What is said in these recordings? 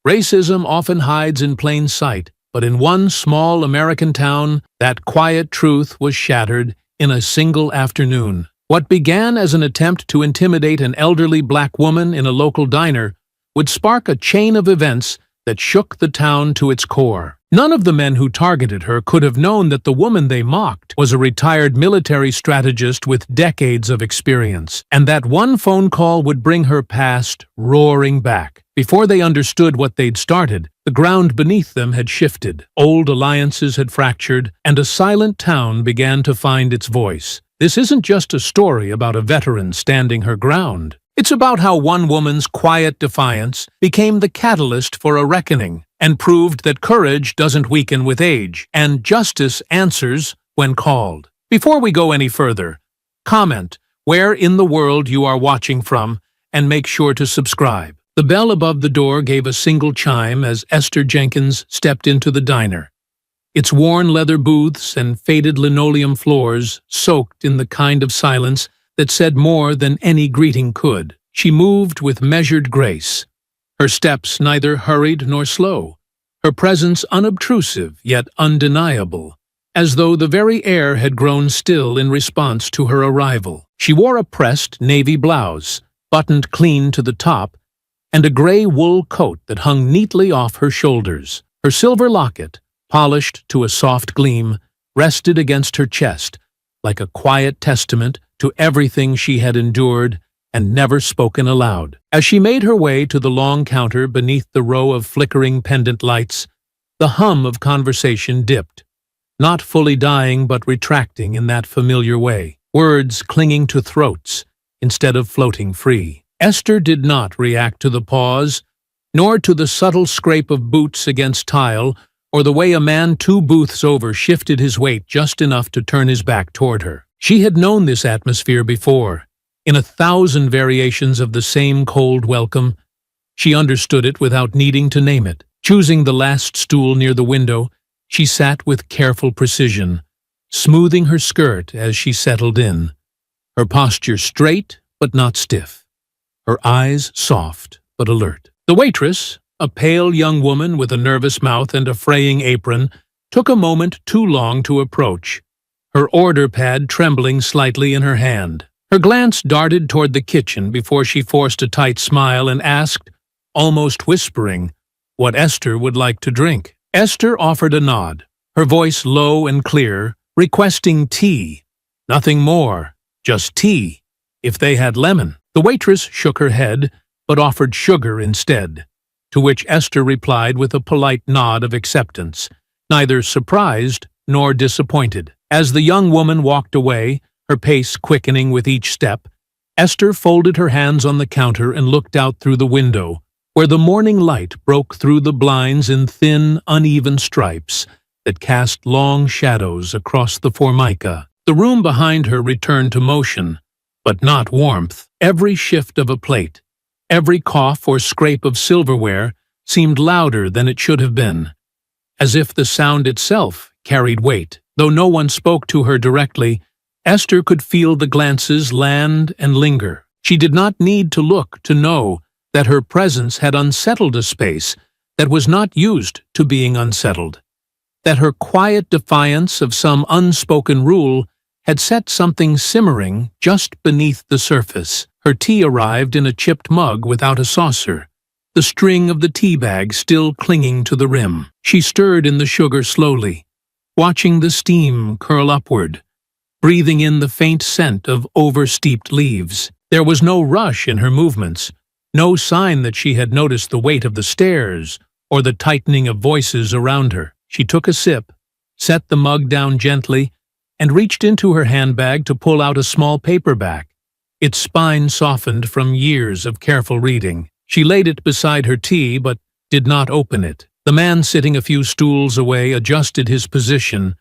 Racism often hides in plain sight, but in one small American town, that quiet truth was shattered in a single afternoon. What began as an attempt to intimidate an elderly black woman in a local diner would spark a chain of events that shook the town to its core. None of the men who targeted her could have known that the woman they mocked was a retired military strategist with decades of experience, and that one phone call would bring her past roaring back. Before they understood what they'd started, the ground beneath them had shifted, old alliances had fractured, and a silent town began to find its voice. This isn't just a story about a veteran standing her ground. It's about how one woman's quiet defiance became the catalyst for a reckoning and proved that courage doesn't weaken with age, and justice answers when called. Before we go any further, comment where in the world you are watching from and make sure to subscribe. The bell above the door gave a single chime as Esther Jenkins stepped into the diner. Its worn leather booths and faded linoleum floors soaked in the kind of silence that said more than any greeting could. She moved with measured grace, her steps neither hurried nor slow, her presence unobtrusive yet undeniable, as though the very air had grown still in response to her arrival. She wore a pressed navy blouse, buttoned clean to the top, and a gray wool coat that hung neatly off her shoulders. Her silver locket, polished to a soft gleam, rested against her chest, like a quiet testament to everything she had endured and never spoken aloud. As she made her way to the long counter beneath the row of flickering pendant lights, the hum of conversation dipped, not fully dying but retracting in that familiar way, words clinging to throats instead of floating free. Esther did not react to the pause, nor to the subtle scrape of boots against tile, or the way a man 2 booths over shifted his weight just enough to turn his back toward her. She had known this atmosphere before. In 1,000 variations of the same cold welcome, she understood it without needing to name it. Choosing the last stool near the window, she sat with careful precision, smoothing her skirt as she settled in, her posture straight but not stiff, her eyes soft but alert. The waitress, a pale young woman with a nervous mouth and a fraying apron, took a moment too long to approach, her order pad trembling slightly in her hand. Her glance darted toward the kitchen before she forced a tight smile and asked, almost whispering, what Esther would like to drink. Esther offered a nod, her voice low and clear, requesting tea. Nothing more, just tea, if they had lemon. The waitress shook her head, but offered sugar instead, to which Esther replied with a polite nod of acceptance, neither surprised nor disappointed. As the young woman walked away, her pace quickening with each step, Esther folded her hands on the counter and looked out through the window, where the morning light broke through the blinds in thin, uneven stripes that cast long shadows across the formica. The room behind her returned to motion, but not warmth. Every shift of a plate, every cough or scrape of silverware seemed louder than it should have been, as if the sound itself carried weight. Though no one spoke to her directly, Esther could feel the glances land and linger. She did not need to look to know that her presence had unsettled a space that was not used to being unsettled, that her quiet defiance of some unspoken rule had set something simmering just beneath the surface. Her tea arrived in a chipped mug without a saucer, the string of the tea bag still clinging to the rim. She stirred in the sugar slowly, watching the steam curl upward, breathing in the faint scent of over-steeped leaves. There was no rush in her movements, no sign that she had noticed the weight of the stairs or the tightening of voices around her. She took a sip, set the mug down gently, and reached into her handbag to pull out a small paperback, its spine softened from years of careful reading. She laid it beside her tea but did not open it. The man sitting a few stools away adjusted his position,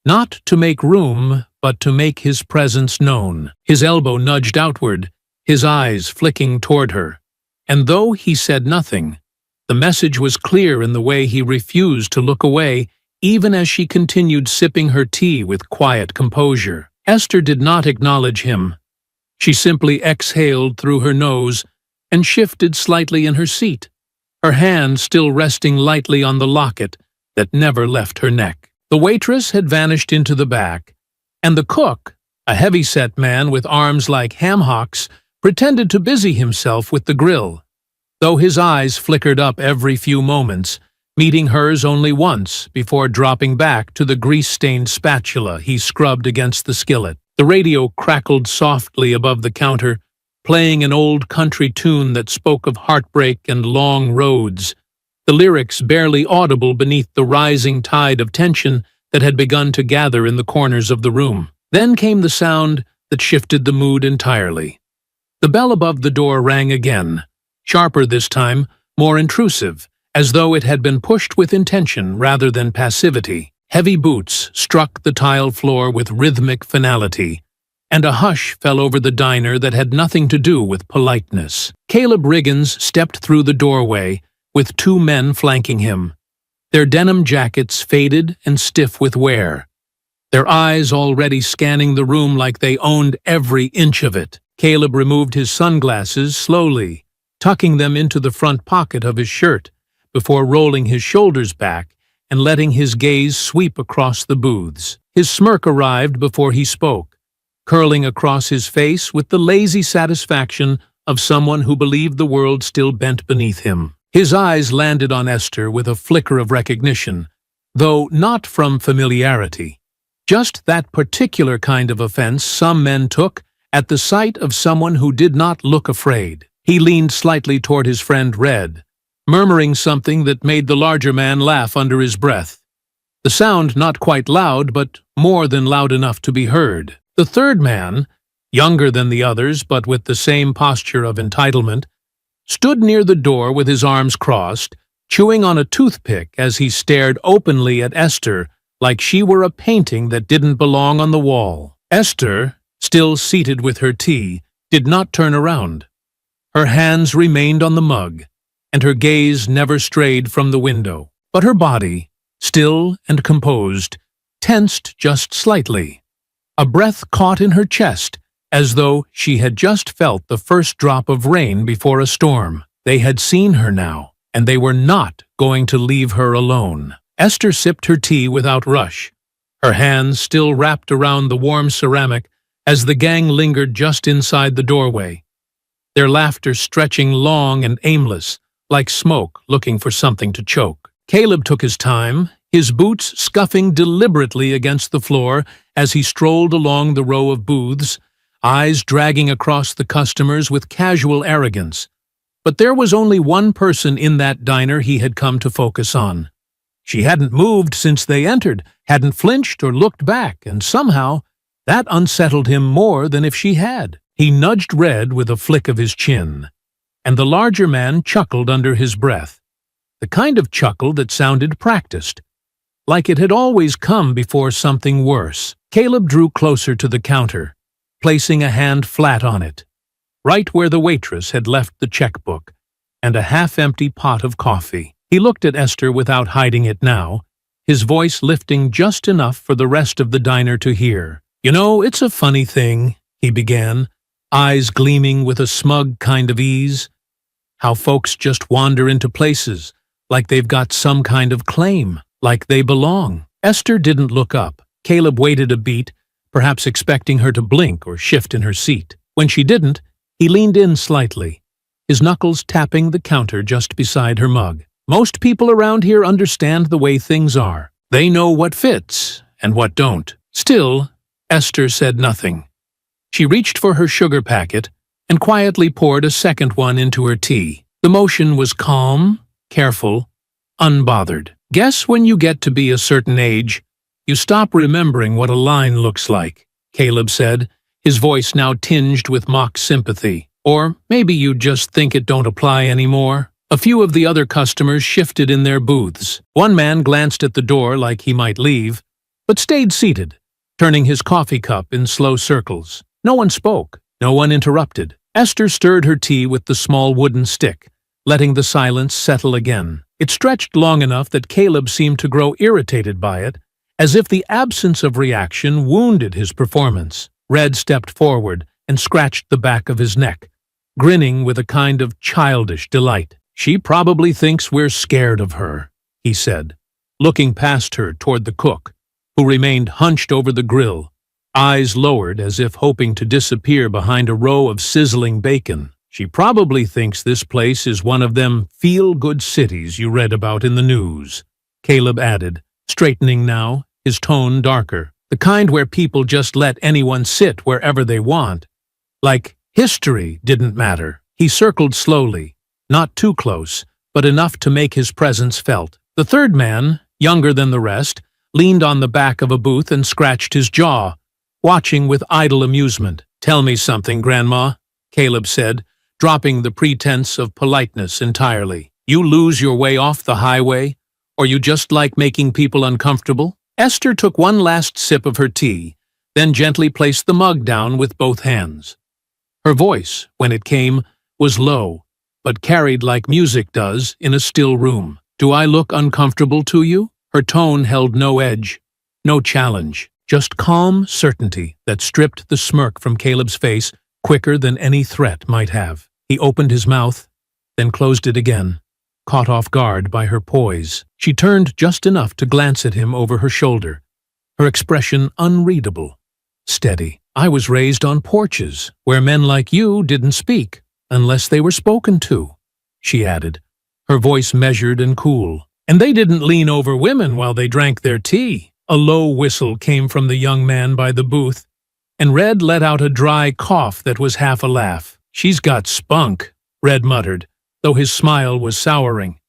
not to make room, but to make his presence known. His elbow nudged outward, his eyes flicking toward her. And though he said nothing, the message was clear in the way he refused to look away, even as she continued sipping her tea with quiet composure. Esther did not acknowledge him. She simply exhaled through her nose and shifted slightly in her seat, her hand still resting lightly on the locket that never left her neck. The waitress had vanished into the back, and the cook, a heavy-set man with arms like ham hocks, pretended to busy himself with the grill, though his eyes flickered up every few moments, meeting hers only once before dropping back to the grease-stained spatula he scrubbed against the skillet. The radio crackled softly above the counter, playing an old country tune that spoke of heartbreak and long roads, the lyrics barely audible beneath the rising tide of tension that had begun to gather in the corners of the room. Then came the sound that shifted the mood entirely. The bell above the door rang again, sharper this time, more intrusive, as though it had been pushed with intention rather than passivity. Heavy boots struck the tile floor with rhythmic finality, and a hush fell over the diner that had nothing to do with politeness. Caleb Riggins stepped through the doorway, with two men flanking him, their denim jackets faded and stiff with wear, their eyes already scanning the room like they owned every inch of it. Caleb removed his sunglasses slowly, tucking them into the front pocket of his shirt, before rolling his shoulders back and letting his gaze sweep across the booths. His smirk arrived before he spoke, curling across his face with the lazy satisfaction of someone who believed the world still bent beneath him. His eyes landed on Esther with a flicker of recognition, though not from familiarity. Just that particular kind of offense some men took at the sight of someone who did not look afraid. He leaned slightly toward his friend Red, murmuring something that made the larger man laugh under his breath. The sound not quite loud, but more than loud enough to be heard. The third man, younger than the others but with the same posture of entitlement, stood near the door with his arms crossed, chewing on a toothpick as he stared openly at Esther like she were a painting that didn't belong on the wall. Esther, still seated with her tea, did not turn around. Her hands remained on the mug, and her gaze never strayed from the window. But her body, still and composed, tensed just slightly. A breath caught in her chest, as though she had just felt the first drop of rain before a storm. They had seen her now, and they were not going to leave her alone. Esther sipped her tea without rush, her hands still wrapped around the warm ceramic as the gang lingered just inside the doorway, their laughter stretching long and aimless, like smoke looking for something to choke. Caleb took his time, his boots scuffing deliberately against the floor as he strolled along the row of booths, eyes dragging across the customers with casual arrogance. But there was only one person in that diner he had come to focus on. She hadn't moved since they entered, hadn't flinched or looked back, and somehow that unsettled him more than if she had. He nudged Red with a flick of his chin, and the larger man chuckled under his breath, the kind of chuckle that sounded practiced, like it had always come before something worse. Caleb drew closer to the counter, placing a hand flat on it, right where the waitress had left the checkbook and a half-empty pot of coffee. He looked at Esther without hiding it now, his voice lifting just enough for the rest of the diner to hear. "You know, it's a funny thing," he began, eyes gleaming with a smug kind of ease, "how folks just wander into places like they've got some kind of claim, like they belong." Esther didn't look up. Caleb waited a beat, perhaps expecting her to blink or shift in her seat. When she didn't, he leaned in slightly, his knuckles tapping the counter just beside her mug. "Most people around here understand the way things are. They know what fits and what don't." Still, Esther said nothing. She reached for her sugar packet and quietly poured a second one into her tea. The motion was calm, careful, unbothered. "Guess when you get to be a certain age, you stop remembering what a line looks like," Caleb said, his voice now tinged with mock sympathy. "Or maybe you just think it don't apply anymore." A few of the other customers shifted in their booths. One man glanced at the door like he might leave, but stayed seated, turning his coffee cup in slow circles. No one spoke, no one interrupted. Esther stirred her tea with the small wooden stick, letting the silence settle again. It stretched long enough that Caleb seemed to grow irritated by it, as if the absence of reaction wounded his performance. Red stepped forward and scratched the back of his neck, grinning with a kind of childish delight. She probably thinks we're scared of her, he said, looking past her toward the cook, who remained hunched over the grill, eyes lowered as if hoping to disappear behind a row of sizzling bacon. She probably thinks this place is one of them feel-good cities you read about in the news, Caleb added, straightening now, his tone darker. The kind where people just let anyone sit wherever they want. Like history didn't matter. He circled slowly, not too close, but enough to make his presence felt. The third man, younger than the rest, leaned on the back of a booth and scratched his jaw, watching with idle amusement. "Tell me something, Grandma," Caleb said, dropping the pretense of politeness entirely. "You lose your way off the highway, or you just like making people uncomfortable?" Esther took one last sip of her tea, then gently placed the mug down with both hands. Her voice, when it came, was low, but carried like music does in a still room. "Do I look uncomfortable to you?" Her tone held no edge, no challenge, just calm certainty that stripped the smirk from Caleb's face quicker than any threat might have. He opened his mouth, then closed it again, caught off guard by her poise. She turned just enough to glance at him over her shoulder, her expression unreadable, steady. "I was raised on porches, where men like you didn't speak, unless they were spoken to," she added, her voice measured and cool. "And they didn't lean over women while they drank their tea." A low whistle came from the young man by the booth, and Red let out a dry cough that was half a laugh. "She's got spunk," Red muttered, though his smile was souring.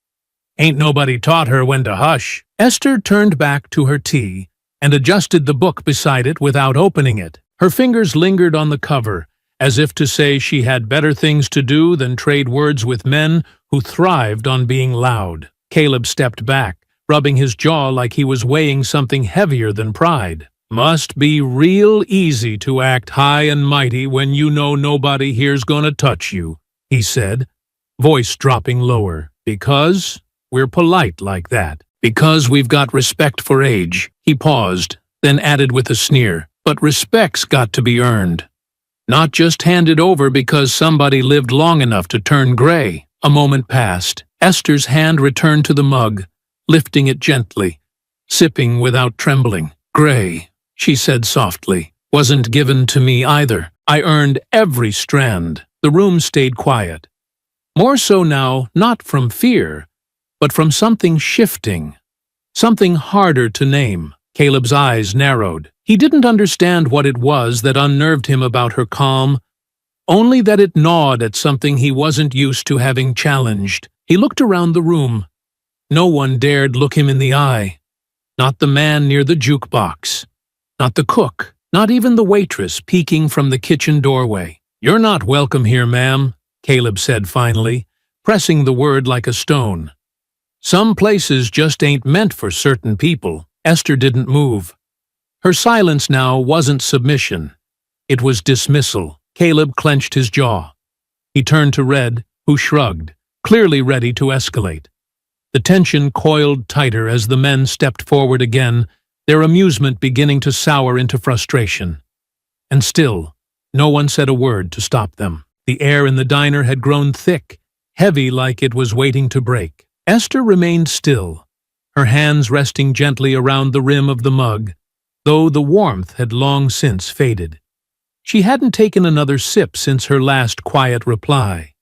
"Ain't nobody taught her when to hush." Esther turned back to her tea and adjusted the book beside it without opening it. Her fingers lingered on the cover, as if to say she had better things to do than trade words with men who thrived on being loud. Caleb stepped back, rubbing his jaw like he was weighing something heavier than pride. "Must be real easy to act high and mighty when you know nobody here's gonna touch you," he said, voice dropping lower. "Because we're polite like that. Because we've got respect for age." He paused, then added with a sneer, "But respect's got to be earned. Not just handed over because somebody lived long enough to turn gray." A moment passed. Esther's hand returned to the mug, lifting it gently, sipping without trembling. "Gray," she said softly, "wasn't given to me either. I earned every strand." The room stayed quiet. More so now, not from fear, but from something shifting, something harder to name. Caleb's eyes narrowed. He didn't understand what it was that unnerved him about her calm, only that it gnawed at something he wasn't used to having challenged. He looked around the room. No one dared look him in the eye. Not the man near the jukebox. Not the cook. Not even the waitress peeking from the kitchen doorway. "You're not welcome here, ma'am," Caleb said finally, pressing the word like a stone. "Some places just ain't meant for certain people." Esther didn't move. Her silence now wasn't submission. It was dismissal. Caleb clenched his jaw. He turned to Red, who shrugged, clearly ready to escalate. The tension coiled tighter as the men stepped forward again, their amusement beginning to sour into frustration. And still, no one said a word to stop them. The air in the diner had grown thick, heavy like it was waiting to break. Esther remained still, her hands resting gently around the rim of the mug, though the warmth had long since faded. She hadn't taken another sip since her last quiet reply,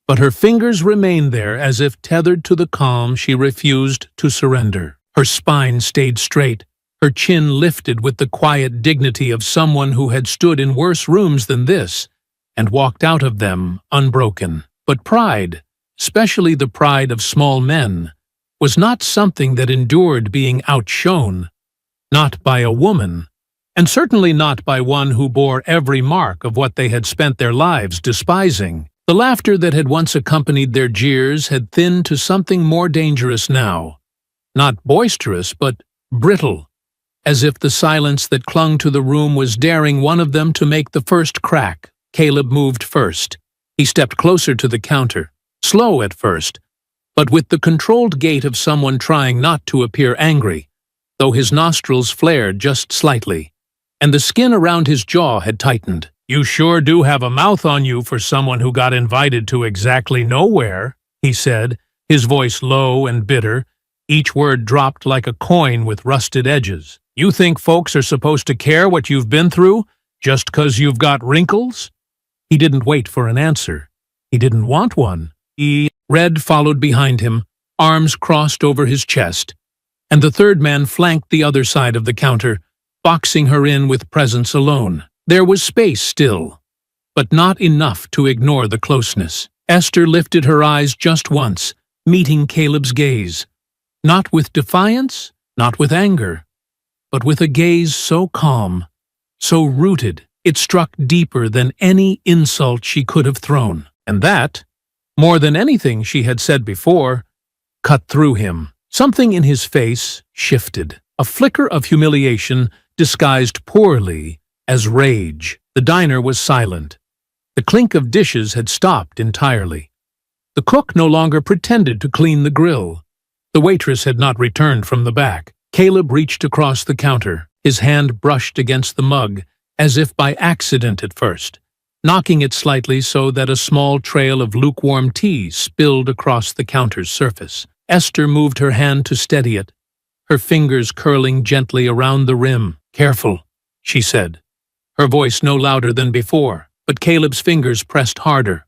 but her fingers remained there as if tethered to the calm she refused to surrender. Her spine stayed straight, her chin lifted with the quiet dignity of someone who had stood in worse rooms than this and walked out of them unbroken. But pride, especially the pride of small men, was not something that endured being outshone, not by a woman, and certainly not by one who bore every mark of what they had spent their lives despising. The laughter that had once accompanied their jeers had thinned to something more dangerous now. Not boisterous, but brittle, as if the silence that clung to the room was daring one of them to make the first crack. Caleb moved first. He stepped closer to the counter, slow at first, but with the controlled gait of someone trying not to appear angry, though his nostrils flared just slightly, and the skin around his jaw had tightened. "You sure do have a mouth on you for someone who got invited to exactly nowhere," he said, his voice low and bitter, each word dropped like a coin with rusted edges. You think folks are supposed to care what you've been through just 'cause you've got wrinkles? He didn't wait for an answer. He didn't want one. Red followed behind him, arms crossed over his chest, and the third man flanked the other side of the counter, boxing her in with presence alone. There was space still, but not enough to ignore the closeness. Esther lifted her eyes just once, meeting Caleb's gaze. Not with defiance, not with anger, but with a gaze so calm, so rooted, it struck deeper than any insult she could have thrown. And that, more than anything she had said before, cut through him. Something in his face shifted, a flicker of humiliation disguised poorly as rage. The diner was silent. The clink of dishes had stopped entirely. The cook no longer pretended to clean the grill. The waitress had not returned from the back. Caleb reached across the counter. His hand brushed against the mug, as if by accident at first, knocking it slightly so that a small trail of lukewarm tea spilled across the counter's surface. Esther moved her hand to steady it, her fingers curling gently around the rim. "Careful," she said, her voice no louder than before, but Caleb's fingers pressed harder.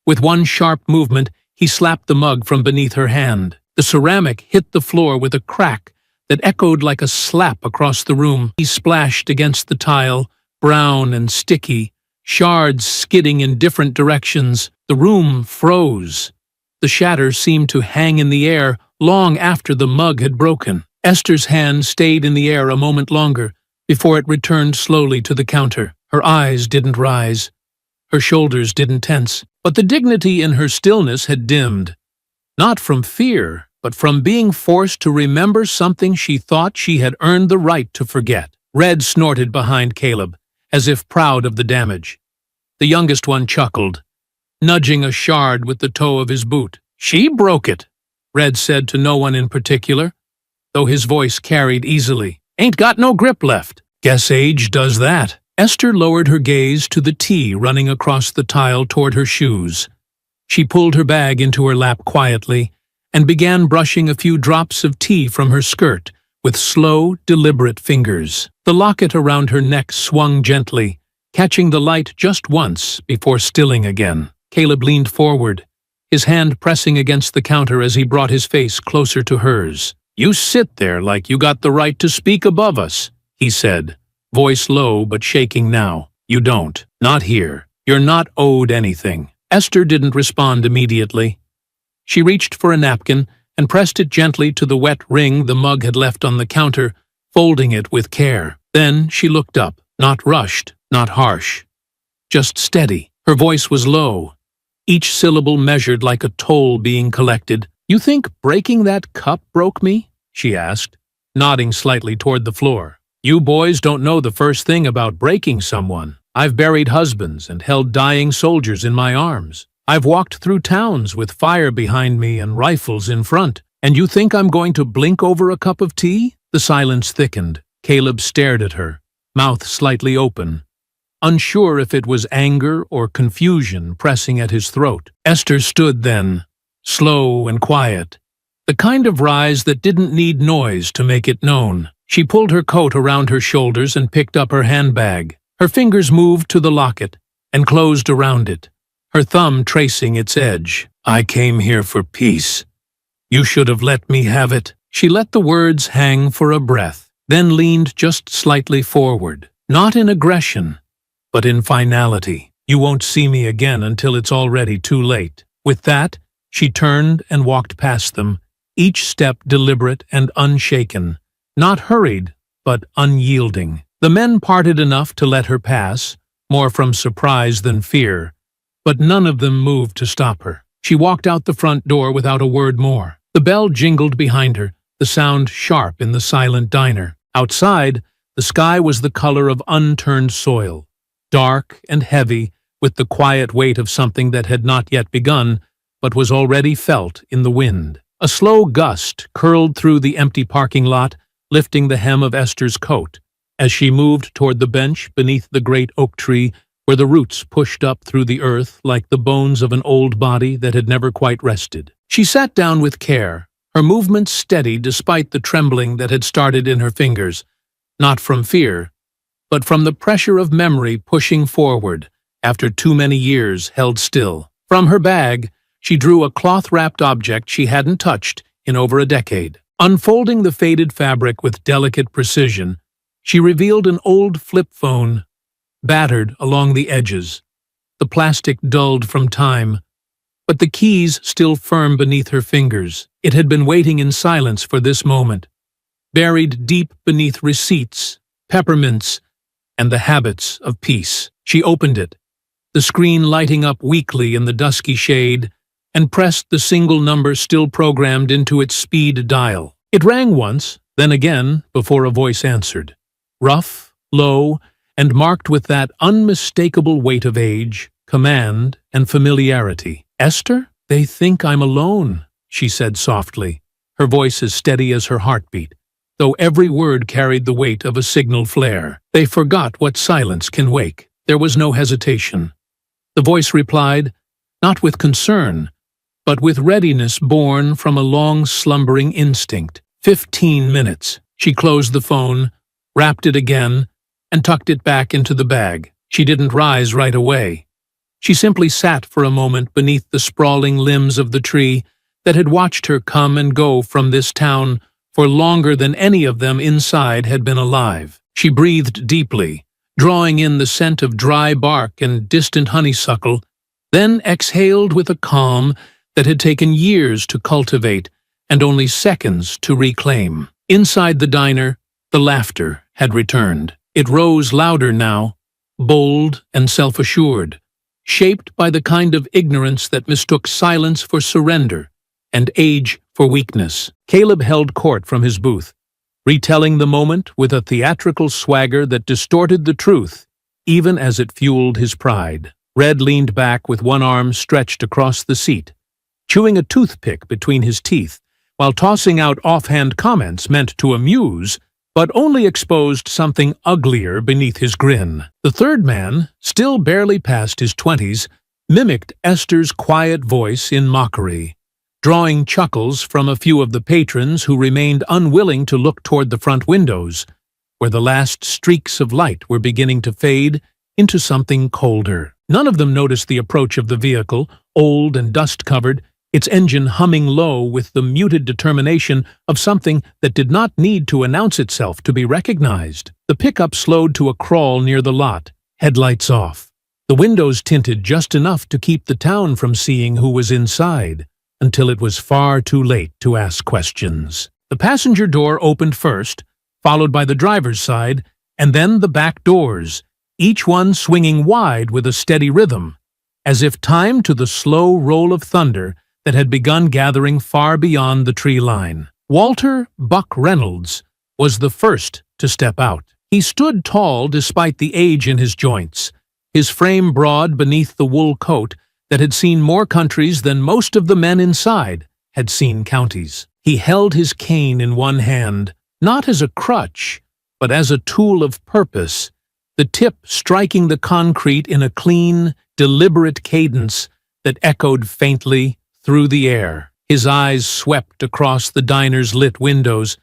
With one sharp movement, he slapped the mug from beneath her hand. The ceramic hit the floor with a crack that echoed like a slap across the room. He splashed against the tile, brown and sticky, shards skidding in different directions. The room froze. The shatter seemed to hang in the air long after the mug had broken. Esther's hand stayed in the air a moment longer before it returned slowly to the counter. Her eyes didn't rise. Her shoulders didn't tense, but the dignity in her stillness had dimmed. Not from fear, but from being forced to remember something she thought she had earned the right to forget. Red snorted behind Caleb, as if proud of the damage. The youngest one chuckled, nudging a shard with the toe of his boot. "She broke it," Red said to no one in particular, though his voice carried easily. "Ain't got no grip left. Guess age does that." Esther lowered her gaze to the tea running across the tile toward her shoes. She pulled her bag into her lap quietly and began brushing a few drops of tea from her skirt with slow, deliberate fingers. The locket around her neck swung gently, catching the light just once before stilling again. Caleb leaned forward, his hand pressing against the counter as he brought his face closer to hers. "You sit there like you got the right to speak above us," he said, voice low but shaking now. "You don't. Not here. You're not owed anything." Esther didn't respond immediately. She reached for a napkin and pressed it gently to the wet ring the mug had left on the counter, folding it with care. Then she looked up, not rushed, not harsh, just steady. Her voice was low, each syllable measured like a toll being collected. "You think breaking that cup broke me?" she asked, nodding slightly toward the floor. "You boys don't know the first thing about breaking someone. I've buried husbands and held dying soldiers in my arms. I've walked through towns with fire behind me and rifles in front. And you think I'm going to blink over a cup of tea?" The silence thickened. Caleb stared at her, mouth slightly open, unsure if it was anger or confusion pressing at his throat. Esther stood then, slow and quiet, the kind of rise that didn't need noise to make it known. She pulled her coat around her shoulders and picked up her handbag. Her fingers moved to the locket and closed around it, her thumb tracing its edge. "I came here for peace. You should have let me have it." She let the words hang for a breath, then leaned just slightly forward, not in aggression, but in finality. "You won't see me again until it's already too late." With that, she turned and walked past them, each step deliberate and unshaken, not hurried, but unyielding. The men parted enough to let her pass, more from surprise than fear, but none of them moved to stop her. She walked out the front door without a word more. The bell jingled behind her, the sound sharp in the silent diner. Outside, the sky was the color of unturned soil, dark and heavy, with the quiet weight of something that had not yet begun, but was already felt in the wind. A slow gust curled through the empty parking lot, lifting the hem of Esther's coat, as she moved toward the bench beneath the great oak tree where the roots pushed up through the earth like the bones of an old body that had never quite rested. She sat down with care, her movements steady despite the trembling that had started in her fingers, not from fear, but from the pressure of memory pushing forward after too many years held still. From her bag, she drew a cloth-wrapped object she hadn't touched in over a decade. Unfolding the faded fabric with delicate precision, she revealed an old flip phone, battered along the edges, the plastic dulled from time, but the keys still firm beneath her fingers. It had been waiting in silence for this moment, buried deep beneath receipts, peppermints, and the habits of peace. She opened it, the screen lighting up weakly in the dusky shade, and pressed the single number still programmed into its speed dial. It rang once, then again, before a voice answered. Rough, low, and marked with that unmistakable weight of age, command, and familiarity. "Esther? They think I'm alone," she said softly, her voice as steady as her heartbeat, though every word carried the weight of a signal flare. They forgot what silence can wake. There was no hesitation. The voice replied, not with concern, but with readiness born from a long slumbering instinct. 15 minutes. She closed the phone, wrapped it again, and tucked it back into the bag. She didn't rise right away. She simply sat for a moment beneath the sprawling limbs of the tree that had watched her come and go from this town for longer than any of them inside had been alive. She breathed deeply, drawing in the scent of dry bark and distant honeysuckle, then exhaled with a calm that had taken years to cultivate and only seconds to reclaim. Inside the diner, the laughter had returned. It rose louder now, bold and self-assured, shaped by the kind of ignorance that mistook silence for surrender and age for weakness. Caleb held court from his booth, retelling the moment with a theatrical swagger that distorted the truth, even as it fueled his pride. Red leaned back with one arm stretched across the seat, chewing a toothpick between his teeth, while tossing out offhand comments meant to amuse, but only exposed something uglier beneath his grin. The third man, still barely past his 20s, mimicked Esther's quiet voice in mockery, drawing chuckles from a few of the patrons who remained unwilling to look toward the front windows, where the last streaks of light were beginning to fade into something colder. None of them noticed the approach of the vehicle, old and dust-covered, its engine humming low with the muted determination of something that did not need to announce itself to be recognized. The pickup slowed to a crawl near the lot, headlights off. The windows tinted just enough to keep the town from seeing who was inside, until it was far too late to ask questions. The passenger door opened first, followed by the driver's side, and then the back doors, each one swinging wide with a steady rhythm, as if timed to the slow roll of thunder that had begun gathering far beyond the tree line. Walter "Buck" Reynolds was the first to step out. He stood tall despite the age in his joints, his frame broad beneath the wool coat that had seen more countries than most of the men inside had seen counties. He held his cane in one hand, not as a crutch, but as a tool of purpose, the tip striking the concrete in a clean, deliberate cadence that echoed faintly through the air. His eyes swept across the diner's lit windows,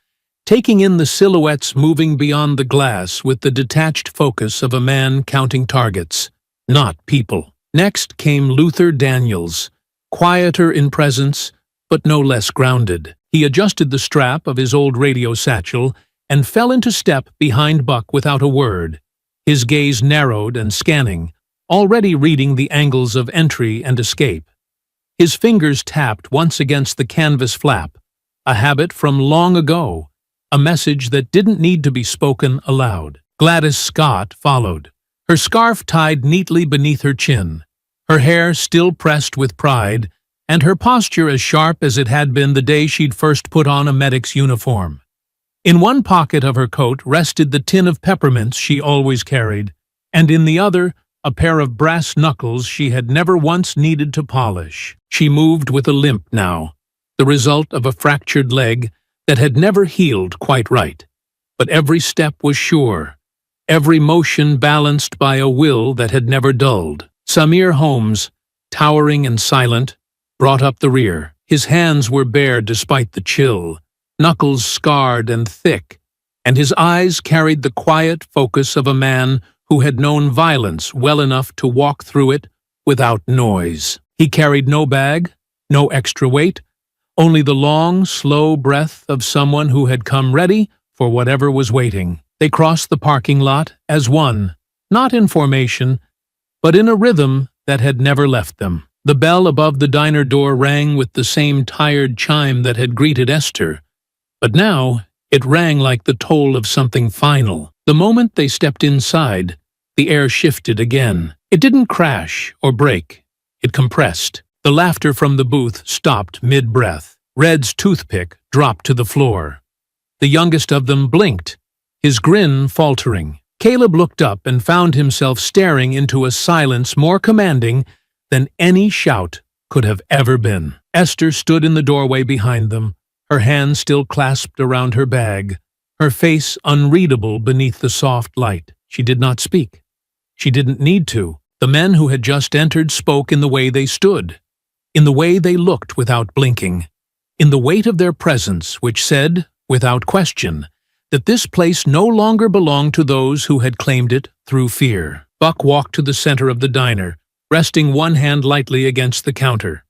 taking in the silhouettes moving beyond the glass with the detached focus of a man counting targets, not people. Next came Luther Daniels, quieter in presence, but no less grounded. He adjusted the strap of his old radio satchel and fell into step behind Buck without a word, his gaze narrowed and scanning, already reading the angles of entry and escape. His fingers tapped once against the canvas flap, a habit from long ago, a message that didn't need to be spoken aloud. Gladys Scott followed, her scarf tied neatly beneath her chin, her hair still pressed with pride, and her posture as sharp as it had been the day she'd first put on a medic's uniform. In one pocket of her coat rested the tin of peppermints she always carried, and in the other, a pair of brass knuckles she had never once needed to polish. She moved with a limp now, the result of a fractured leg that had never healed quite right. But every step was sure, every motion balanced by a will that had never dulled. Samir Holmes, towering and silent, brought up the rear. His hands were bare despite the chill, knuckles scarred and thick, and his eyes carried the quiet focus of a man who had known violence well enough to walk through it without noise. He carried no bag, no extra weight, only the long, slow breath of someone who had come ready for whatever was waiting. They crossed the parking lot as one, not in formation, but in a rhythm that had never left them. The bell above the diner door rang with the same tired chime that had greeted Esther, but now it rang like the toll of something final. The moment they stepped inside, the air shifted again. It didn't crash or break. It compressed. The laughter from the booth stopped mid-breath. Red's toothpick dropped to the floor. The youngest of them blinked, his grin faltering. Caleb looked up and found himself staring into a silence more commanding than any shout could have ever been. Esther stood in the doorway behind them, her hands still clasped around her bag, her face unreadable beneath the soft light. She did not speak. She didn't need to. The men who had just entered spoke in the way they stood, in the way they looked without blinking, in the weight of their presence which said, without question, that this place no longer belonged to those who had claimed it through fear. Buck walked to the center of the diner, resting one hand lightly against the counter.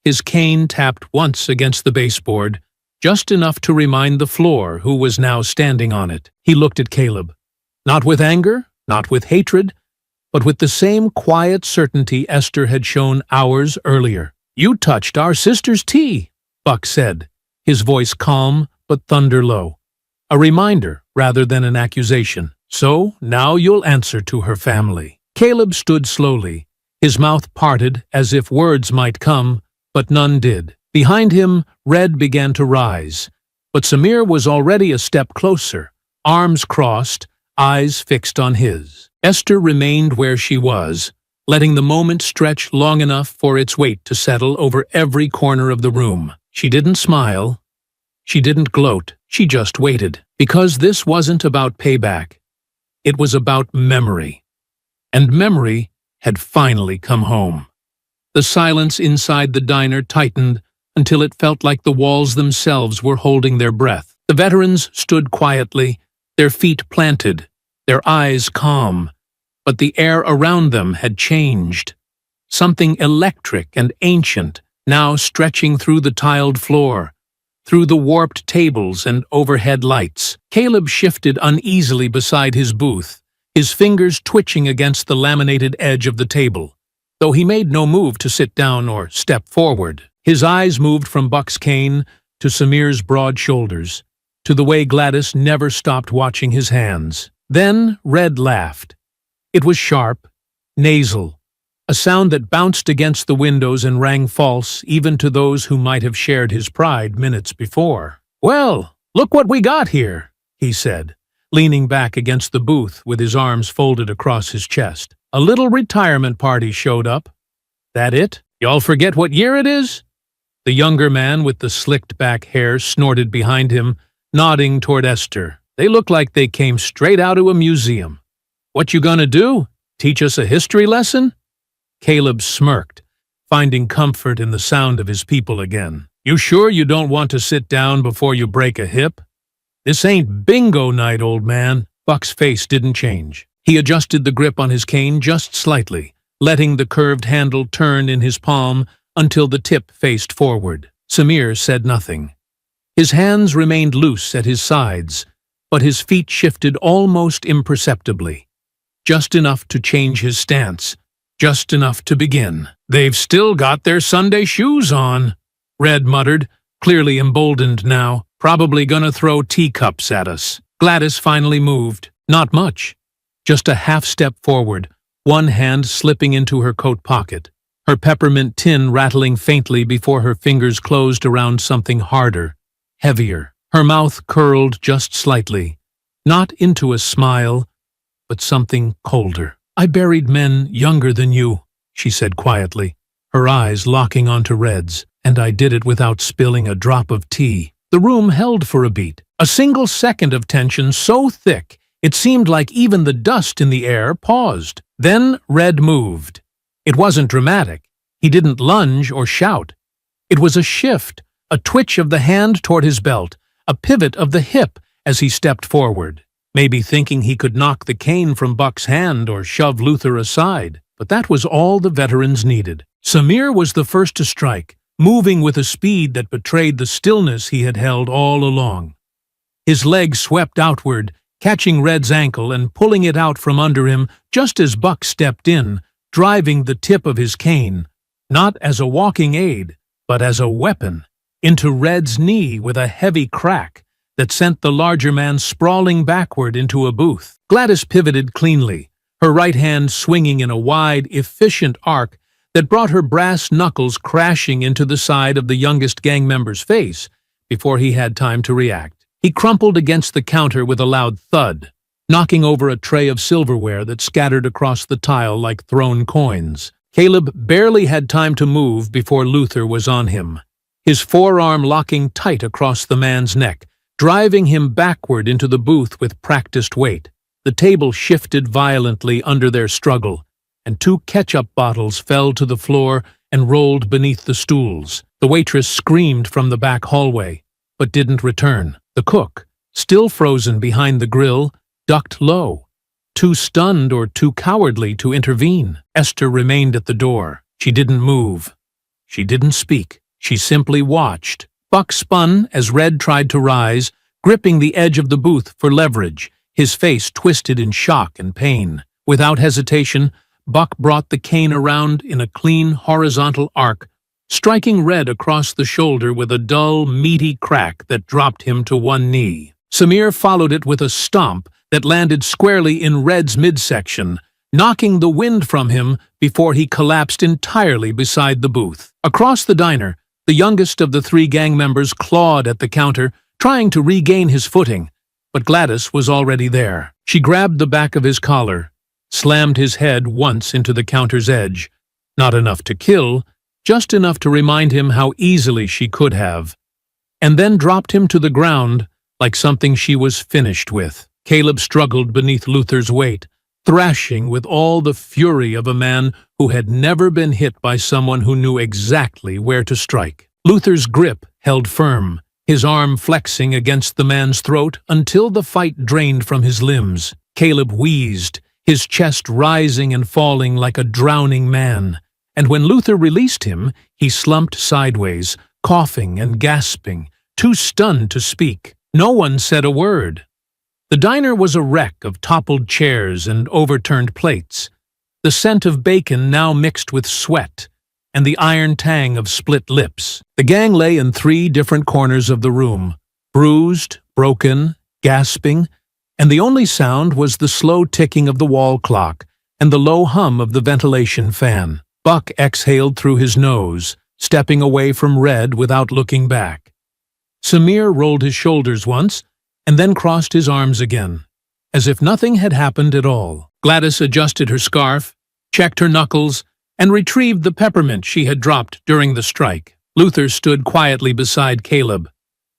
His cane tapped once against the baseboard, just enough to remind the floor who was now standing on it. He looked at Caleb, not with anger, not with hatred, but with the same quiet certainty Esther had shown hours earlier. "You touched our sister's tea," Buck said, his voice calm but thunder low. A reminder rather than an accusation. "So now you'll answer to her family." Caleb stood slowly, his mouth parted as if words might come, but none did. Behind him, Red began to rise, but Samir was already a step closer, arms crossed, eyes fixed on his. Esther remained where she was, letting the moment stretch long enough for its weight to settle over every corner of the room. She didn't smile. She didn't gloat. She just waited. Because this wasn't about payback. It was about memory. And memory had finally come home. The silence inside the diner tightened until it felt like the walls themselves were holding their breath. The veterans stood quietly, their feet planted, their eyes calm, but the air around them had changed. Something electric and ancient, now stretching through the tiled floor, through the warped tables and overhead lights. Caleb shifted uneasily beside his booth, his fingers twitching against the laminated edge of the table, though he made no move to sit down or step forward. His eyes moved from Buck's cane to Samir's broad shoulders, to the way Gladys never stopped watching his hands. Then Red laughed. It was sharp, nasal, a sound that bounced against the windows and rang false even to those who might have shared his pride minutes before. "Well, look what we got here," he said, leaning back against the booth with his arms folded across his chest. "A little retirement party showed up. That it? Y'all forget what year it is?" The younger man with the slicked-back hair snorted behind him, nodding toward Esther. "They look like they came straight out of a museum. What you gonna do? Teach us a history lesson?" Caleb smirked, finding comfort in the sound of his people again. "You sure you don't want to sit down before you break a hip? This ain't bingo night, old man." Buck's face didn't change. He adjusted the grip on his cane just slightly, letting the curved handle turn in his palm until the tip faced forward. Samir said nothing. His hands remained loose at his sides, but his feet shifted almost imperceptibly, just enough to change his stance, just enough to begin. "They've still got their Sunday shoes on," Red muttered, clearly emboldened now, "probably gonna throw teacups at us." Gladys finally moved. Not much. Just a half-step forward, one hand slipping into her coat pocket, her peppermint tin rattling faintly before her fingers closed around something harder, heavier. Her mouth curled just slightly, not into a smile, but something colder. "I buried men younger than you," she said quietly, her eyes locking onto Red's, "and I did it without spilling a drop of tea." The room held for a beat, a single second of tension so thick it seemed like even the dust in the air paused. Then Red moved. It wasn't dramatic. He didn't lunge or shout. It was a shift, a twitch of the hand toward his belt, a pivot of the hip as he stepped forward, maybe thinking he could knock the cane from Buck's hand or shove Luther aside. But that was all the veterans needed. Samir was the first to strike, moving with a speed that betrayed the stillness he had held all along. His leg swept outward, catching Red's ankle and pulling it out from under him just as Buck stepped in, driving the tip of his cane, not as a walking aid, but as a weapon, into Red's knee with a heavy crack that sent the larger man sprawling backward into a booth. Gladys pivoted cleanly, her right hand swinging in a wide, efficient arc that brought her brass knuckles crashing into the side of the youngest gang member's face before he had time to react. He crumpled against the counter with a loud thud, knocking over a tray of silverware that scattered across the tile like thrown coins. Caleb barely had time to move before Luther was on him, his forearm locking tight across the man's neck, driving him backward into the booth with practiced weight. The table shifted violently under their struggle, and 2 ketchup bottles fell to the floor and rolled beneath the stools. The waitress screamed from the back hallway, but didn't return. The cook, still frozen behind the grill, ducked low, too stunned or too cowardly to intervene. Esther remained at the door. She didn't move. She didn't speak. She simply watched. Buck spun as Red tried to rise, gripping the edge of the booth for leverage, his face twisted in shock and pain. Without hesitation, Buck brought the cane around in a clean, horizontal arc, striking Red across the shoulder with a dull, meaty crack that dropped him to one knee. Samir followed it with a stomp that landed squarely in Red's midsection, knocking the wind from him before he collapsed entirely beside the booth. Across the diner, the youngest of the 3 gang members clawed at the counter, trying to regain his footing, but Gladys was already there. She grabbed the back of his collar, slammed his head once into the counter's edge, not enough to kill, just enough to remind him how easily she could have, and then dropped him to the ground like something she was finished with. Caleb struggled beneath Luther's weight, thrashing with all the fury of a man who had never been hit by someone who knew exactly where to strike. Luther's grip held firm, his arm flexing against the man's throat until the fight drained from his limbs. Caleb wheezed, his chest rising and falling like a drowning man, and when Luther released him, he slumped sideways, coughing and gasping, too stunned to speak. No one said a word. The diner was a wreck of toppled chairs and overturned plates, the scent of bacon now mixed with sweat, and the iron tang of split lips. The gang lay in 3 different corners of the room, bruised, broken, gasping, and the only sound was the slow ticking of the wall clock and the low hum of the ventilation fan. Buck exhaled through his nose, stepping away from Red without looking back. Samir rolled his shoulders once, and then crossed his arms again, as if nothing had happened at all. Gladys adjusted her scarf, checked her knuckles, and retrieved the peppermint she had dropped during the strike. Luther stood quietly beside Caleb,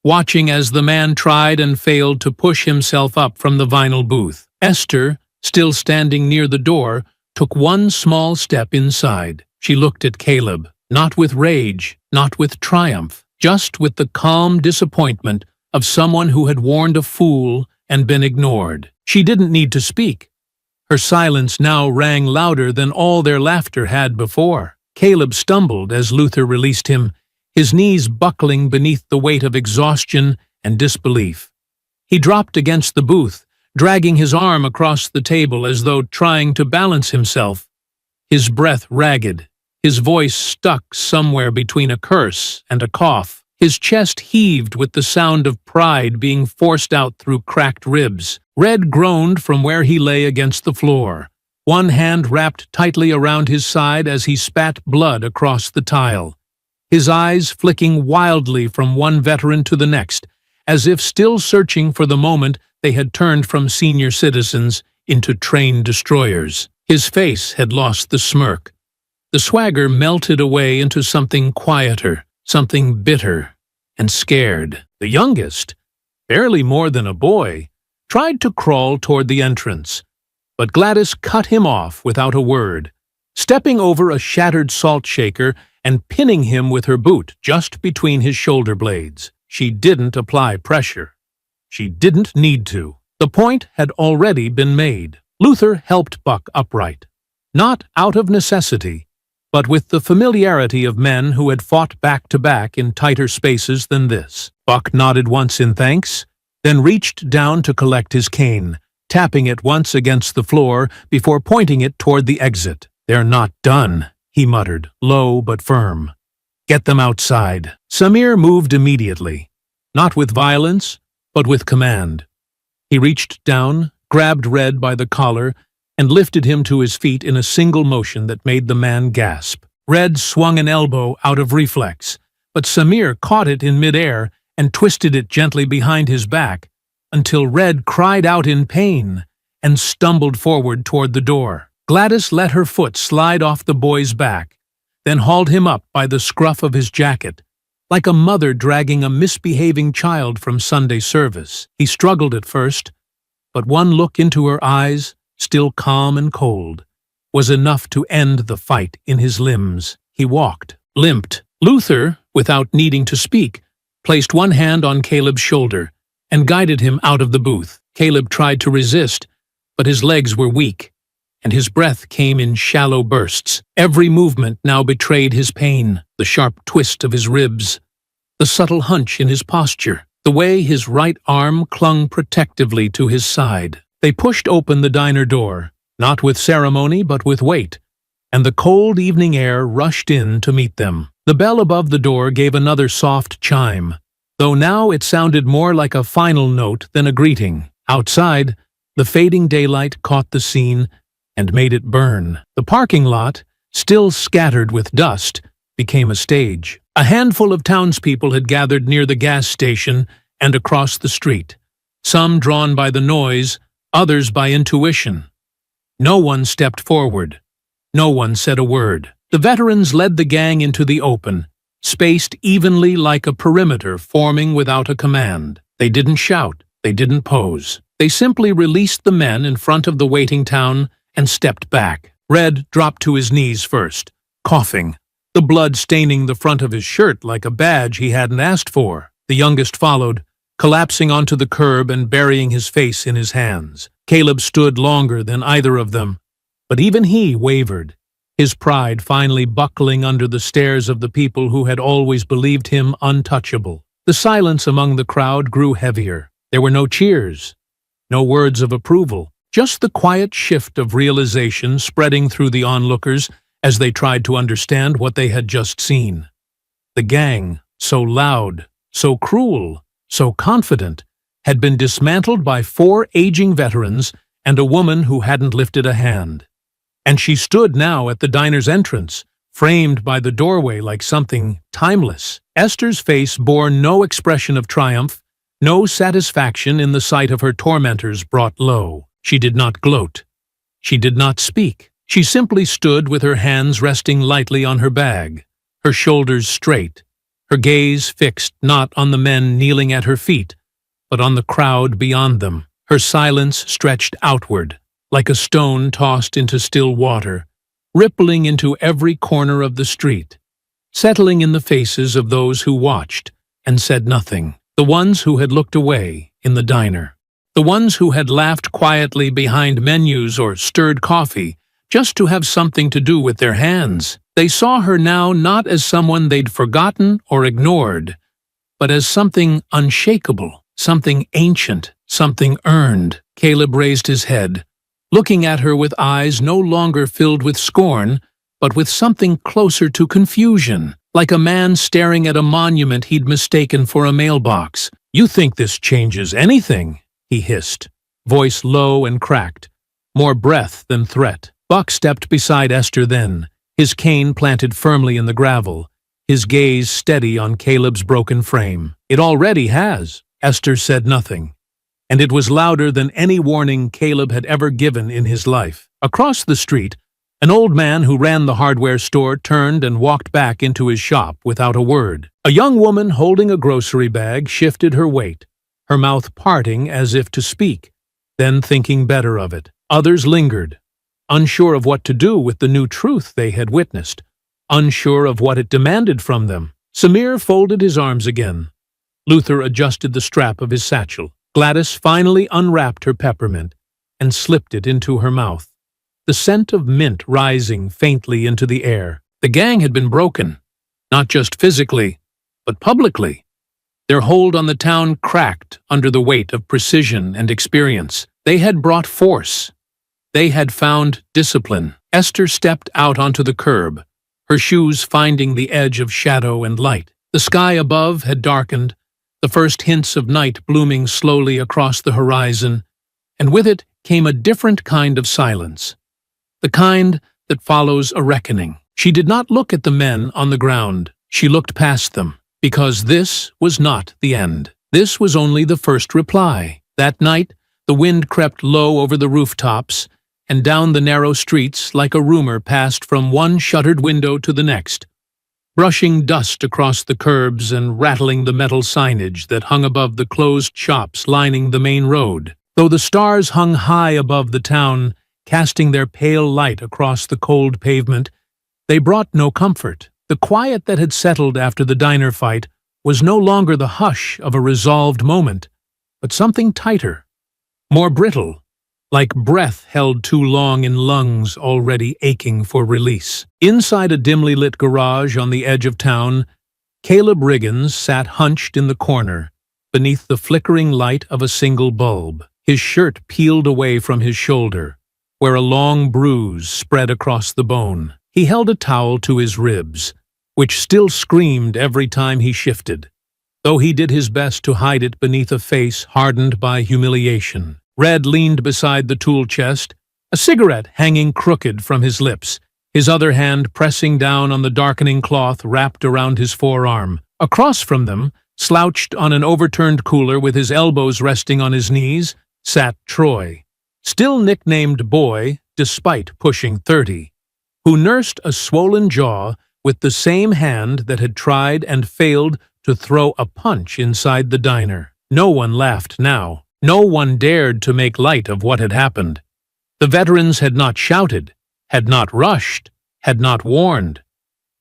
watching as the man tried and failed to push himself up from the vinyl booth. Esther, still standing near the door, took one small step inside. She looked at Caleb, not with rage, not with triumph, just with the calm disappointment of someone who had warned a fool and been ignored. She didn't need to speak. Her silence now rang louder than all their laughter had before. Caleb stumbled as Luther released him, his knees buckling beneath the weight of exhaustion and disbelief. He dropped against the booth, dragging his arm across the table as though trying to balance himself, his breath ragged, his voice stuck somewhere between a curse and a cough. His chest heaved with the sound of pride being forced out through cracked ribs. Red groaned from where he lay against the floor, one hand wrapped tightly around his side as he spat blood across the tile, his eyes flicking wildly from one veteran to the next, as if still searching for the moment they had turned from senior citizens into trained destroyers. His face had lost the smirk. The swagger melted away into something quieter, something bitter and scared. The youngest, barely more than a boy, tried to crawl toward the entrance, but Gladys cut him off without a word. Stepping over a shattered salt shaker and pinning him with her boot just between his shoulder blades. She didn't apply pressure. She didn't need to. The point had already been made. Luther helped Buck upright, not out of necessity, but with the familiarity of men who had fought back-to-back in tighter spaces than this. Buck nodded once in thanks, then reached down to collect his cane, tapping it once against the floor before pointing it toward the exit. "They're not done," he muttered, low but firm. "Get them outside." Samir moved immediately, not with violence, but with command. He reached down, grabbed Red by the collar, and lifted him to his feet in a single motion that made the man gasp. Red swung an elbow out of reflex, but Samir caught it in midair and twisted it gently behind his back until Red cried out in pain and stumbled forward toward the door. Gladys let her foot slide off the boy's back, then hauled him up by the scruff of his jacket, like a mother dragging a misbehaving child from Sunday service. He struggled at first, but one look into her eyes, still calm and cold, was enough to end the fight in his limbs. He walked, limped. Luther, without needing to speak, placed one hand on Caleb's shoulder and guided him out of the booth. Caleb tried to resist, but his legs were weak, and his breath came in shallow bursts. Every movement now betrayed his pain, the sharp twist of his ribs, the subtle hunch in his posture, the way his right arm clung protectively to his side. They pushed open the diner door, not with ceremony but with weight, and the cold evening air rushed in to meet them. The bell above the door gave another soft chime, though now it sounded more like a final note than a greeting. Outside, the fading daylight caught the scene and made it burn. The parking lot, still scattered with dust, became a stage. A handful of townspeople had gathered near the gas station and across the street, some drawn by the noise, others by intuition. No one stepped forward. No one said a word. The veterans led the gang into the open, spaced evenly like a perimeter forming without a command. They didn't shout. They didn't pose. They simply released the men in front of the waiting town and stepped back. Red dropped to his knees first, coughing, the blood staining the front of his shirt like a badge he hadn't asked for. The youngest followed, collapsing onto the curb and burying his face in his hands. Caleb stood longer than either of them, but even he wavered, his pride finally buckling under the stares of the people who had always believed him untouchable. The silence among the crowd grew heavier. There were no cheers, no words of approval, just the quiet shift of realization spreading through the onlookers as they tried to understand what they had just seen. The gang, so loud, so cruel, so confident, had been dismantled by 4 aging veterans and a woman who hadn't lifted a hand. And she stood now at the diner's entrance, framed by the doorway like something timeless. Esther's face bore no expression of triumph, no satisfaction in the sight of her tormentors brought low. She did not gloat. She did not speak. She simply stood with her hands resting lightly on her bag, her shoulders straight, her gaze fixed not on the men kneeling at her feet, but on the crowd beyond them. Her silence stretched outward, like a stone tossed into still water, rippling into every corner of the street, settling in the faces of those who watched and said nothing, the ones who had looked away in the diner, the ones who had laughed quietly behind menus or stirred coffee just to have something to do with their hands. They saw her now not as someone they'd forgotten or ignored, but as something unshakable, something ancient, something earned. Caleb raised his head, looking at her with eyes no longer filled with scorn, but with something closer to confusion, like a man staring at a monument he'd mistaken for a mailbox. "You think this changes anything?" he hissed, voice low and cracked, more breath than threat. Buck stepped beside Esther then, his cane planted firmly in the gravel, his gaze steady on Caleb's broken frame. "It already has." Esther said nothing, and it was louder than any warning Caleb had ever given in his life. Across the street, an old man who ran the hardware store turned and walked back into his shop without a word. A young woman holding a grocery bag shifted her weight, her mouth parting as if to speak, then thinking better of it. Others lingered, unsure of what to do with the new truth they had witnessed. unsure of what it demanded from them. Samir folded his arms again. Luther adjusted the strap of his satchel. Gladys finally unwrapped her peppermint and slipped it into her mouth, the scent of mint rising faintly into the air. The gang had been broken, not just physically, but publicly. Their hold on the town cracked under the weight of precision and experience. They had brought force. They had found discipline. Esther stepped out onto the curb, her shoes finding the edge of shadow and light. The sky above had darkened, the first hints of night blooming slowly across the horizon, and with it came a different kind of silence, the kind that follows a reckoning. She did not look at the men on the ground. She looked past them, because this was not the end. This was only the first reply. That night, the wind crept low over the rooftops and down the narrow streets like a rumor passed from one shuttered window to the next, brushing dust across the curbs and rattling the metal signage that hung above the closed shops lining the main road. Though the stars hung high above the town, casting their pale light across the cold pavement, they brought no comfort. The quiet that had settled after the diner fight was no longer the hush of a resolved moment, but something tighter, more brittle, like breath held too long in lungs already aching for release. Inside a dimly lit garage on the edge of town, Caleb Riggins sat hunched in the corner, beneath the flickering light of a single bulb, his shirt peeled away from his shoulder, where a long bruise spread across the bone. He held a towel to his ribs, which still screamed every time he shifted, though he did his best to hide it beneath a face hardened by humiliation. Red leaned beside the tool chest, a cigarette hanging crooked from his lips, his other hand pressing down on the darkening cloth wrapped around his forearm. Across from them, slouched on an overturned cooler with his elbows resting on his knees, sat Troy, still nicknamed Boy despite pushing 30, who nursed a swollen jaw with the same hand that had tried and failed to throw a punch inside the diner. No one laughed now. No one dared to make light of what had happened. The veterans had not shouted, had not rushed, had not warned.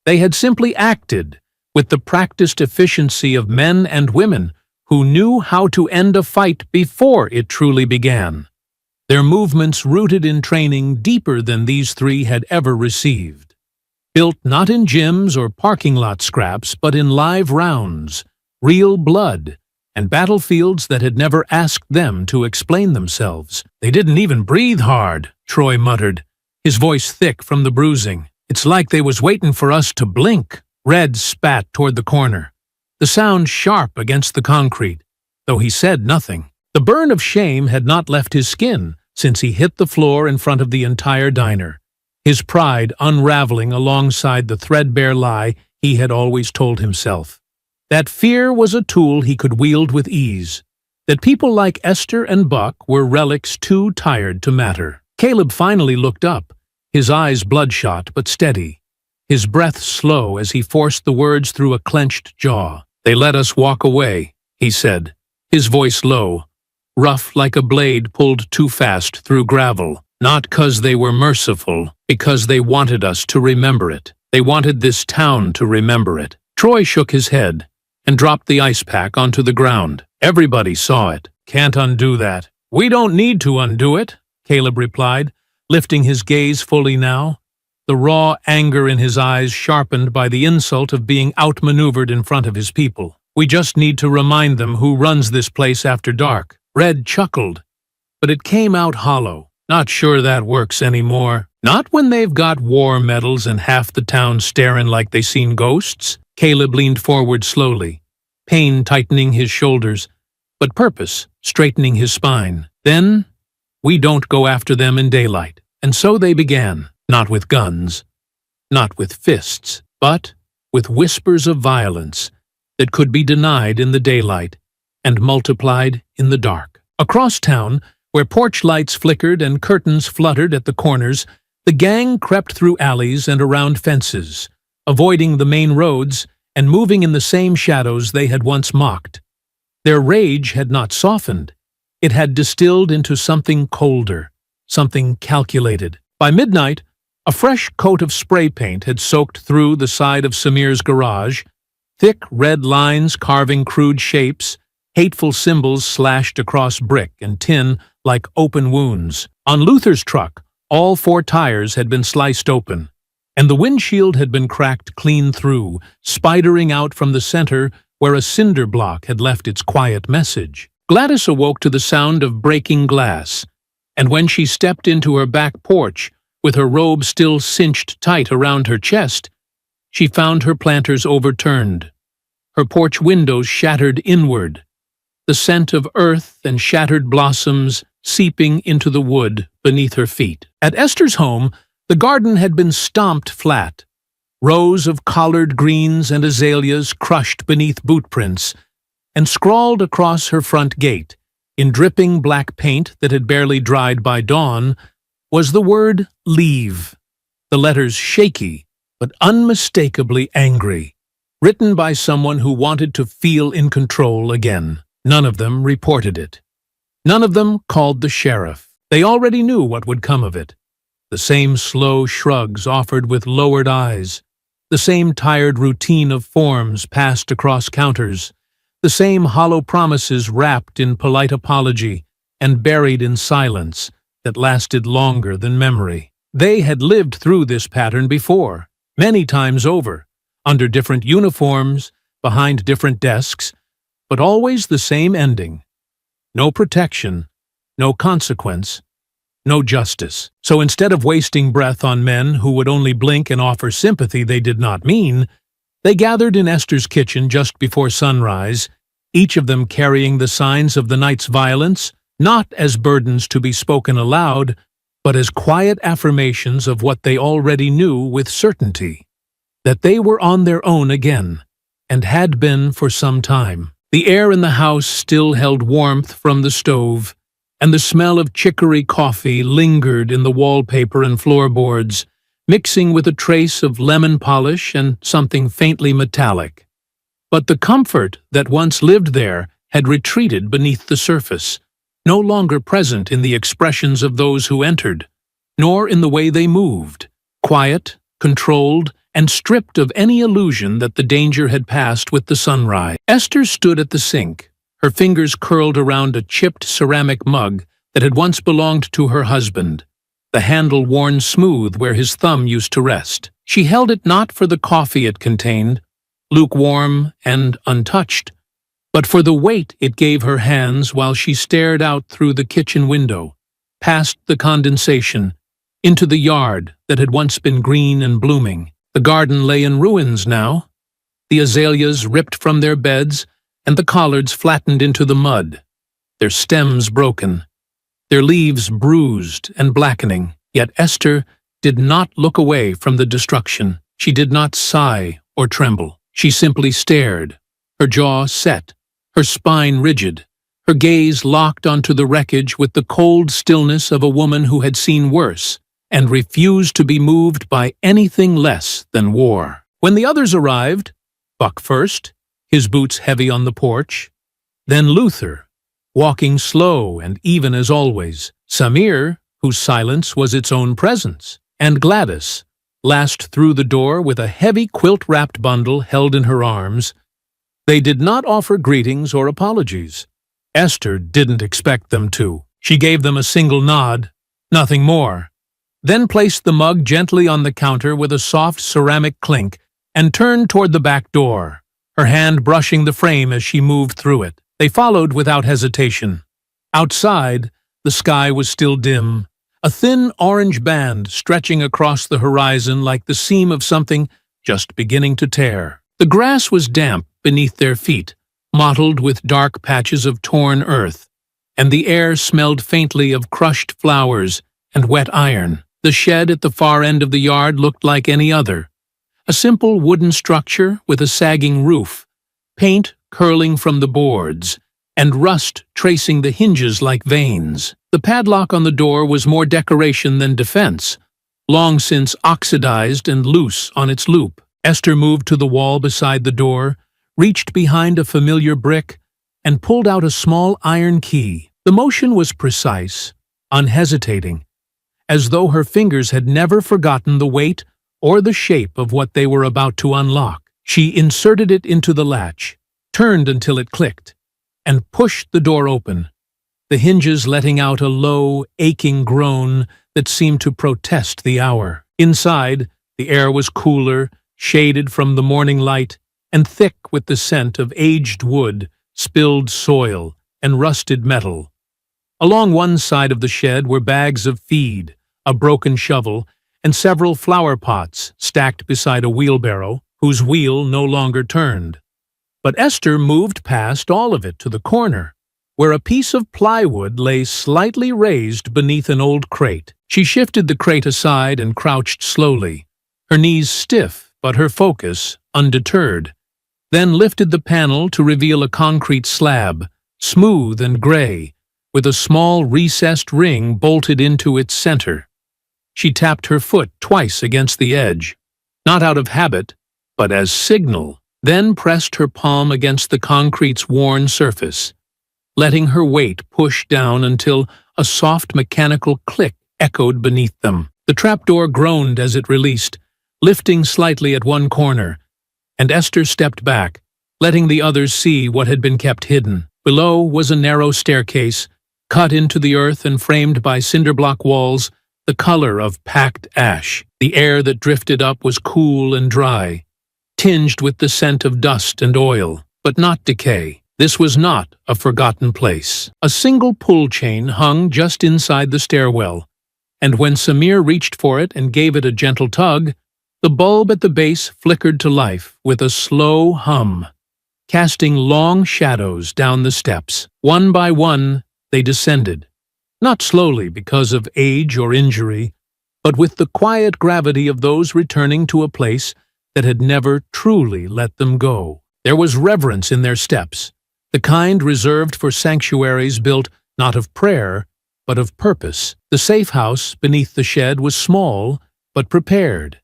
They had simply acted with the practiced efficiency of men and women who knew how to end a fight before it truly began. Their movements rooted in training deeper than these three had ever received. Built not in gyms or parking lot scraps, but in live rounds, real blood, and battlefields that had never asked them to explain themselves. They didn't even breathe hard, Troy muttered, his voice thick from the bruising. It's like they was waiting for us to blink. Red spat toward the corner, the sound sharp against the concrete, though he said nothing. The burn of shame had not left his skin since he hit the floor in front of the entire diner, his pride unraveling alongside the threadbare lie he had always told himself. That fear was a tool he could wield with ease, that people like Esther and Buck were relics too tired to matter. Caleb finally looked up, his eyes bloodshot but steady, his breath slow as he forced the words through a clenched jaw. They let us walk away, he said, his voice low, rough like a blade pulled too fast through gravel. Not 'cause they were merciful, because they wanted us to remember it. They wanted this town to remember it. Troy shook his head and dropped the ice pack onto the ground. Everybody saw it. Can't undo that. We don't need to undo it, Caleb replied, lifting his gaze fully now, the raw anger in his eyes sharpened by the insult of being outmaneuvered in front of his people. We just need to remind them who runs this place after dark. Red chuckled, but it came out hollow. Not sure that works anymore. Not when they've got war medals and half the town staring like they seen ghosts. Caleb leaned forward slowly, pain tightening his shoulders, but purpose straightening his spine. Then, we don't go after them in daylight. And so they began, not with guns, not with fists, but with whispers of violence that could be denied in the daylight and multiplied in the dark. Across town, where porch lights flickered and curtains fluttered at the corners, the gang crept through alleys and around fences, avoiding the main roads and moving in the same shadows they had once mocked. Their rage had not softened. It had distilled into something colder, something calculated. By midnight, A fresh coat of spray paint had soaked through the side of Samir's garage, thick red lines carving crude shapes, hateful symbols slashed across brick and tin like open wounds. On Luther's truck, all 4 tires had been sliced open, and the windshield had been cracked clean through, spidering out from the center where a cinder block had left its quiet message. Gladys awoke to the sound of breaking glass, and when she stepped into her back porch, with her robe still cinched tight around her chest, she found her planters overturned, her porch windows shattered inward, the scent of earth and shattered blossoms seeping into the wood beneath her feet. At Esther's home, the garden had been stomped flat, rows of collard greens and azaleas crushed beneath bootprints, and scrawled across her front gate, in dripping black paint that had barely dried by dawn, was the word leave, the letters shaky but unmistakably angry, written by someone who wanted to feel in control again. None of them reported it. None of them called the sheriff. They already knew what would come of it. The same slow shrugs offered with lowered eyes, the same tired routine of forms passed across counters, the same hollow promises wrapped in polite apology and buried in silence that lasted longer than memory. They had lived through this pattern before, many times over, under different uniforms, behind different desks, but always the same ending. No protection, no consequence, no justice. So instead of wasting breath on men who would only blink and offer sympathy they did not mean, they gathered in Esther's kitchen just before sunrise, each of them carrying the signs of the night's violence, not as burdens to be spoken aloud, but as quiet affirmations of what they already knew with certainty, that they were on their own again, and had been for some time. The air in the house still held warmth from the stove, and the smell of chicory coffee lingered in the wallpaper and floorboards, mixing with a trace of lemon polish and something faintly metallic. But the comfort that once lived there had retreated beneath the surface, no longer present in the expressions of those who entered, nor in the way they moved, quiet, controlled, and stripped of any illusion that the danger had passed with the sunrise. Esther stood at the sink, her fingers curled around a chipped ceramic mug that had once belonged to her husband, the handle worn smooth where his thumb used to rest. She held it not for the coffee it contained, lukewarm and untouched, but for the weight it gave her hands while she stared out through the kitchen window, past the condensation, into the yard that had once been green and blooming. The garden lay in ruins now, the azaleas ripped from their beds and the collards flattened into the mud, their stems broken, their leaves bruised and blackening. Yet Esther did not look away from the destruction. She did not sigh or tremble. She simply stared, her jaw set, her spine rigid, her gaze locked onto the wreckage with the cold stillness of a woman who had seen worse and refused to be moved by anything less than war. When the others arrived, Buck first, his boots heavy on the porch, then Luther, walking slow and even as always, Samir, whose silence was its own presence, and Gladys, last through the door with a heavy quilt-wrapped bundle held in her arms. They did not offer greetings or apologies. Esther didn't expect them to. She gave them a single nod, nothing more, then placed the mug gently on the counter with a soft ceramic clink and turned toward the back door, her hand brushing the frame as she moved through it. They followed without hesitation. Outside, the sky was still dim, a thin orange band stretching across the horizon like the seam of something just beginning to tear. The grass was damp beneath their feet, mottled with dark patches of torn earth, and the air smelled faintly of crushed flowers and wet iron. The shed at the far end of the yard looked like any other, a simple wooden structure with a sagging roof, paint curling from the boards, and rust tracing the hinges like veins. The padlock on the door was more decoration than defense, long since oxidized and loose on its loop. Esther moved to the wall beside the door, reached behind a familiar brick, and pulled out a small iron key. The motion was precise, unhesitating, as though her fingers had never forgotten the weight or the shape of what they were about to unlock. She inserted it into the latch, turned until it clicked, and pushed the door open, the hinges letting out a low, aching groan that seemed to protest the hour. Inside, the air was cooler, shaded from the morning light, and thick with the scent of aged wood, spilled soil, and rusted metal. Along one side of the shed were bags of feed, a broken shovel, and several flower pots stacked beside a wheelbarrow whose wheel no longer turned. But Esther moved past all of it to the corner, where a piece of plywood lay slightly raised beneath an old crate. She shifted the crate aside and crouched slowly, her knees stiff but her focus undeterred, then lifted the panel to reveal a concrete slab, smooth and gray, with a small recessed ring bolted into its center. She tapped her foot twice against the edge, not out of habit, but as signal, then pressed her palm against the concrete's worn surface, letting her weight push down until a soft mechanical click echoed beneath them. The trapdoor groaned as it released, lifting slightly at one corner, and Esther stepped back, letting the others see what had been kept hidden. Below was a narrow staircase, cut into the earth and framed by cinder-block walls, the color of packed ash. The air that drifted up was cool and dry, tinged with the scent of dust and oil, but not decay. This was not a forgotten place. A single pull chain hung just inside the stairwell, and when Samir reached for it and gave it a gentle tug, the bulb at the base flickered to life with a slow hum, casting long shadows down the steps. One by one, they descended, not slowly because of age or injury, but with the quiet gravity of those returning to a place that had never truly let them go. There was reverence in their steps, the kind reserved for sanctuaries built not of prayer, but of purpose. The safe house beneath the shed was small, but prepared.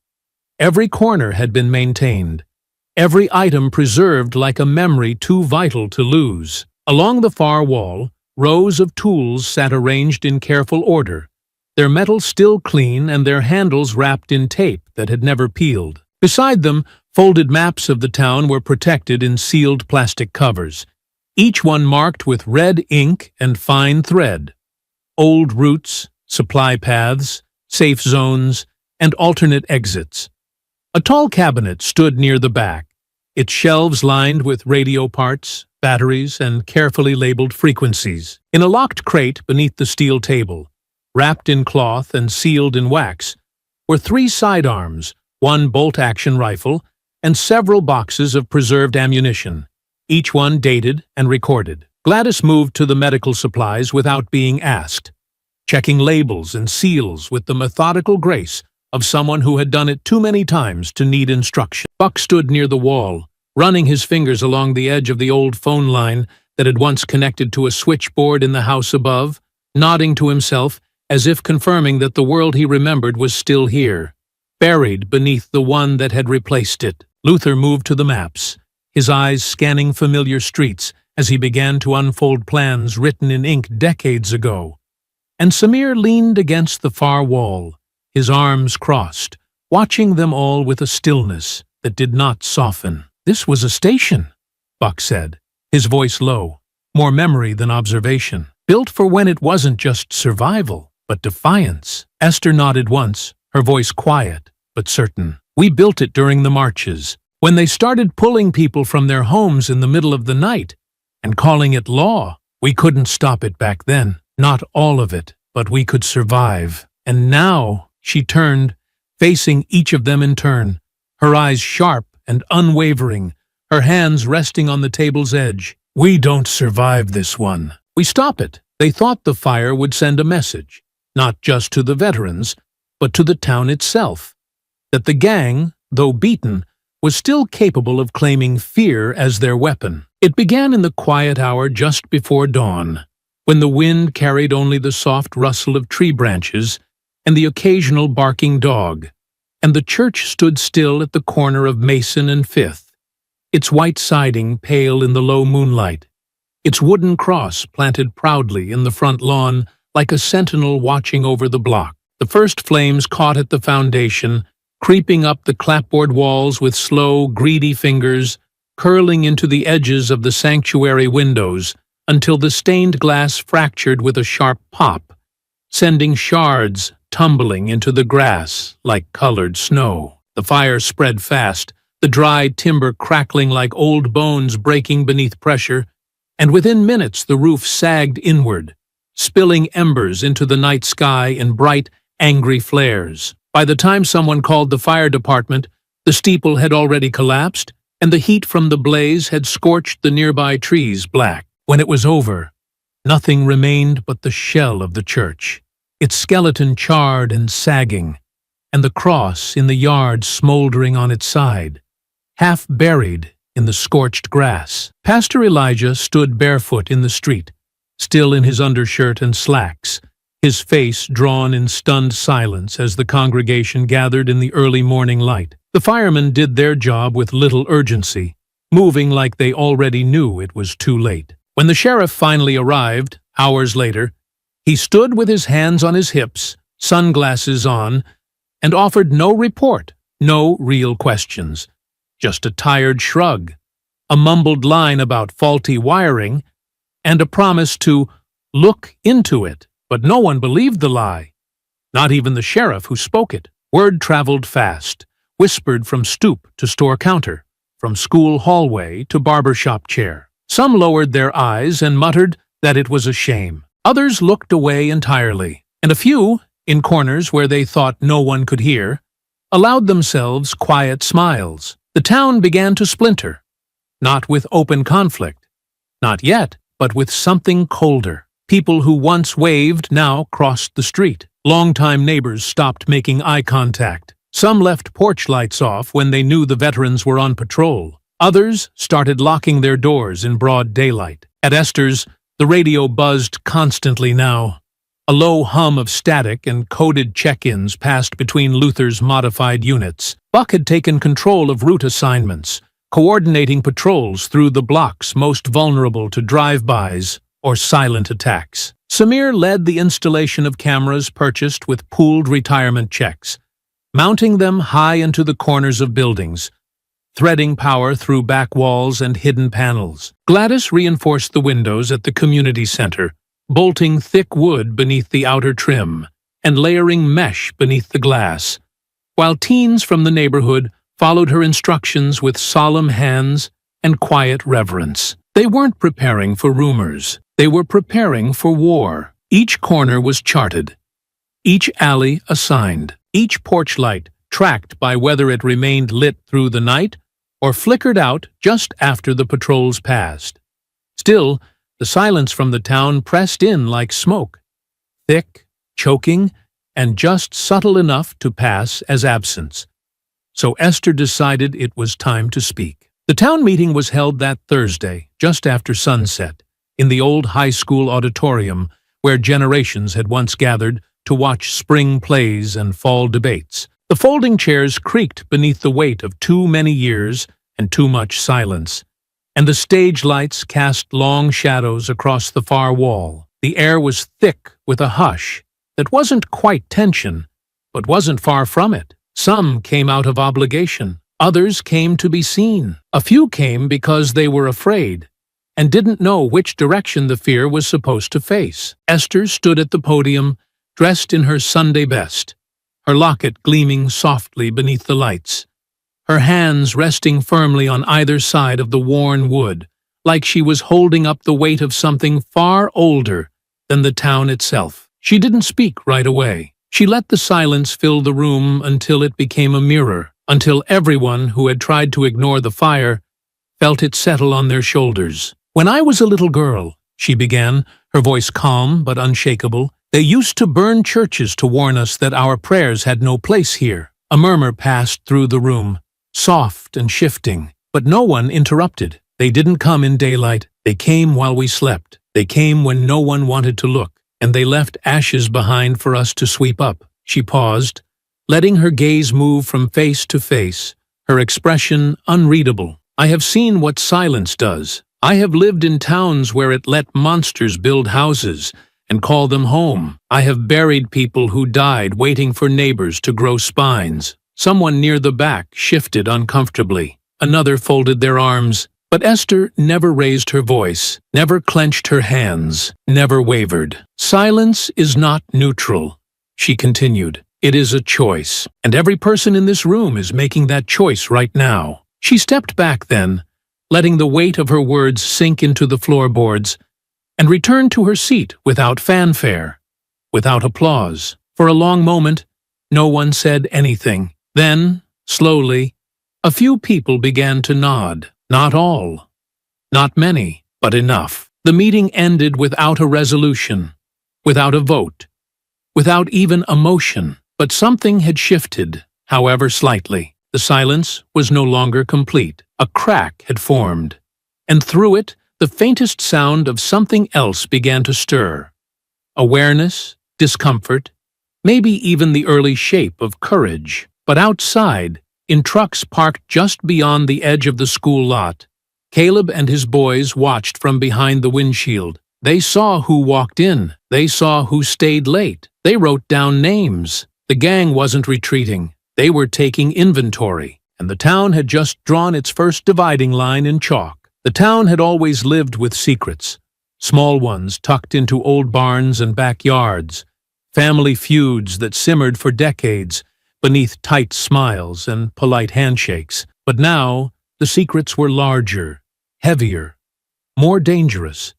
Every corner had been maintained, every item preserved like a memory too vital to lose. Along the far wall, rows of tools sat arranged in careful order, their metal still clean and their handles wrapped in tape that had never peeled. Beside them, folded maps of the town were protected in sealed plastic covers, each one marked with red ink and fine thread. Old routes, supply paths, safe zones, and alternate exits. A tall cabinet stood near the back, its shelves lined with radio parts, batteries, and carefully labeled frequencies. In a locked crate beneath the steel table, wrapped in cloth and sealed in wax, were 3 sidearms, 1 bolt-action rifle, and several boxes of preserved ammunition, each one dated and recorded. Gladys moved to the medical supplies without being asked, checking labels and seals with the methodical grace of someone who had done it too many times to need instruction. Buck stood near the wall, running his fingers along the edge of the old phone line that had once connected to a switchboard in the house above, nodding to himself as if confirming that the world he remembered was still here, buried beneath the one that had replaced it. Luther moved to the maps, his eyes scanning familiar streets as he began to unfold plans written in ink decades ago. And Samir leaned against the far wall, his arms crossed, watching them all with a stillness that did not soften. "This was a station," Buck said, his voice low, more memory than observation. "Built for when it wasn't just survival, but defiance." Esther nodded once, her voice quiet but certain. "We built it during the marches, when they started pulling people from their homes in the middle of the night and calling it law. We couldn't stop it back then, not all of it, but we could survive. And now," she turned, facing each of them in turn, her eyes sharp and unwavering, her hands resting on the table's edge. "We don't survive this one. We stop it." They thought the fire would send a message, not just to the veterans, but to the town itself, that the gang, though beaten, was still capable of claiming fear as their weapon. It began in the quiet hour just before dawn, when the wind carried only the soft rustle of tree branches and the occasional barking dog, and the church stood still at the corner of Mason and Fifth, its white siding pale in the low moonlight, its wooden cross planted proudly in the front lawn like a sentinel watching over the block. The first flames caught at the foundation, creeping up the clapboard walls with slow, greedy fingers, curling into the edges of the sanctuary windows until the stained glass fractured with a sharp pop, sending shards tumbling into the grass like colored snow. The fire spread fast, the dry timber crackling like old bones breaking beneath pressure, and within minutes the roof sagged inward, spilling embers into the night sky in bright, angry flares. By the time someone called the fire department, the steeple had already collapsed, and the heat from the blaze had scorched the nearby trees black. When it was over, nothing remained but the shell of the church, its skeleton charred and sagging, and the cross in the yard smoldering on its side, half buried in the scorched grass. Pastor Elijah stood barefoot in the street, still in his undershirt and slacks, his face drawn in stunned silence as the congregation gathered in the early morning light. The firemen did their job with little urgency, moving like they already knew it was too late. When the sheriff finally arrived, hours later, he stood with his hands on his hips, sunglasses on, and offered no report, no real questions. Just a tired shrug, a mumbled line about faulty wiring, and a promise to look into it. But no one believed the lie, not even the sheriff who spoke it. Word traveled fast, whispered from stoop to store counter, from school hallway to barbershop chair. Some lowered their eyes and muttered that it was a shame. Others looked away entirely, and a few, in corners where they thought no one could hear, allowed themselves quiet smiles. The town began to splinter, not with open conflict, not yet, but with something colder. People who once waved now crossed the street. Longtime neighbors stopped making eye contact. Some left porch lights off when they knew the veterans were on patrol. Others started locking their doors in broad daylight. At Esther's, the radio buzzed constantly now. A low hum of static and coded check-ins passed between Luther's modified units. Buck had taken control of route assignments, coordinating patrols through the blocks most vulnerable to drive-bys or silent attacks. Samir led the installation of cameras purchased with pooled retirement checks, mounting them high into the corners of buildings, threading power through back walls and hidden panels. Gladys reinforced the windows at the community center, bolting thick wood beneath the outer trim and layering mesh beneath the glass, while teens from the neighborhood followed her instructions with solemn hands and quiet reverence. They weren't preparing for rumors. They were preparing for war. Each corner was charted, each alley assigned, each porch light tracked by whether it remained lit through the night or flickered out just after the patrols passed. Still, the silence from the town pressed in like smoke, thick, choking, and just subtle enough to pass as absence. So Esther decided it was time to speak. The town meeting was held that Thursday, just after sunset, in the old high school auditorium where generations had once gathered to watch spring plays and fall debates. The folding chairs creaked beneath the weight of too many years and too much silence, and the stage lights cast long shadows across the far wall. The air was thick with a hush that wasn't quite tension, but wasn't far from it. Some came out of obligation. Others came to be seen. A few came because they were afraid and didn't know which direction the fear was supposed to face. Esther stood at the podium, dressed in her Sunday best, her locket gleaming softly beneath the lights, her hands resting firmly on either side of the worn wood, like she was holding up the weight of something far older than the town itself. She didn't speak right away. She let the silence fill the room until it became a mirror, until everyone who had tried to ignore the fire felt it settle on their shoulders. "When I was a little girl," she began, her voice calm but unshakable, "they used to burn churches to warn us that our prayers had no place here." A murmur passed through the room, soft and shifting, but no one interrupted. They didn't come in daylight. They came while we slept. They came when no one wanted to look, and they left ashes behind for us to sweep up. She paused, letting her gaze move from face to face, her expression unreadable. "I have seen what silence does. I have lived in towns where it let monsters build houses and call them home. I have buried people who died waiting for neighbors to grow spines. Someone near the back shifted uncomfortably. Another folded their arms. But Esther never raised her voice, never clenched her hands, never wavered. Silence is not neutral, she continued. It is a choice, and every person in this room is making that choice right now. She stepped back then, letting the weight of her words sink into the floorboards, and returned to her seat without fanfare, without applause. For a long moment, no one said anything. Then, slowly, a few people began to nod. Not all, not many, but enough. The meeting ended without a resolution, without a vote, without even a motion. But something had shifted, however slightly. The silence was no longer complete. A crack had formed, and through it, the faintest sound of something else began to stir. Awareness, discomfort, maybe even the early shape of courage. But outside, in trucks parked just beyond the edge of the school lot, Caleb and his boys watched from behind the windshield. They saw who walked in. They saw who stayed late. They wrote down names. The gang wasn't retreating. They were taking inventory, and the town had just drawn its first dividing line in chalk. The town had always lived with secrets, small ones tucked into old barns and backyards, family feuds that simmered for decades beneath tight smiles and polite handshakes. But now, the secrets were larger, heavier, more dangerous,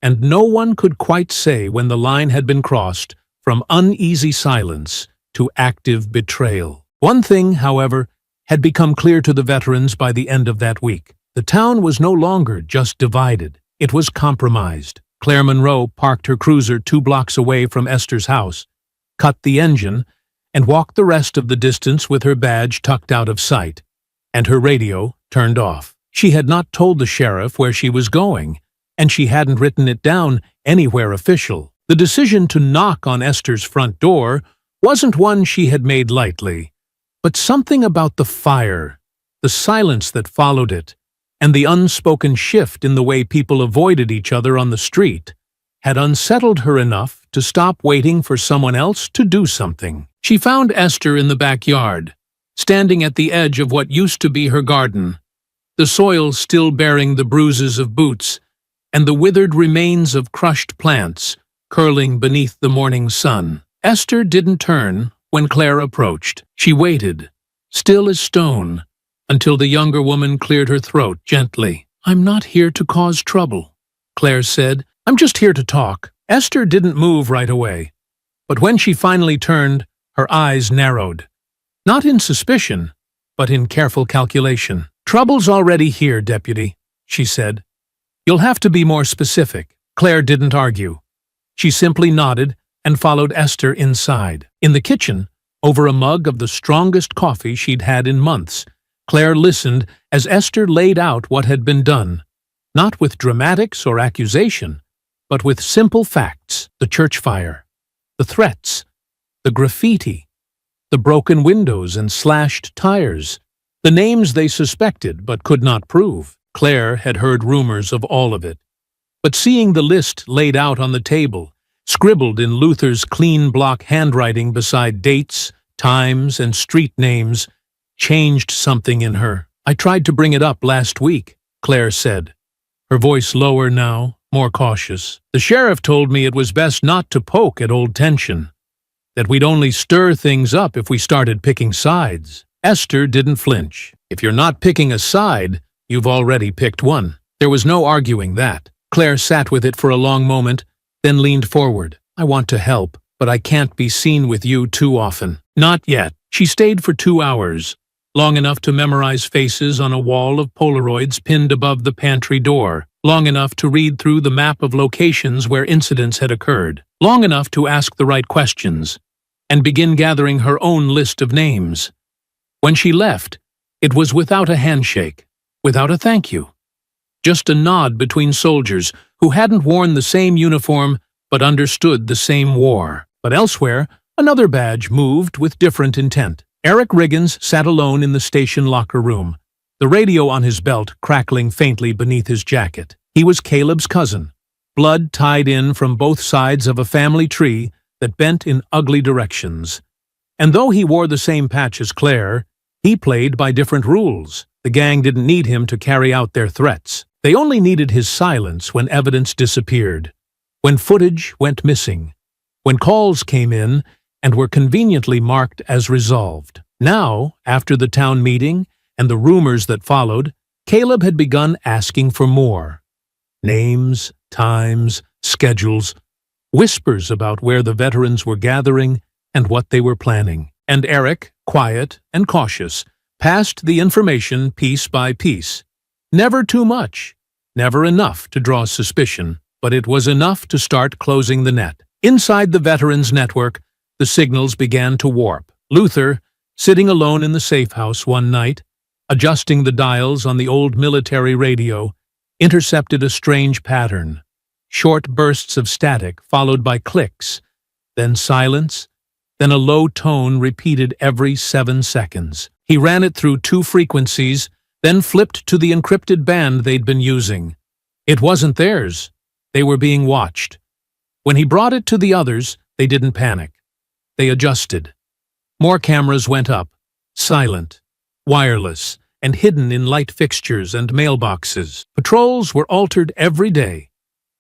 and no one could quite say when the line had been crossed from uneasy silence to active betrayal. One thing, however, had become clear to the veterans by the end of that week. The town was no longer just divided. It was compromised. Claire Monroe parked her cruiser 2 blocks away from Esther's house, cut the engine, and walked the rest of the distance with her badge tucked out of sight, and her radio turned off. She had not told the sheriff where she was going, and she hadn't written it down anywhere official. The decision to knock on Esther's front door wasn't one she had made lightly, but something about the fire, the silence that followed it, and the unspoken shift in the way people avoided each other on the street had unsettled her enough to stop waiting for someone else to do something. She found Esther in the backyard, standing at the edge of what used to be her garden, the soil still bearing the bruises of boots and the withered remains of crushed plants curling beneath the morning sun. Esther didn't turn when Claire approached. She waited, still as stone, until the younger woman cleared her throat gently. "I'm not here to cause trouble," Claire said. "I'm just here to talk." Esther didn't move right away, but when she finally turned, her eyes narrowed. Not in suspicion, but in careful calculation. "Trouble's already here, Deputy," she said. "You'll have to be more specific." Claire didn't argue. She simply nodded and followed Esther inside. In the kitchen, over a mug of the strongest coffee she'd had in months, Claire listened as Esther laid out what had been done, not with dramatics or accusation, but with simple facts: the church fire, the threats, the graffiti, the broken windows and slashed tires, the names they suspected but could not prove. Claire had heard rumors of all of it, but seeing the list laid out on the table, scribbled in Luther's clean block handwriting beside dates, times, and street names, changed something in her. "I tried to bring it up last week," Claire said, her voice lower now, more cautious. "The sheriff told me it was best not to poke at old tension, that we'd only stir things up if we started picking sides." Esther didn't flinch. "If you're not picking a side, you've already picked one." There was no arguing that. Claire sat with it for a long moment, then leaned forward. "I want to help, but I can't be seen with you too often." "Not yet." She stayed for 2 hours, long enough to memorize faces on a wall of Polaroids pinned above the pantry door, long enough to read through the map of locations where incidents had occurred, long enough to ask the right questions, and begin gathering her own list of names. When she left, it was without a handshake, without a thank you. Just a nod between soldiers who hadn't worn the same uniform but understood the same war. But elsewhere, another badge moved with different intent. Eric Riggins sat alone in the station locker room, the radio on his belt crackling faintly beneath his jacket. He was Caleb's cousin, blood tied in from both sides of a family tree that bent in ugly directions. And though he wore the same patch as Claire, he played by different rules. The gang didn't need him to carry out their threats. They only needed his silence when evidence disappeared, when footage went missing, when calls came in and were conveniently marked as resolved. Now, after the town meeting and the rumors that followed, Caleb had begun asking for more. Names, times, schedules, whispers about where the veterans were gathering and what they were planning. And Eric, quiet and cautious, passed the information piece by piece. Never too much, never enough to draw suspicion, but it was enough to start closing the net. Inside the veterans' network, the signals began to warp. Luther, sitting alone in the safe house one night, adjusting the dials on the old military radio, intercepted a strange pattern. Short bursts of static followed by clicks, then silence, then a low tone repeated every 7 seconds. He ran it through 2 frequencies, then flipped to the encrypted band they'd been using. It wasn't theirs. They were being watched. When he brought it to the others, they didn't panic. They adjusted. More cameras went up, silent, wireless, and hidden in light fixtures and mailboxes. Patrols were altered every day,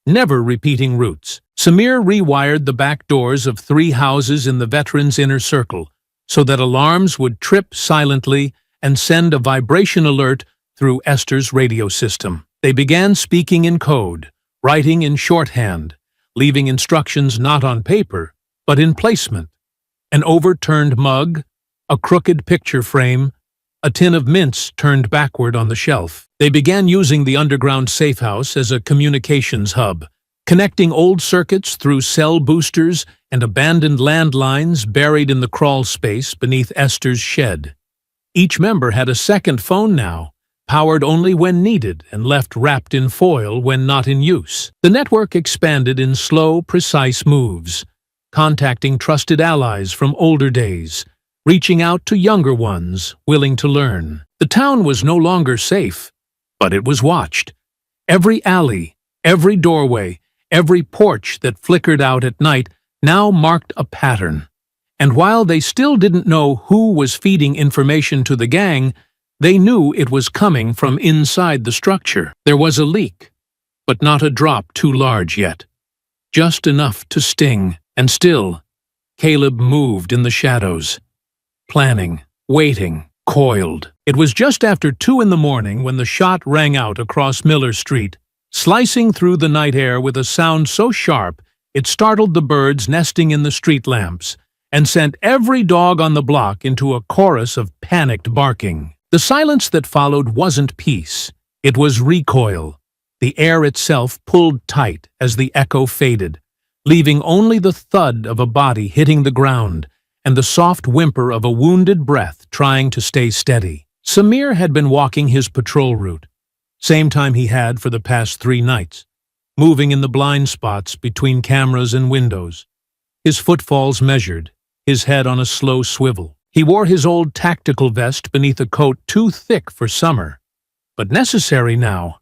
never repeating routes. Samir rewired the back doors of 3 houses in the veterans' inner circle so that alarms would trip silently and send a vibration alert through Esther's radio system. They began speaking in code, writing in shorthand, leaving instructions not on paper, but in placement. An overturned mug, a crooked picture frame, a tin of mints turned backward on the shelf. They began using the underground safe house as a communications hub, connecting old circuits through cell boosters and abandoned landlines buried in the crawl space beneath Esther's shed. Each member had a second phone now, powered only when needed and left wrapped in foil when not in use. The network expanded in slow, precise moves, contacting trusted allies from older days, reaching out to younger ones willing to learn. The town was no longer safe, but it was watched. Every alley, every doorway, every porch that flickered out at night now marked a pattern. And while they still didn't know who was feeding information to the gang, they knew it was coming from inside the structure. There was a leak, but not a drop too large yet. Just enough to sting. And still, Caleb moved in the shadows, planning, waiting, coiled. It was just after 2 in the morning when the shot rang out across Miller Street, slicing through the night air with a sound so sharp it startled the birds nesting in the street lamps and sent every dog on the block into a chorus of panicked barking. The silence that followed wasn't peace. It was recoil. The air itself pulled tight as the echo faded, leaving only the thud of a body hitting the ground and the soft whimper of a wounded breath trying to stay steady. Samir had been walking his patrol route, same time he had for the past 3 nights, moving in the blind spots between cameras and windows, his footfalls measured, his head on a slow swivel. He wore his old tactical vest beneath a coat too thick for summer, but necessary now,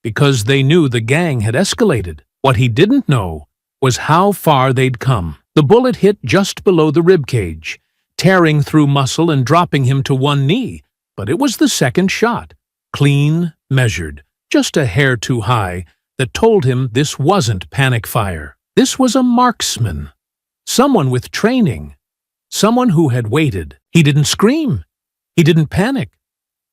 because they knew the gang had escalated. What he didn't know was how far they'd come. The bullet hit just below the ribcage, tearing through muscle and dropping him to one knee, but it was the second shot, clean, measured, just a hair too high, that told him this wasn't panic fire. This was a marksman, someone with training, someone who had waited. He didn't scream. He didn't panic.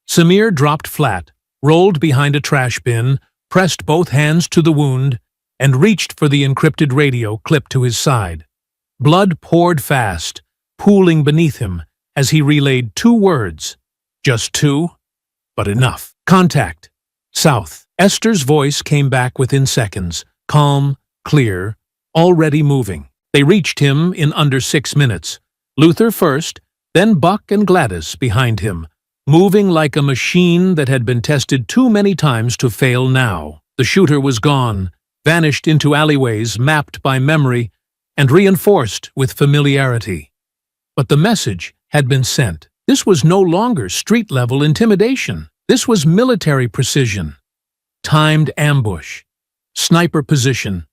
Samir dropped flat, rolled behind a trash bin, pressed both hands to the wound, and reached for the encrypted radio clipped to his side. Blood poured fast, pooling beneath him as he relayed 2 words. Just 2, but enough. Contact. South. Esther's voice came back within seconds, calm, clear, already moving. They reached him in under 6 minutes. Luther first, then Buck and Gladys behind him, moving like a machine that had been tested too many times to fail now. The shooter was gone, vanished into alleyways mapped by memory and reinforced with familiarity. But the message had been sent. This was no longer street-level intimidation. This was military precision. Timed ambush. sniper position,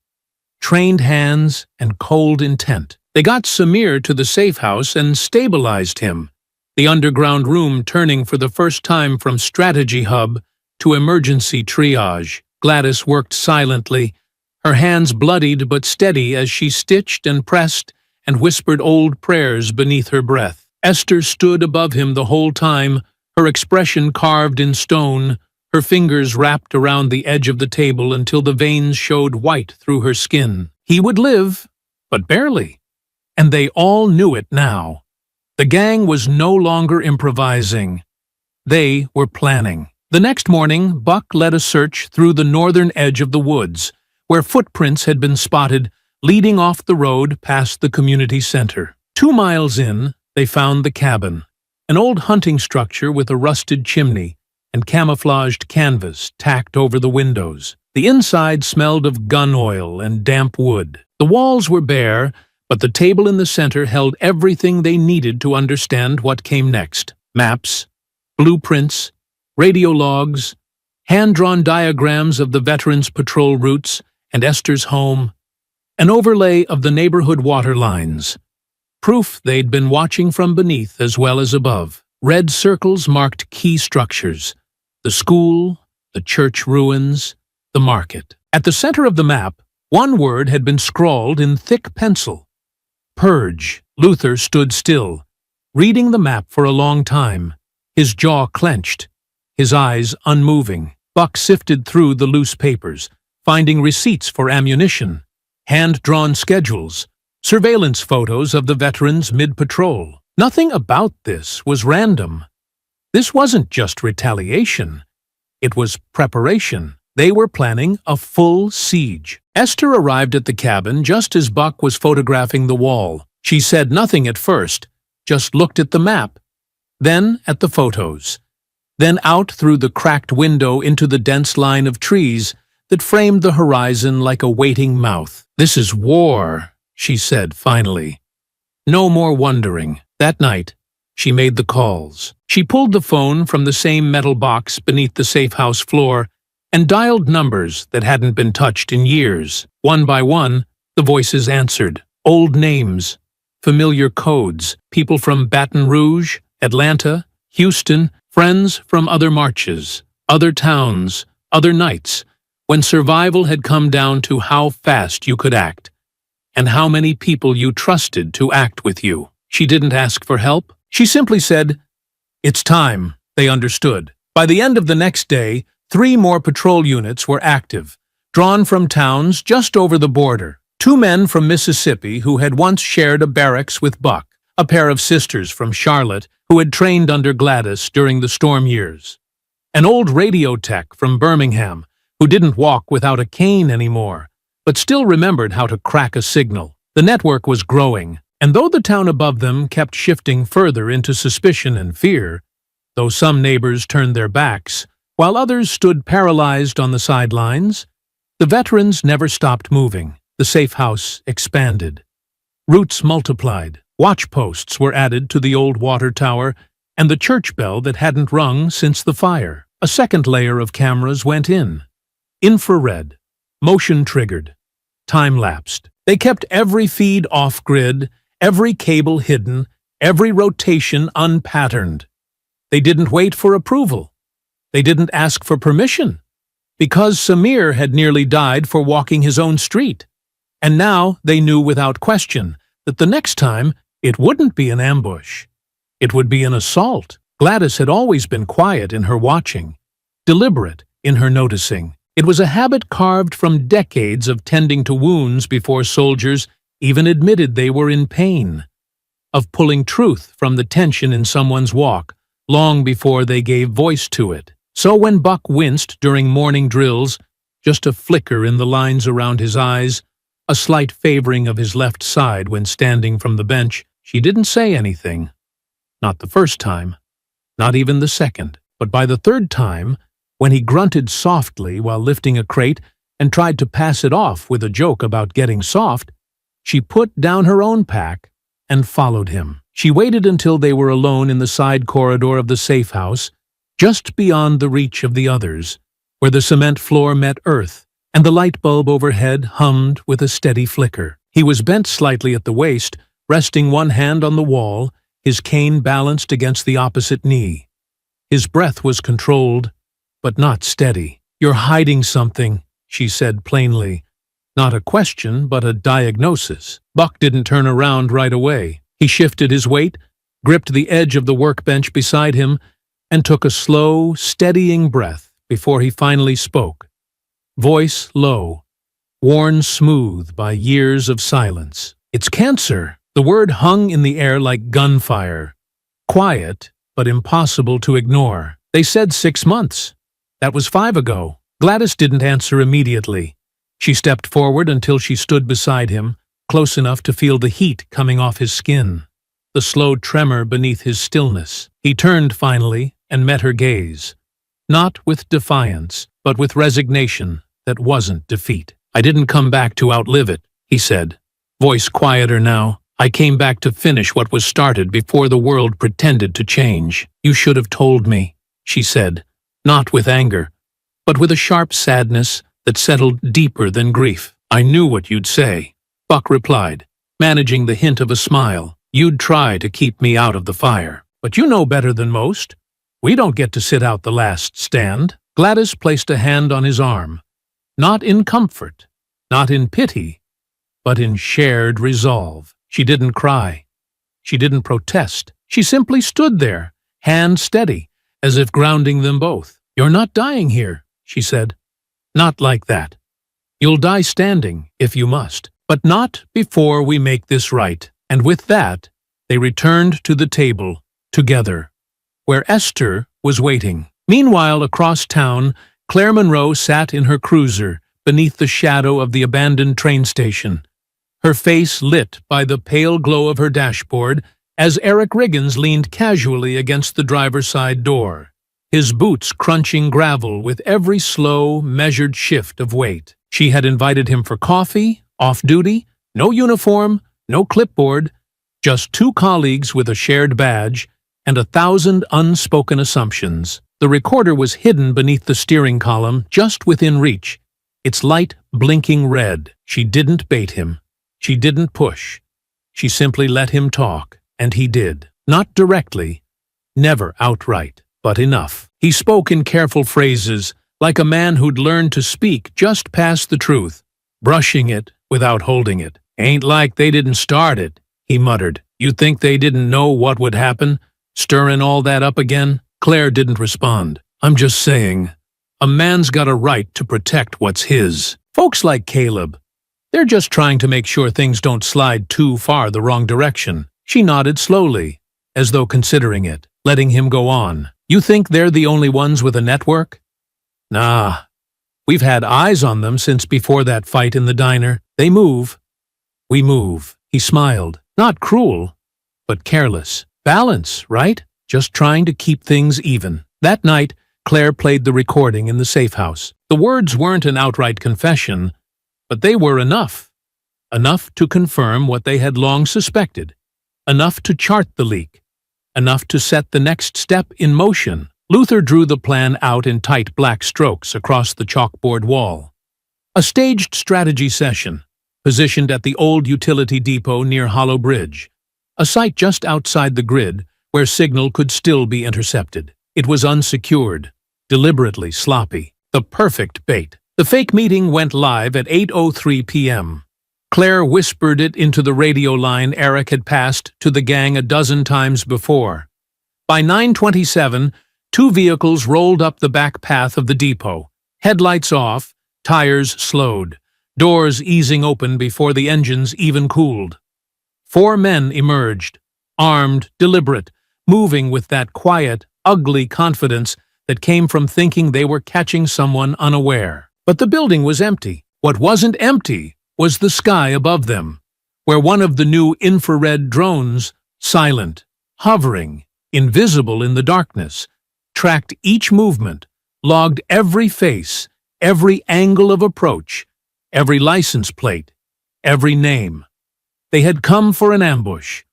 trained hands, and cold intent. They got Samir to the safe house and stabilized him, the underground room turning for the first time from strategy hub to emergency triage. Gladys worked silently, her hands bloodied but steady as she stitched and pressed and whispered old prayers beneath her breath. Esther stood above him the whole time, her expression carved in stone, her fingers wrapped around the edge of the table until the veins showed white through her skin. He would live, but barely. And they all knew it now. The gang was no longer improvising. They were planning. The next morning, Buck led a search through the northern edge of the woods, where footprints had been spotted leading off the road past the community center. 2 miles in, they found the cabin, an old hunting structure with a rusted chimney and camouflaged canvas tacked over the windows. The inside smelled of gun oil and damp wood. The walls were bare, but the table in the center held everything they needed to understand what came next. Maps, blueprints, radio logs, hand-drawn diagrams of the veterans' patrol routes and Esther's home, an overlay of the neighborhood water lines. Proof they'd been watching from beneath as well as above. Red circles marked key structures: the school, the church ruins, the market. At the center of the map, one word had been scrawled in thick pencil: Purge. Luther stood still, reading the map for a long time, his jaw clenched, his eyes unmoving. Buck sifted through the loose papers, finding receipts for ammunition, hand-drawn schedules, surveillance photos of the veterans mid-patrol. Nothing about this was random. This wasn't just retaliation. It was preparation. They were planning a full siege. Esther arrived at the cabin just as Buck was photographing the wall. She said nothing at first, just looked at the map, then at the photos, then out through the cracked window into the dense line of trees that framed the horizon like a waiting mouth. "This is war," she said finally. No more wondering. That night, she made the calls. She pulled the phone from the same metal box beneath the safe house floor and dialed numbers that hadn't been touched in years. One by one, the voices answered. Old names, familiar codes, people from Baton Rouge, Atlanta, Houston, friends from other marches, other towns, other nights, when survival had come down to how fast you could act, and how many people you trusted to act with you. She didn't ask for help. She simply said, "It's time." They understood. By the end of the next day, 3 more patrol units were active, drawn from towns just over the border. 2 men from Mississippi who had once shared a barracks with Buck, a pair of sisters from Charlotte who had trained under Gladys during the storm years, an old radio tech from Birmingham who didn't walk without a cane anymore, but still remembered how to crack a signal. The network was growing, and though the town above them kept shifting further into suspicion and fear, though some neighbors turned their backs, while others stood paralyzed on the sidelines, the veterans never stopped moving. The safe house expanded. Routes multiplied. Watch posts were added to the old water tower and the church bell that hadn't rung since the fire. A second layer of cameras went in. Infrared, motion-triggered, time-lapsed. They kept every feed off-grid, every cable hidden, every rotation unpatterned. They didn't wait for approval. They didn't ask for permission, because Samir had nearly died for walking his own street. And now they knew without question that the next time it wouldn't be an ambush. It would be an assault. Gladys had always been quiet in her watching, deliberate in her noticing. It was a habit carved from decades of tending to wounds before soldiers even admitted they were in pain, of pulling truth from the tension in someone's walk long before they gave voice to it. So when Buck winced during morning drills, just a flicker in the lines around his eyes, a slight favoring of his left side when standing from the bench, she didn't say anything. Not the first time, not even the second, but by the third time, when he grunted softly while lifting a crate and tried to pass it off with a joke about getting soft, she put down her own pack and followed him. She waited until they were alone in the side corridor of the safe house, just beyond the reach of the others, where the cement floor met earth and the light bulb overhead hummed with a steady flicker. He was bent slightly at the waist, resting one hand on the wall, his cane balanced against the opposite knee. His breath was controlled, but not steady. "You're hiding something," she said plainly. Not a question, but a diagnosis. Buck didn't turn around right away. He shifted his weight, gripped the edge of the workbench beside him, and took a slow, steadying breath before he finally spoke. Voice low, worn smooth by years of silence. "It's cancer." The word hung in the air like gunfire. Quiet, but impossible to ignore. "They said 6 months. That was 5 ago. Gladys didn't answer immediately. She stepped forward until she stood beside him, close enough to feel the heat coming off his skin, the slow tremor beneath his stillness. He turned finally and met her gaze. Not with defiance, but with resignation that wasn't defeat. "I didn't come back to outlive it," he said, voice quieter now. "I came back to finish what was started before the world pretended to change." "You should have told me," she said, not with anger, but with a sharp sadness that settled deeper than grief. "I knew what you'd say," Buck replied, managing the hint of a smile. "You'd try to keep me out of the fire. But you know better than most. We don't get to sit out the last stand." Gladys placed a hand on his arm, not in comfort, not in pity, but in shared resolve. She didn't cry. She didn't protest. She simply stood there, hand steady, as if grounding them both. "You're not dying here," she said. "Not like that. You'll die standing, if you must, but not before we make this right." And with that, they returned to the table, together, where Esther was waiting. Meanwhile, across town, Claire Monroe sat in her cruiser beneath the shadow of the abandoned train station, her face lit by the pale glow of her dashboard as Eric Riggins leaned casually against the driver's side door, his boots crunching gravel with every slow, measured shift of weight. She had invited him for coffee, off-duty, no uniform, no clipboard, just 2 colleagues with a shared badge and 1,000 unspoken assumptions. The recorder was hidden beneath the steering column, just within reach, its light blinking red. She didn't bait him. She didn't push. She simply let him talk, and he did. Not directly, never outright, but enough. He spoke in careful phrases, like a man who'd learned to speak just past the truth, brushing it without holding it. "Ain't like they didn't start it," he muttered. "You think they didn't know what would happen, stirring all that up again?" Claire didn't respond. "I'm just saying, a man's got a right to protect what's his. Folks like Caleb, they're just trying to make sure things don't slide too far the wrong direction." She nodded slowly, as though considering it, letting him go on. "You think they're the only ones with a network?" "Nah. We've had eyes on them since before that fight in the diner. They move. We move." He smiled. Not cruel, but careless. Balance, right? Just trying to keep things even. That night, Claire played the recording in the safe house. The words weren't an outright confession, but they were enough. Enough to confirm what they had long suspected. Enough to chart the leak. Enough to set the next step in motion. Luther drew the plan out in tight black strokes across the chalkboard wall. A staged strategy session, positioned at the old utility depot near Hollow Bridge, a site just outside the grid where signal could still be intercepted. It was unsecured, deliberately sloppy, the perfect bait. The fake meeting went live at 8:03 p.m. Claire whispered it into the radio line Eric had passed to the gang a dozen times before. By 9:27, 2 vehicles rolled up the back path of the depot, headlights off, tires slowed, doors easing open before the engines even cooled. 4 men emerged, armed, deliberate, moving with that quiet, ugly confidence that came from thinking they were catching someone unaware. But the building was empty. What wasn't empty was the sky above them, where one of the new infrared drones, silent, hovering, invisible in the darkness, tracked each movement, logged every face, every angle of approach, every license plate, every name. They had come for an ambush,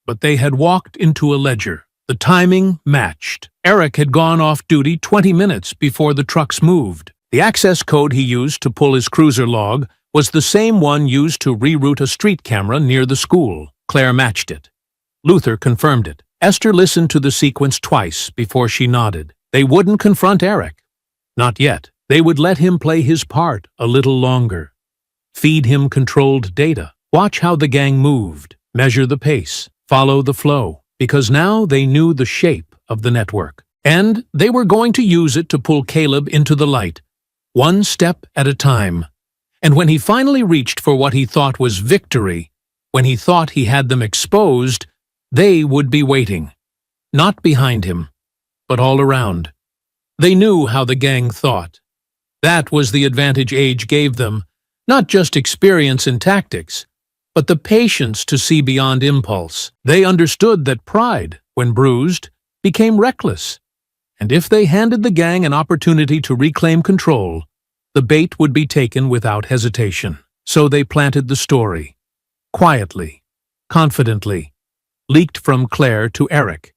but they had walked into a ledger. The timing matched. Eric had gone off duty 20 minutes before the trucks moved. The access code he used to pull his cruiser log was the same one used to reroute a street camera near the school. Claire matched it. Luther confirmed it. Esther listened to the sequence twice before she nodded. They wouldn't confront Eric. Not yet. They would let him play his part a little longer. Feed him controlled data. Watch how the gang moved. Measure the pace. Follow the flow. Because now they knew the shape of the network. And they were going to use it to pull Caleb into the light, one step at a time. And when he finally reached for what he thought was victory, when he thought he had them exposed, they would be waiting. Not behind him, but all around. They knew how the gang thought. That was the advantage age gave them, not just experience in tactics, but the patience to see beyond impulse. They understood that pride, when bruised, became reckless. And if they handed the gang an opportunity to reclaim control, the bait would be taken without hesitation. So they planted the story. Quietly, confidently, leaked from Claire to Eric,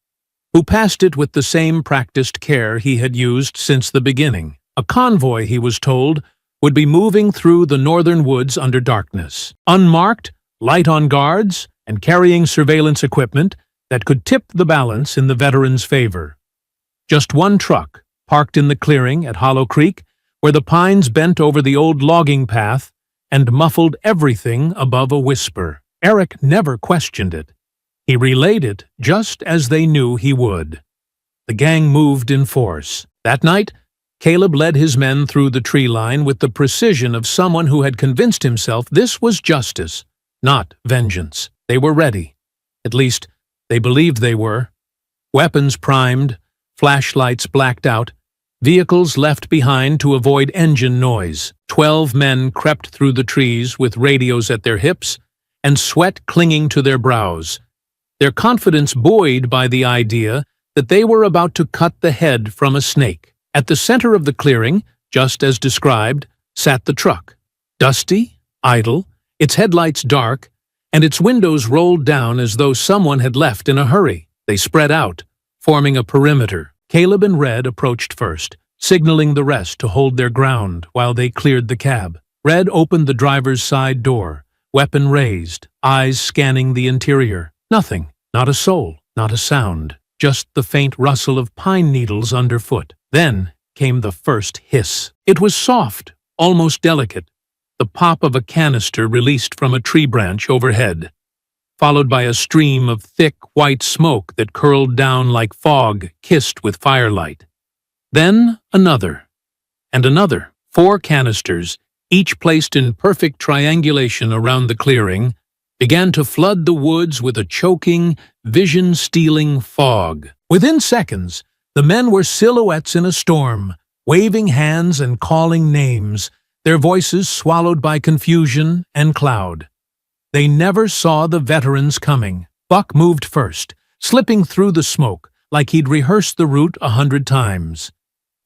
who passed it with the same practiced care he had used since the beginning. A convoy, he was told, would be moving through the northern woods under darkness, unmarked, light on guards, and carrying surveillance equipment that could tip the balance in the veterans' favor. Just one truck, parked in the clearing at Hollow Creek, where the pines bent over the old logging path and muffled everything above a whisper. Eric never questioned it. He relayed it just as they knew he would. The gang moved in force. That night, Caleb led his men through the tree line with the precision of someone who had convinced himself this was justice, not vengeance. They were ready. At least, they believed they were. Weapons primed, flashlights blacked out, vehicles left behind to avoid engine noise. 12 men crept through the trees with radios at their hips and sweat clinging to their brows, their confidence buoyed by the idea that they were about to cut the head from a snake. At the center of the clearing, just as described, sat the truck. Dusty, idle, its headlights dark, and its windows rolled down as though someone had left in a hurry. They spread out, forming a perimeter. Caleb and Red approached first, signaling the rest to hold their ground while they cleared the cab. Red opened the driver's side door, weapon raised, eyes scanning the interior. Nothing, not a soul, not a sound, just the faint rustle of pine needles underfoot. Then came the first hiss. It was soft, almost delicate, the pop of a canister released from a tree branch overhead, followed by a stream of thick white smoke that curled down like fog kissed with firelight. Then another, and another. 4 canisters, each placed in perfect triangulation around the clearing, began to flood the woods with a choking, vision-stealing fog. Within seconds, the men were silhouettes in a storm, waving hands and calling names, their voices swallowed by confusion and cloud. They never saw the veterans coming. Buck moved first, slipping through the smoke like he'd rehearsed the route 100 times.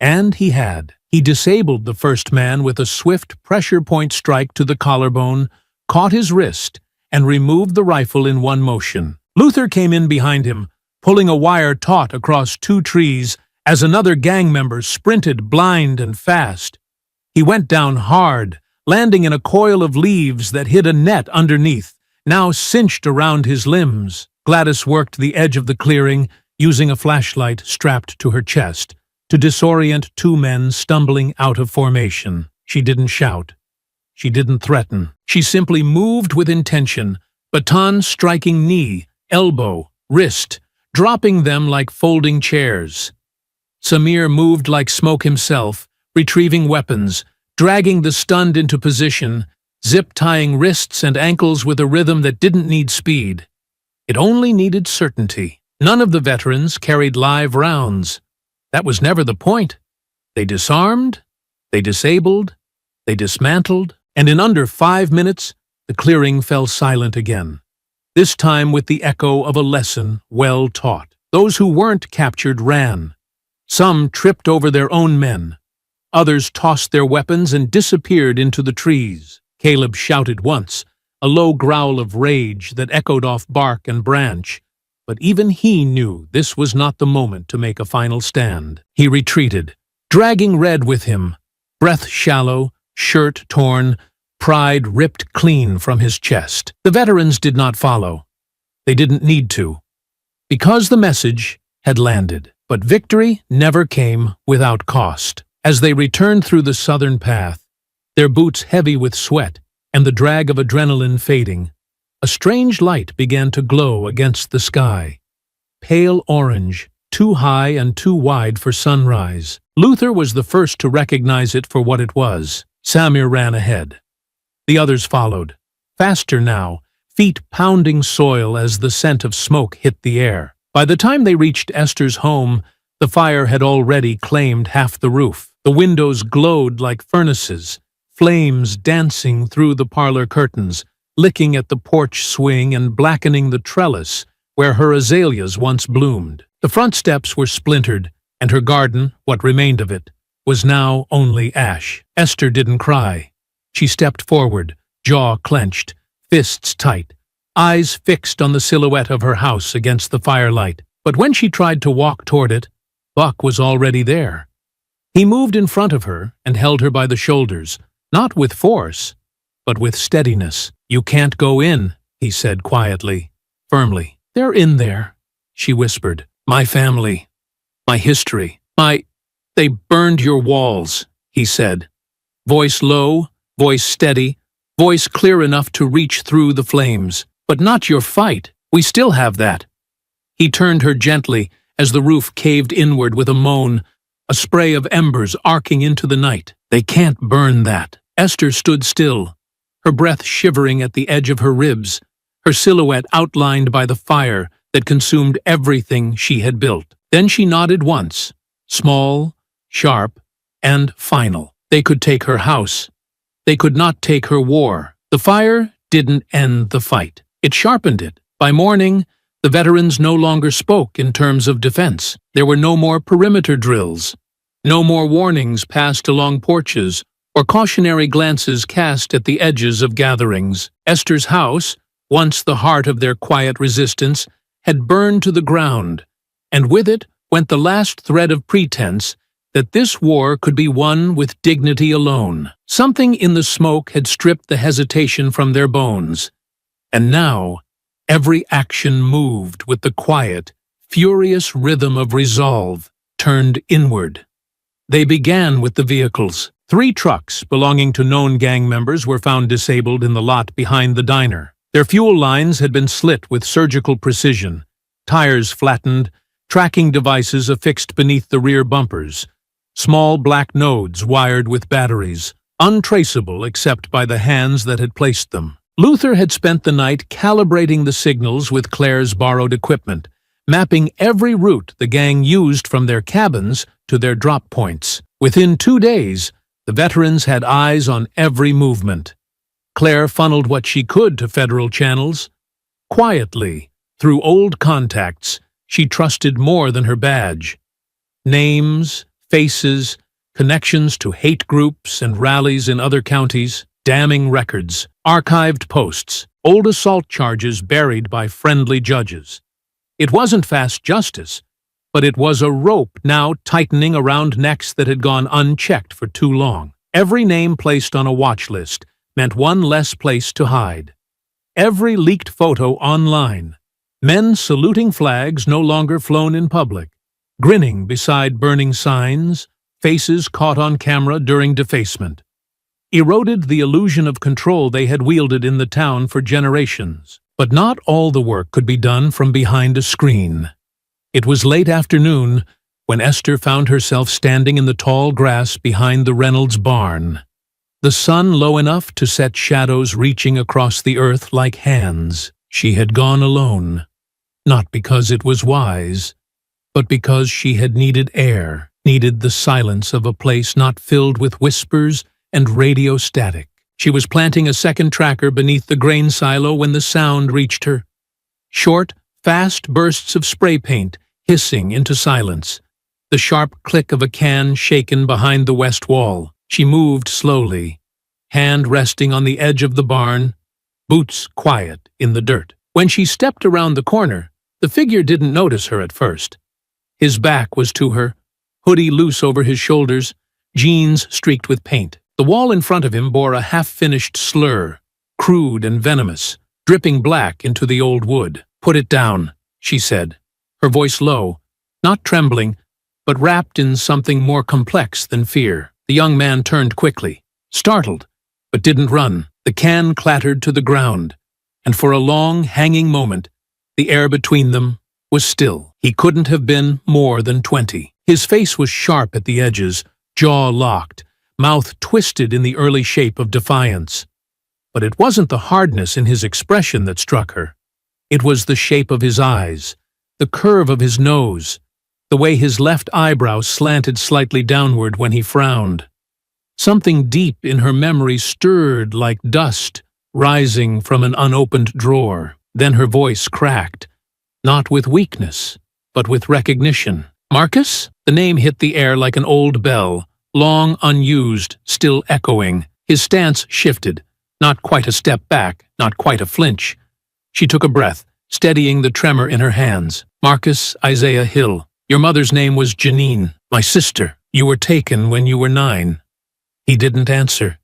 And he had. He disabled the first man with a swift pressure point strike to the collarbone, caught his wrist, and removed the rifle in one motion. Luther came in behind him, pulling a wire taut across 2 trees as another gang member sprinted blind and fast. He went down hard, landing in a coil of leaves that hid a net underneath, now cinched around his limbs. Gladys worked the edge of the clearing, using a flashlight strapped to her chest, to disorient 2 men stumbling out of formation. She didn't shout. She didn't threaten. She simply moved with intention, baton striking knee, elbow, wrist, dropping them like folding chairs. Samir moved like smoke himself, retrieving weapons, dragging the stunned into position, zip-tying wrists and ankles with a rhythm that didn't need speed. It only needed certainty. None of the veterans carried live rounds. That was never the point. They disarmed, they disabled, they dismantled, and in under 5 minutes, the clearing fell silent again. This time with the echo of a lesson well taught. Those who weren't captured ran. Some tripped over their own men. Others tossed their weapons and disappeared into the trees. Caleb shouted once, a low growl of rage that echoed off bark and branch. But even he knew this was not the moment to make a final stand. He retreated, dragging Red with him, breath shallow, shirt torn, pride ripped clean from his chest. The veterans did not follow. They didn't need to, because the message had landed. But victory never came without cost. As they returned through the southern path, their boots heavy with sweat and the drag of adrenaline fading, a strange light began to glow against the sky. Pale orange, too high and too wide for sunrise. Luther was the first to recognize it for what it was. Samir ran ahead. The others followed, faster now, feet pounding soil as the scent of smoke hit the air. By the time they reached Esther's home, the fire had already claimed half the roof. The windows glowed like furnaces, flames dancing through the parlor curtains, licking at the porch swing and blackening the trellis where her azaleas once bloomed. The front steps were splintered, and her garden, what remained of it, was now only ash. Esther didn't cry. She stepped forward, jaw clenched, fists tight, eyes fixed on the silhouette of her house against the firelight. But when she tried to walk toward it, Buck was already there. He moved in front of her and held her by the shoulders, not with force, but with steadiness. "You can't go in," he said quietly, firmly. "They're in there," she whispered. "My family, my history, They burned your walls," he said. Voice low, voice steady, voice clear enough to reach through the flames. "But not your fight. We still have that." He turned her gently as the roof caved inward with a moan, a spray of embers arcing into the night. "They can't burn that." Esther stood still, her breath shivering at the edge of her ribs, her silhouette outlined by the fire that consumed everything she had built. Then she nodded once, small, sharp, and final. They could take her house. They could not take her war. The fire didn't end the fight. It sharpened it. By morning, the veterans no longer spoke in terms of defense. There were no more perimeter drills, no more warnings passed along porches, or cautionary glances cast at the edges of gatherings. Esther's house, once the heart of their quiet resistance, had burned to the ground, and with it went the last thread of pretense that this war could be won with dignity alone. Something in the smoke had stripped the hesitation from their bones, and now every action moved with the quiet, furious rhythm of resolve, turned inward. They began with the vehicles. 3 trucks belonging to known gang members were found disabled in the lot behind the diner. Their fuel lines had been slit with surgical precision, tires flattened, tracking devices affixed beneath the rear bumpers, small black nodes wired with batteries, untraceable except by the hands that had placed them. Luther had spent the night calibrating the signals with Claire's borrowed equipment, mapping every route the gang used from their cabins to their drop points. Within 2 days, the veterans had eyes on every movement. Claire funneled what she could to federal channels. Quietly, through old contacts, she trusted more than her badge. Names, faces, connections to hate groups and rallies in other counties, damning records, archived posts, old assault charges buried by friendly judges. It wasn't fast justice, but it was a rope now tightening around necks that had gone unchecked for too long. Every name placed on a watch list meant one less place to hide. Every leaked photo online, men saluting flags no longer flown in public, grinning beside burning signs, faces caught on camera during defacement, eroded the illusion of control they had wielded in the town for generations. But not all the work could be done from behind a screen. It was late afternoon when Esther found herself standing in the tall grass behind the Reynolds barn, the sun low enough to set shadows reaching across the earth like hands. She had gone alone, not because it was wise, but because she had needed air, needed the silence of a place not filled with whispers and radio static. She was planting a second tracker beneath the grain silo when the sound reached her. Short, fast bursts of spray paint hissing into silence, the sharp click of a can shaken behind the west wall. She moved slowly, hand resting on the edge of the barn, boots quiet in the dirt. When she stepped around the corner, the figure didn't notice her at first. His back was to her, hoodie loose over his shoulders, jeans streaked with paint. The wall in front of him bore a half-finished slur, crude and venomous, dripping black into the old wood. "Put it down," she said, her voice low, not trembling, but wrapped in something more complex than fear. The young man turned quickly, startled, but didn't run. The can clattered to the ground, and for a long, hanging moment, the air between them was still. He couldn't have been more than 20. His face was sharp at the edges, jaw locked, mouth twisted in the early shape of defiance. But it wasn't the hardness in his expression that struck her. It was the shape of his eyes, the curve of his nose, the way his left eyebrow slanted slightly downward when he frowned. Something deep in her memory stirred like dust rising from an unopened drawer. Then her voice cracked, not with weakness, but with recognition. "Marcus?" The name hit the air like an old bell, long unused, still echoing. His stance shifted, not quite a step back, not quite a flinch. She took a breath, steadying the tremor in her hands. "Marcus Isaiah Hill. Your mother's name was Janine, my sister. You were taken when you were 9. He didn't answer.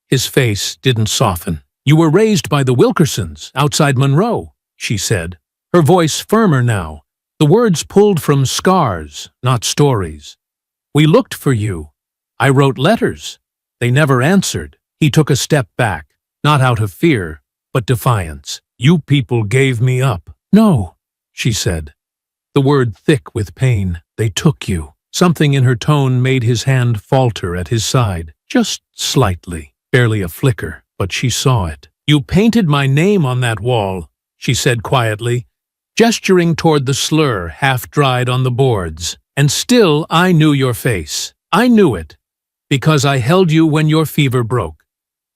His face didn't soften. "You were raised by the Wilkersons, outside Monroe," she said, her voice firmer now, the words pulled from scars, not stories. "We looked for you. I wrote letters. They never answered." He took a step back, not out of fear, but defiance. "You people gave me up." "No," she said, the word thick with pain. "They took you." Something in her tone made his hand falter at his side, just slightly, barely a flicker, but she saw it. "You painted my name on that wall," she said quietly, gesturing toward the slur half-dried on the boards. "And still I knew your face. I knew it, because I held you when your fever broke,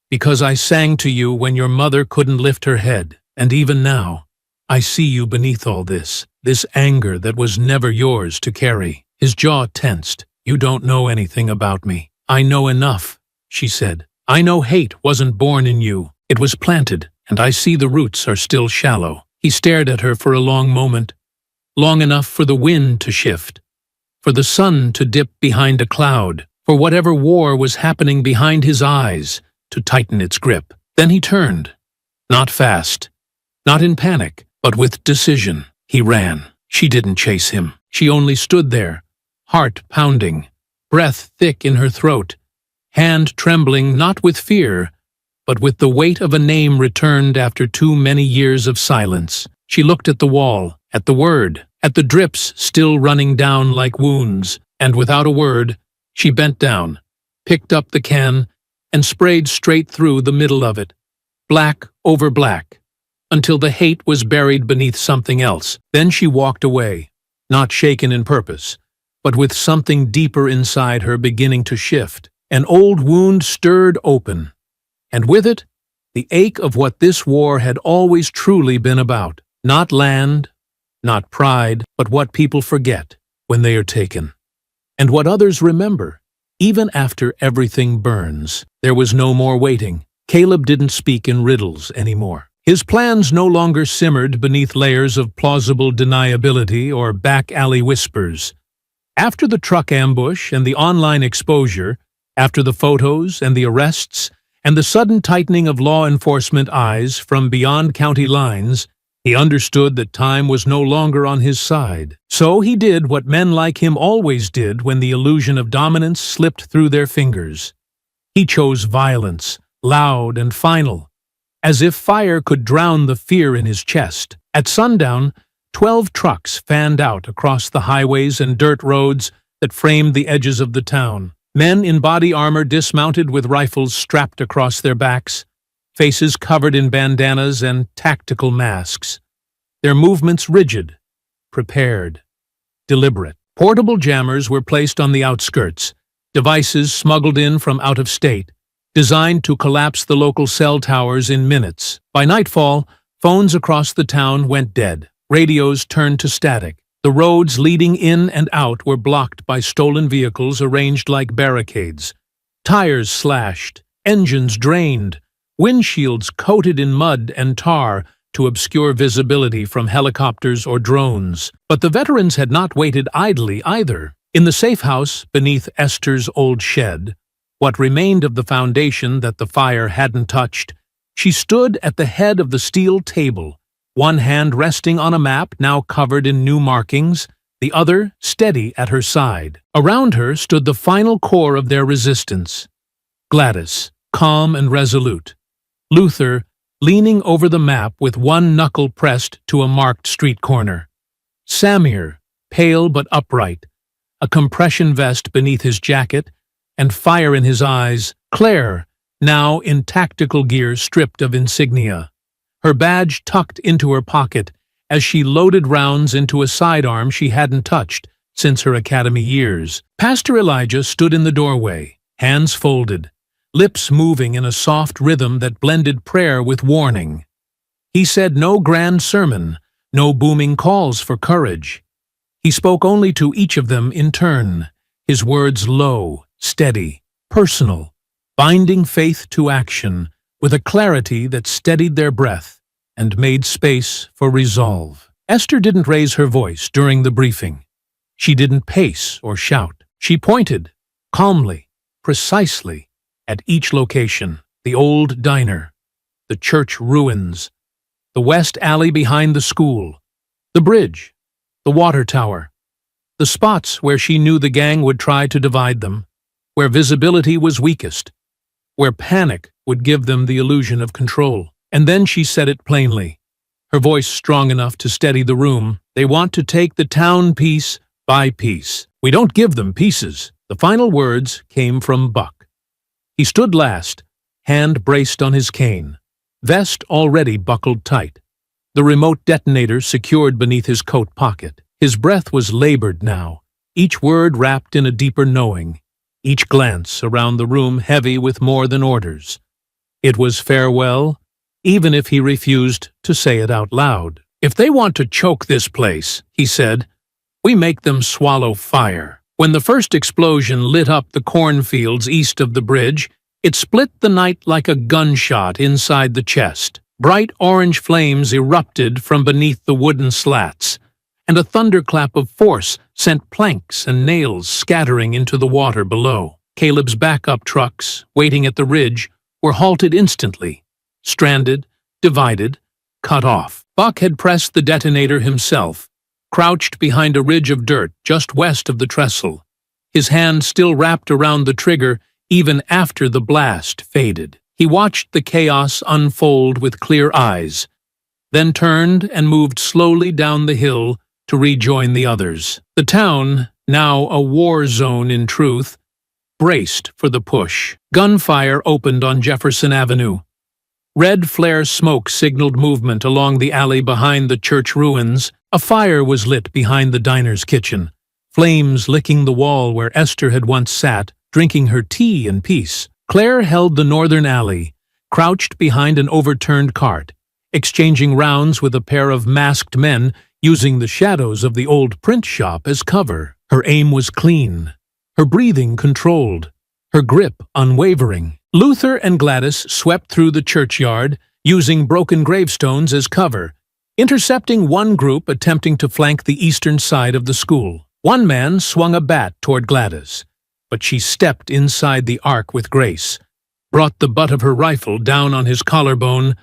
because I sang to you when your mother couldn't lift her head. And even now, I see you beneath all this anger that was never yours to carry." His jaw tensed. "You don't know anything about me." "I know enough," she said. "I know hate wasn't born in you. It was planted, and I see the roots are still shallow." He stared at her for a long moment, long enough for the wind to shift, for the sun to dip behind a cloud, for whatever war was happening behind his eyes to tighten its grip. Then he turned. Not fast, not in panic, but with decision. He ran. She didn't chase him. She only stood there, heart pounding, breath thick in her throat, hand trembling not with fear, but with the weight of a name returned after too many years of silence. She looked at the wall, at the word, at the drips still running down like wounds, and without a word, she bent down, picked up the can, and sprayed straight through the middle of it, black over black, until the hate was buried beneath something else. Then she walked away, not shaken in purpose, but with something deeper inside her beginning to shift. An old wound stirred open, and with it, the ache of what this war had always truly been about. Not land, not pride, but what people forget when they are taken, and what others remember, even after everything burns. There was no more waiting. Caleb didn't speak in riddles anymore. His plans no longer simmered beneath layers of plausible deniability or back-alley whispers. After the truck ambush and the online exposure, after the photos and the arrests, and the sudden tightening of law enforcement eyes from beyond county lines, he understood that time was no longer on his side. So he did what men like him always did when the illusion of dominance slipped through their fingers. He chose violence, loud and final, as if fire could drown the fear in his chest. At sundown, 12 trucks fanned out across the highways and dirt roads that framed the edges of the town. Men in body armor dismounted with rifles strapped across their backs, faces covered in bandanas and tactical masks, their movements rigid, prepared, deliberate. Portable jammers were placed on the outskirts, devices smuggled in from out of state, designed to collapse the local cell towers in minutes. By nightfall, phones across the town went dead. Radios turned to static. The roads leading in and out were blocked by stolen vehicles arranged like barricades. Tires slashed, engines drained, windshields coated in mud and tar to obscure visibility from helicopters or drones. But the veterans had not waited idly either. In the safe house beneath Esther's old shed, what remained of the foundation that the fire hadn't touched, she stood at the head of the steel table, one hand resting on a map now covered in new markings, the other steady at her side. Around her stood the final core of their resistance. Gladys, calm and resolute. Luther, leaning over the map with one knuckle pressed to a marked street corner. Samir, pale but upright, a compression vest beneath his jacket, and fire in his eyes. Claire, now in tactical gear stripped of insignia, her badge tucked into her pocket as she loaded rounds into a sidearm she hadn't touched since her academy years. Pastor Elijah stood in the doorway, hands folded, lips moving in a soft rhythm that blended prayer with warning. He said no grand sermon, no booming calls for courage. He spoke only to each of them in turn, his words low, steady, personal, binding faith to action with a clarity that steadied their breath and made space for resolve. Esther didn't raise her voice during the briefing. She didn't pace or shout. She pointed, calmly, precisely, at each location: the old diner, the church ruins, the west alley behind the school, the bridge, the water tower, the spots where she knew the gang would try to divide them, where visibility was weakest, where panic would give them the illusion of control. And then she said it plainly, her voice strong enough to steady the room. They want to take the town piece by piece. We don't give them pieces. The final words came from Buck. He stood last, hand braced on his cane, vest already buckled tight, the remote detonator secured beneath his coat pocket. His breath was labored now, each word wrapped in a deeper knowing, each glance around the room heavy with more than orders. It was farewell, even if he refused to say it out loud. If they want to choke this place, he said, we make them swallow fire. When the first explosion lit up the cornfields east of the bridge, it split the night like a gunshot inside the chest. Bright orange flames erupted from beneath the wooden slats, and a thunderclap of force sent planks and nails scattering into the water below. Caleb's backup trucks, waiting at the ridge, were halted instantly, stranded, divided, cut off. Buck had pressed the detonator himself, crouched behind a ridge of dirt just west of the trestle, his hand still wrapped around the trigger even after the blast faded. He watched the chaos unfold with clear eyes, then turned and moved slowly down the hill to rejoin the others. The town, now a war zone in truth, braced for the push. Gunfire opened on Jefferson Avenue. Red flare smoke signaled movement along the alley behind the church ruins. A fire was lit behind the diner's kitchen, flames licking the wall where Esther had once sat, drinking her tea in peace. Claire held the northern alley, crouched behind an overturned cart, exchanging rounds with a pair of masked men using the shadows of the old print shop as cover. Her aim was clean, her breathing controlled, her grip unwavering. Luther and Gladys swept through the churchyard, using broken gravestones as cover, intercepting one group attempting to flank the eastern side of the school. One man swung a bat toward Gladys, but she stepped inside the arc with grace, brought the butt of her rifle down on his collarbone,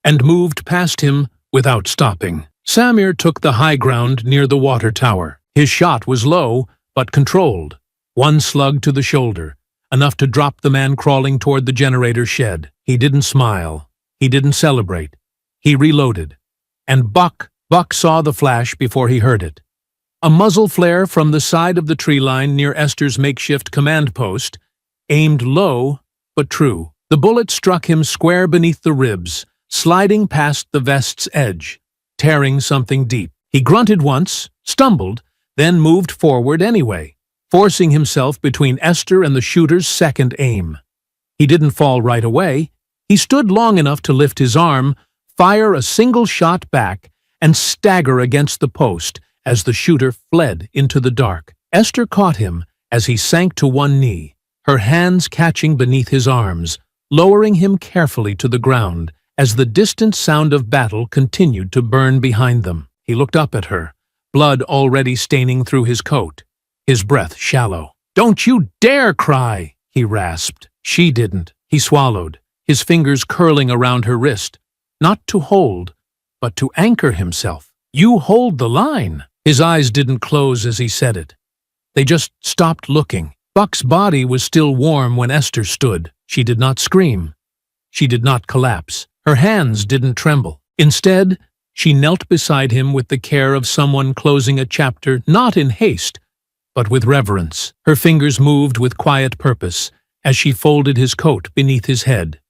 and moved past him without stopping. Samir took the high ground near the water tower. His shot was low, but controlled. One slug to the shoulder, enough to drop the man crawling toward the generator shed. He didn't smile. He didn't celebrate. He reloaded. And Buck saw the flash before he heard it. A muzzle flare from the side of the tree line near Esther's makeshift command post, aimed low but true. The bullet struck him square beneath the ribs, sliding past the vest's edge, tearing something deep. He grunted once, stumbled, then moved forward anyway, forcing himself between Esther and the shooter's second aim. He didn't fall right away. He stood long enough to lift his arm, fire a single shot back, and stagger against the post as the shooter fled into the dark. Esther caught him as he sank to one knee, her hands catching beneath his arms, lowering him carefully to the ground as the distant sound of battle continued to burn behind them. He looked up at her, blood already staining through his coat. his breath shallow. "Don't you dare cry!" he rasped. She didn't. He swallowed, his fingers curling around her wrist, not to hold, but to anchor himself. "You hold the line." His eyes didn't close as he said it. They just stopped looking. Buck's body was still warm when Esther stood. She did not scream. She did not collapse. Her hands didn't tremble. Instead, she knelt beside him with the care of someone closing a chapter, not in haste, but with reverence. Her fingers moved with quiet purpose as she folded his coat beneath his head,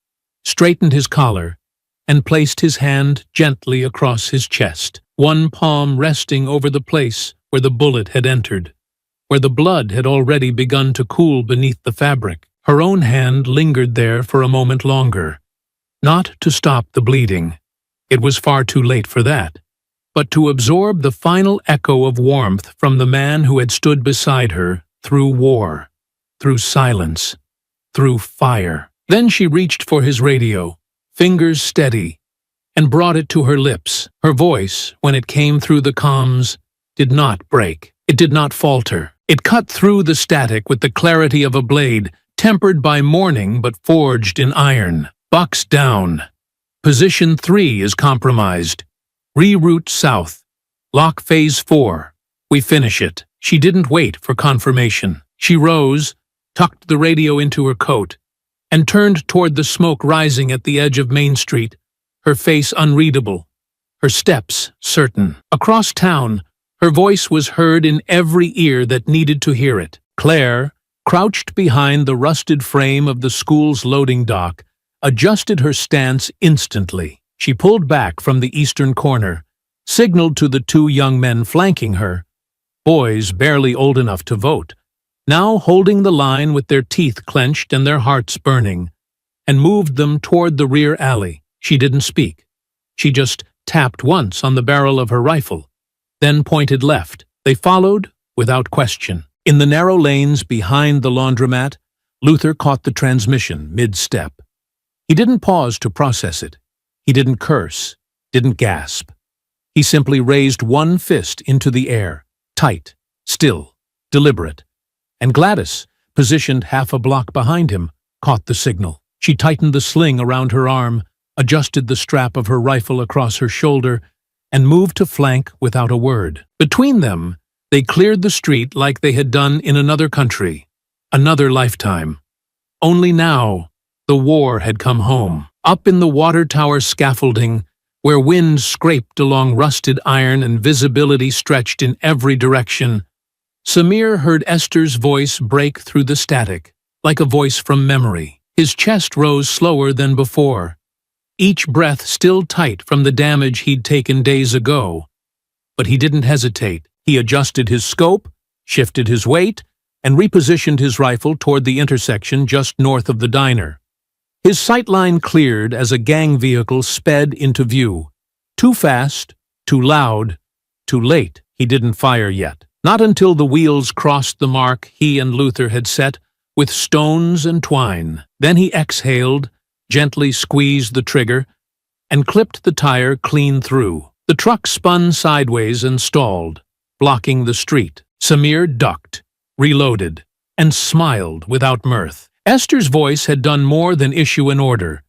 straightened his collar, and placed his hand gently across his chest, one palm resting over the place where the bullet had entered, where the blood had already begun to cool beneath the fabric. Her own hand lingered there for a moment longer, not to stop the bleeding. It was far too late for that, but to absorb the final echo of warmth from the man who had stood beside her through war, through silence, through fire. Then she reached for his radio, fingers steady, and brought it to her lips. Her voice, when it came through the comms, did not break. It did not falter. It cut through the static with the clarity of a blade, tempered by mourning but forged in iron. "Buck's down. Position 3 is compromised. Reroute south. Lock Phase 4. We finish it." She didn't wait for confirmation. She rose, tucked the radio into her coat, and turned toward the smoke rising at the edge of Main Street, her face unreadable, her steps certain. Across town, her voice was heard in every ear that needed to hear it. Claire, crouched behind the rusted frame of the school's loading dock, adjusted her stance instantly. She pulled back from the eastern corner, signaled to the two young men flanking her, boys barely old enough to vote, now holding the line with their teeth clenched and their hearts burning, and moved them toward the rear alley. She didn't speak. She just tapped once on the barrel of her rifle, then pointed left. They followed without question. In the narrow lanes behind the laundromat, Luther caught the transmission mid-step. He didn't pause to process it. He didn't curse, didn't gasp. He simply raised one fist into the air, tight, still, deliberate. And Gladys, positioned half a block behind him, caught the signal. She tightened the sling around her arm, adjusted the strap of her rifle across her shoulder, and moved to flank without a word. Between them, they cleared the street like they had done in another country, another lifetime. Only now, the war had come home. Up in the water tower scaffolding, where wind scraped along rusted iron and visibility stretched in every direction, Samir heard Esther's voice break through the static, like a voice from memory. His chest rose slower than before, each breath still tight from the damage he'd taken days ago. But he didn't hesitate. He adjusted his scope, shifted his weight, and repositioned his rifle toward the intersection just north of the diner. His sightline cleared as a gang vehicle sped into view. Too fast, too loud, too late. He didn't fire yet. Not until the wheels crossed the mark he and Luther had set with stones and twine. Then he exhaled, gently squeezed the trigger, and clipped the tire clean through. The truck spun sideways and stalled, blocking the street. Samir ducked, reloaded, and smiled without mirth. Esther's voice had done more than issue an order.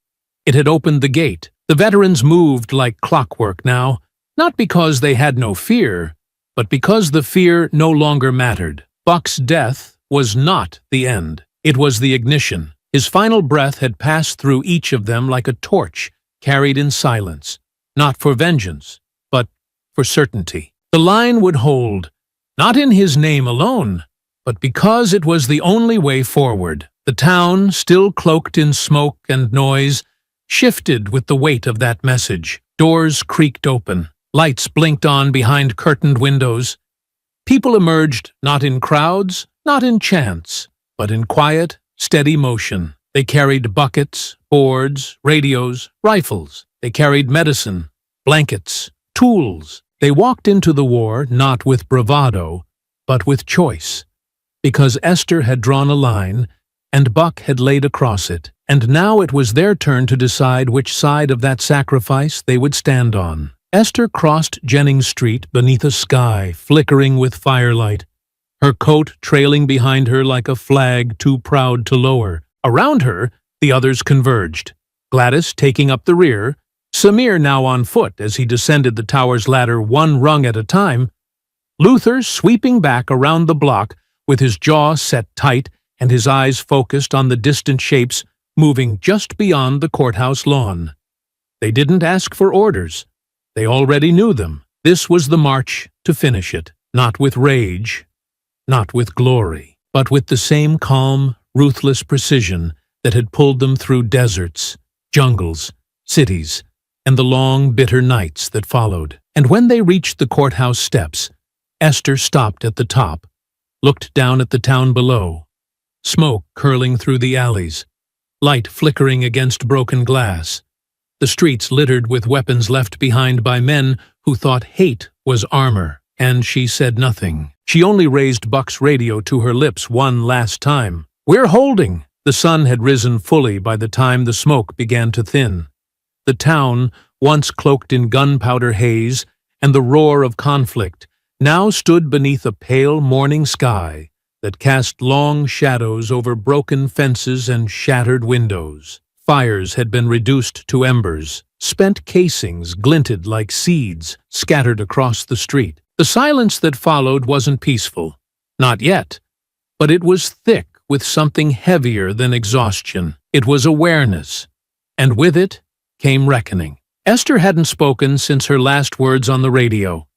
It had opened the gate. The veterans moved like clockwork now, not because they had no fear, but because the fear no longer mattered. Buck's death was not the end. It was the ignition. His final breath had passed through each of them like a torch carried in silence, not for vengeance, but for certainty. The line would hold, not in his name alone, but because it was the only way forward. The town, still cloaked in smoke and noise, shifted with the weight of that message. Doors creaked open. Lights blinked on behind curtained windows. People emerged not in crowds, not in chants, but in quiet, steady motion. They carried buckets, boards, radios, rifles. They carried medicine, blankets, tools. They walked into the war not with bravado, but with choice, because Esther had drawn a line and Buck had laid across it, and now it was their turn to decide which side of that sacrifice they would stand on. Esther crossed Jennings Street beneath a sky flickering with firelight, her coat trailing behind her like a flag too proud to lower. Around her, the others converged, Gladys taking up the rear, Samir now on foot as he descended the tower's ladder one rung at a time, Luther sweeping back around the block with his jaw set tight and his eyes focused on the distant shapes moving just beyond the courthouse lawn. They didn't ask for orders. They already knew them. This was the march to finish it, not with rage, not with glory, but with the same calm, ruthless precision that had pulled them through deserts, jungles, cities, and the long, bitter nights that followed. And when they reached the courthouse steps, Esther stopped at the top, looked down at the town below, smoke curling through the alleys, light flickering against broken glass, the streets littered with weapons left behind by men who thought hate was armor, and she said nothing. She only raised Buck's radio to her lips one last time. "We're holding!" The sun had risen fully by the time the smoke began to thin. The town, once cloaked in gunpowder haze and the roar of conflict, now stood beneath a pale morning sky that cast long shadows over broken fences and shattered windows. Fires had been reduced to embers. Spent casings glinted like seeds scattered across the street. The silence that followed wasn't peaceful. Not yet. But it was thick with something heavier than exhaustion. It was awareness. And with it came reckoning. Esther hadn't spoken since her last words on the radio.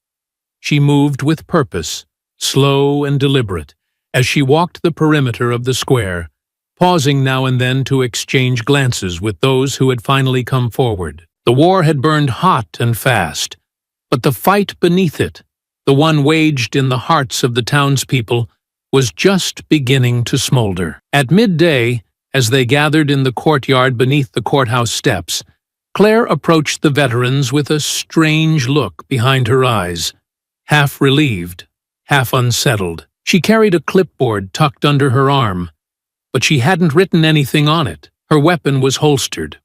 She moved with purpose, slow and deliberate, as she walked the perimeter of the square, pausing now and then to exchange glances with those who had finally come forward. The war had burned hot and fast, but the fight beneath it, the one waged in the hearts of the townspeople, was just beginning to smolder. At midday, as they gathered in the courtyard beneath the courthouse steps, Claire approached the veterans with a strange look behind her eyes, half relieved, half unsettled. She carried a clipboard tucked under her arm, but she hadn't written anything on it. Her weapon was holstered.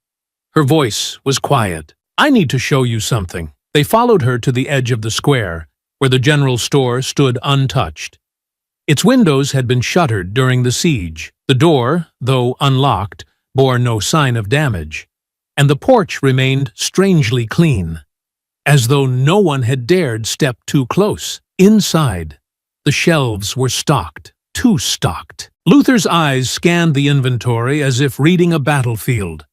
Her voice was quiet. "I need to show you something." They followed her to the edge of the square, where the general store stood untouched. Its windows had been shuttered during the siege. The door, though unlocked, bore no sign of damage, and the porch remained strangely clean, as though no one had dared step too close. Inside, the shelves were stocked, too stocked. Luther's eyes scanned the inventory as if reading a battlefield.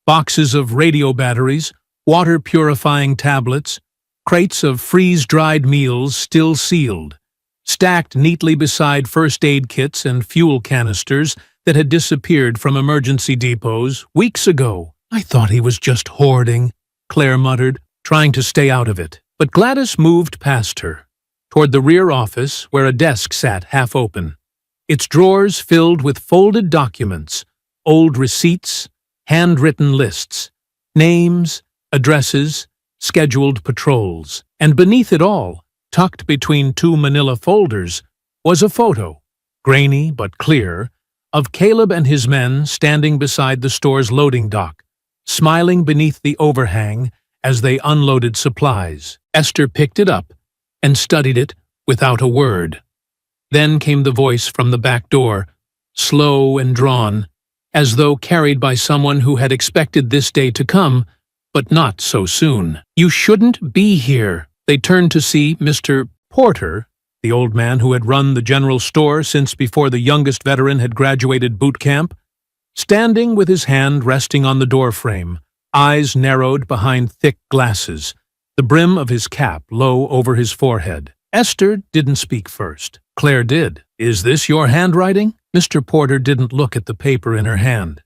Boxes of radio batteries, water-purifying tablets, crates of freeze-dried meals still sealed, stacked neatly beside first-aid kits and fuel canisters that had disappeared from emergency depots weeks ago. "I thought he was just hoarding," Claire muttered, trying to stay out of it. But Gladys moved past her, toward the rear office where a desk sat half open, its drawers filled with folded documents, old receipts, handwritten lists, names, addresses, scheduled patrols. And beneath it all, tucked between two manila folders, was a photo, grainy but clear, of Caleb and his men standing beside the store's loading dock, smiling beneath the overhang as they unloaded supplies. Esther picked it up and studied it without a word. Then came the voice from the back door, slow and drawn, as though carried by someone who had expected this day to come, but not so soon. "You shouldn't be here." They turned to see Mr. Porter, the old man who had run the general store since before the youngest veteran had graduated boot camp, standing with his hand resting on the doorframe, eyes narrowed behind thick glasses, the brim of his cap low over his forehead. Esther didn't speak first. Claire did. "Is this your handwriting?" Mr. Porter didn't look at the paper in her hand.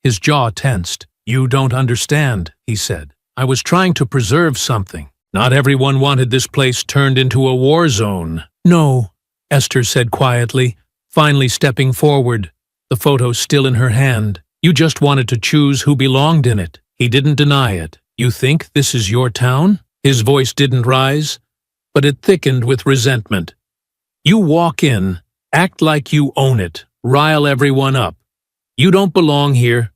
His jaw tensed. "You don't understand," he said. "I was trying to preserve something. Not everyone wanted this place turned into a war zone." "No," Esther said quietly, finally stepping forward, the photo still in her hand. "You just wanted to choose who belonged in it." He didn't deny it. "You think this is your town?" His voice didn't rise, but it thickened with resentment. "You walk in, act like you own it, rile everyone up. You don't belong here.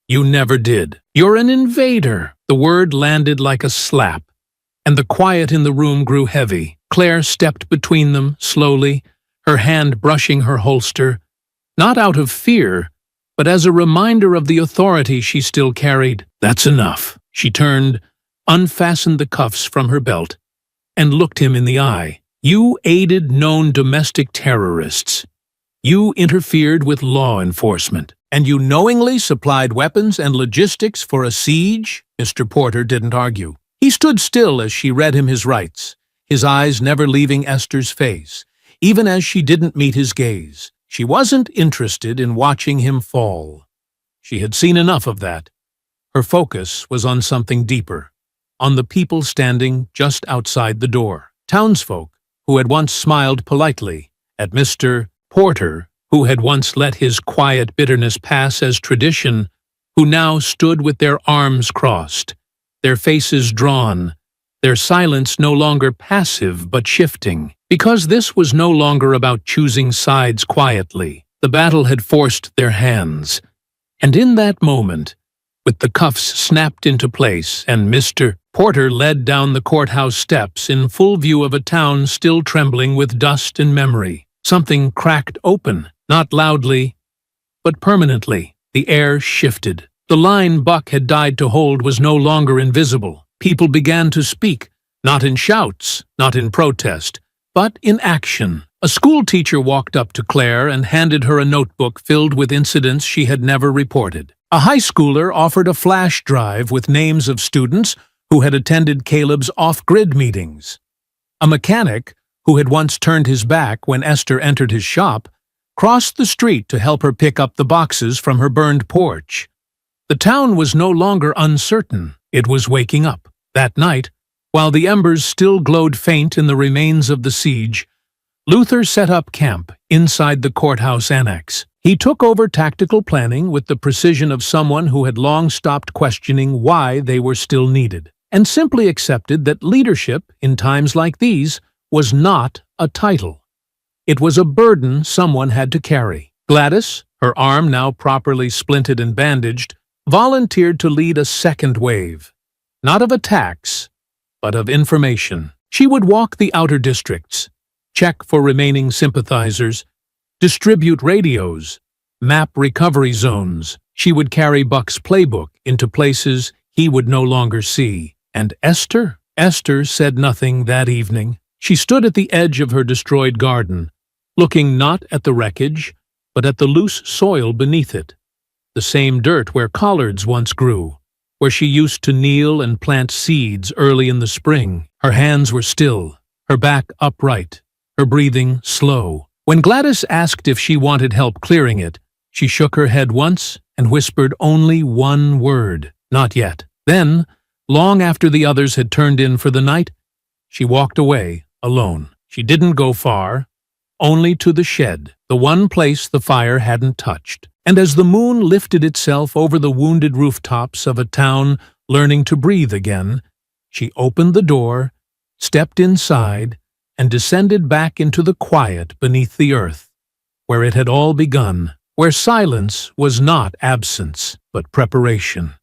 You never did. You're an invader." The word landed like a slap, and the quiet in the room grew heavy. Claire stepped between them, slowly, her hand brushing her holster, not out of fear, but as a reminder of the authority she still carried. "That's enough." She turned, unfastened the cuffs from her belt, and looked him in the eye. "You aided known domestic terrorists. You interfered with law enforcement. And you knowingly supplied weapons and logistics for a siege?" Mr. Porter didn't argue. He stood still as she read him his rights, his eyes never leaving Esther's face, even as she didn't meet his gaze. She wasn't interested in watching him fall. She had seen enough of that. Her focus was on something deeper, on the people standing just outside the door. Townsfolk who had once smiled politely at Mr. Porter, who had once let his quiet bitterness pass as tradition, who now stood with their arms crossed, their faces drawn, their silence no longer passive but shifting. Because this was no longer about choosing sides quietly. The battle had forced their hands. And in that moment, with the cuffs snapped into place and Mr. Porter led down the courthouse steps in full view of a town still trembling with dust and memory, something cracked open, not loudly, but permanently. The air shifted. The line Buck had died to hold was no longer invisible. People began to speak, not in shouts, not in protest, but in action. A schoolteacher walked up to Claire and handed her a notebook filled with incidents she had never reported. A high schooler offered a flash drive with names of students who had attended Caleb's off-grid meetings. A mechanic, who had once turned his back when Esther entered his shop, crossed the street to help her pick up the boxes from her burned porch. The town was no longer uncertain. It was waking up. That night, while the embers still glowed faint in the remains of the siege, Luther set up camp inside the courthouse annex. He took over tactical planning with the precision of someone who had long stopped questioning why they were still needed, and simply accepted that leadership, in times like these, was not a title. It was a burden someone had to carry. Gladys, her arm now properly splinted and bandaged, volunteered to lead a second wave, not of attacks, but of information. She would walk the outer districts, check for remaining sympathizers, distribute radios, map recovery zones. She would carry Buck's playbook into places he would no longer see. And Esther? Esther said nothing that evening. She stood at the edge of her destroyed garden, looking not at the wreckage, but at the loose soil beneath it, the same dirt where collards once grew, where she used to kneel and plant seeds early in the spring. Her hands were still, her back upright, her breathing slow. When Gladys asked if she wanted help clearing it, she shook her head once and whispered only one word, "Not yet." Then, long after the others had turned in for the night, she walked away, alone. She didn't go far, only to the shed, the one place the fire hadn't touched. And as the moon lifted itself over the wounded rooftops of a town learning to breathe again, she opened the door, stepped inside, and descended back into the quiet beneath the earth, where it had all begun, where silence was not absence, but preparation.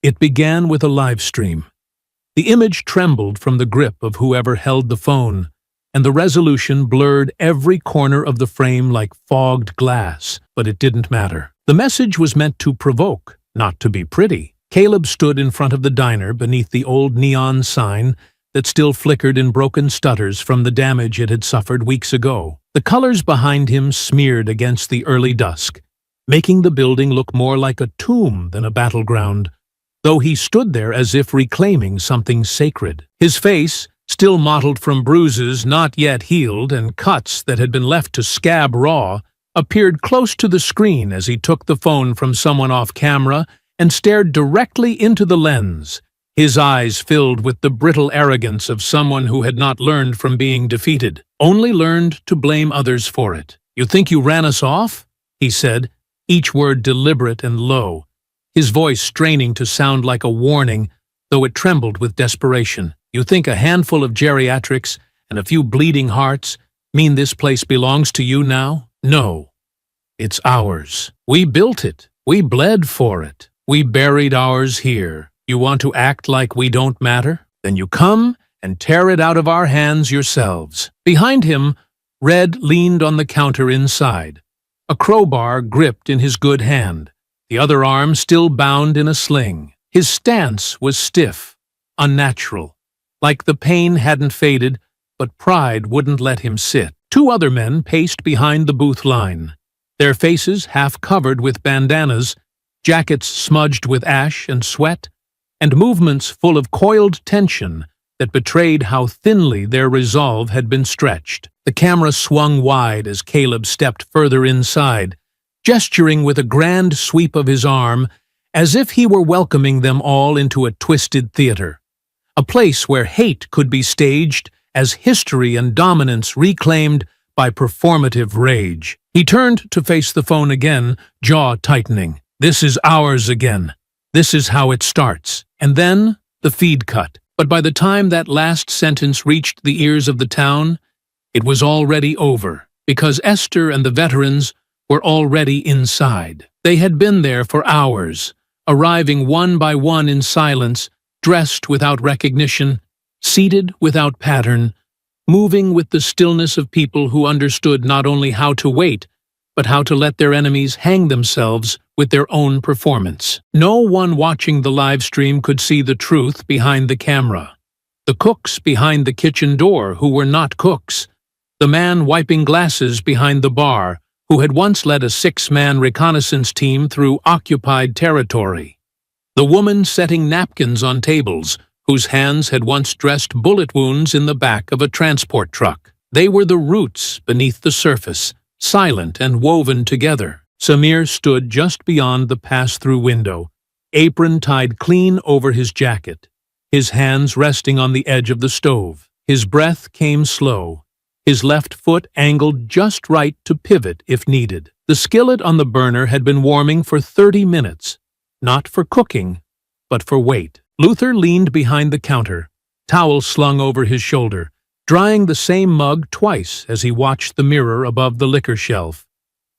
It began with a live stream. The image trembled from the grip of whoever held the phone, and the resolution blurred every corner of the frame like fogged glass, but it didn't matter. The message was meant to provoke, not to be pretty. Caleb stood in front of the diner beneath the old neon sign that still flickered in broken stutters from the damage it had suffered weeks ago. The colors behind him smeared against the early dusk, making the building look more like a tomb than a battleground, though he stood there as if reclaiming something sacred. His face, still mottled from bruises not yet healed and cuts that had been left to scab raw, appeared close to the screen as he took the phone from someone off camera and stared directly into the lens, his eyes filled with the brittle arrogance of someone who had not learned from being defeated, only learned to blame others for it. "You think you ran us off?" he said, each word deliberate and low, his voice straining to sound like a warning, though it trembled with desperation. "You think a handful of geriatrics and a few bleeding hearts mean this place belongs to you now? No. It's ours. We built it. We bled for it. We buried ours here. You want to act like we don't matter? Then you come and tear it out of our hands yourselves." Behind him, Red leaned on the counter inside, a crowbar gripped in his good hand, the other arm still bound in a sling. His stance was stiff, unnatural, like the pain hadn't faded, but pride wouldn't let him sit. Two other men paced behind the booth line, their faces half covered with bandanas, jackets smudged with ash and sweat, and movements full of coiled tension that betrayed how thinly their resolve had been stretched. The camera swung wide as Caleb stepped further inside, gesturing with a grand sweep of his arm as if he were welcoming them all into a twisted theater, a place where hate could be staged as history and dominance reclaimed by performative rage. He turned to face the phone again, jaw tightening. This is ours again. This is how it starts. And then the feed cut. But by the time that last sentence reached the ears of the town, it was already over, because Esther and the veterans were already inside. They had been there for hours, arriving one by one in silence, dressed without recognition, seated without pattern, moving with the stillness of people who understood not only how to wait, but how to let their enemies hang themselves with their own performance. No one watching the live stream could see the truth behind the camera. The cooks behind the kitchen door who were not cooks, the man wiping glasses behind the bar who had once led a 6-man reconnaissance team through occupied territory, the woman setting napkins on tables whose hands had once dressed bullet wounds in the back of a transport truck. They were the roots beneath the surface, silent and woven together. Samir stood just beyond the pass-through window, apron tied clean over his jacket, his hands resting on the edge of the stove. His breath came slow, his left foot angled just right to pivot if needed. The skillet on the burner had been warming for 30 minutes, not for cooking, but for weight. Luther leaned behind the counter, towel slung over his shoulder, drying the same mug twice as he watched the mirror above the liquor shelf,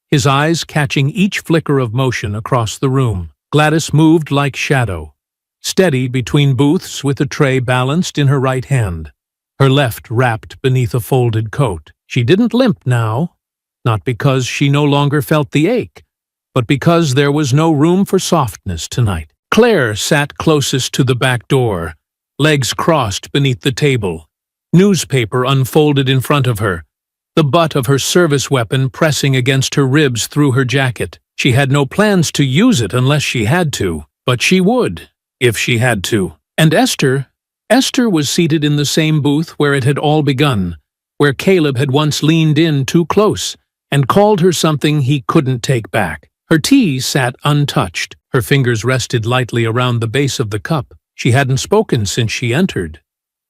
his eyes catching each flicker of motion across the room. Gladys moved like shadow, steady between booths with a tray balanced in her right hand, her left wrapped beneath a folded coat. She didn't limp now, not because she no longer felt the ache, but because there was no room for softness tonight. Claire sat closest to the back door, legs crossed beneath the table, newspaper unfolded in front of her, the butt of her service weapon pressing against her ribs through her jacket. She had no plans to use it unless she had to, but she would, if she had to. And Esther was seated in the same booth where it had all begun, where Caleb had once leaned in too close and called her something he couldn't take back. Her tea sat untouched, her fingers rested lightly around the base of the cup. She hadn't spoken since she entered.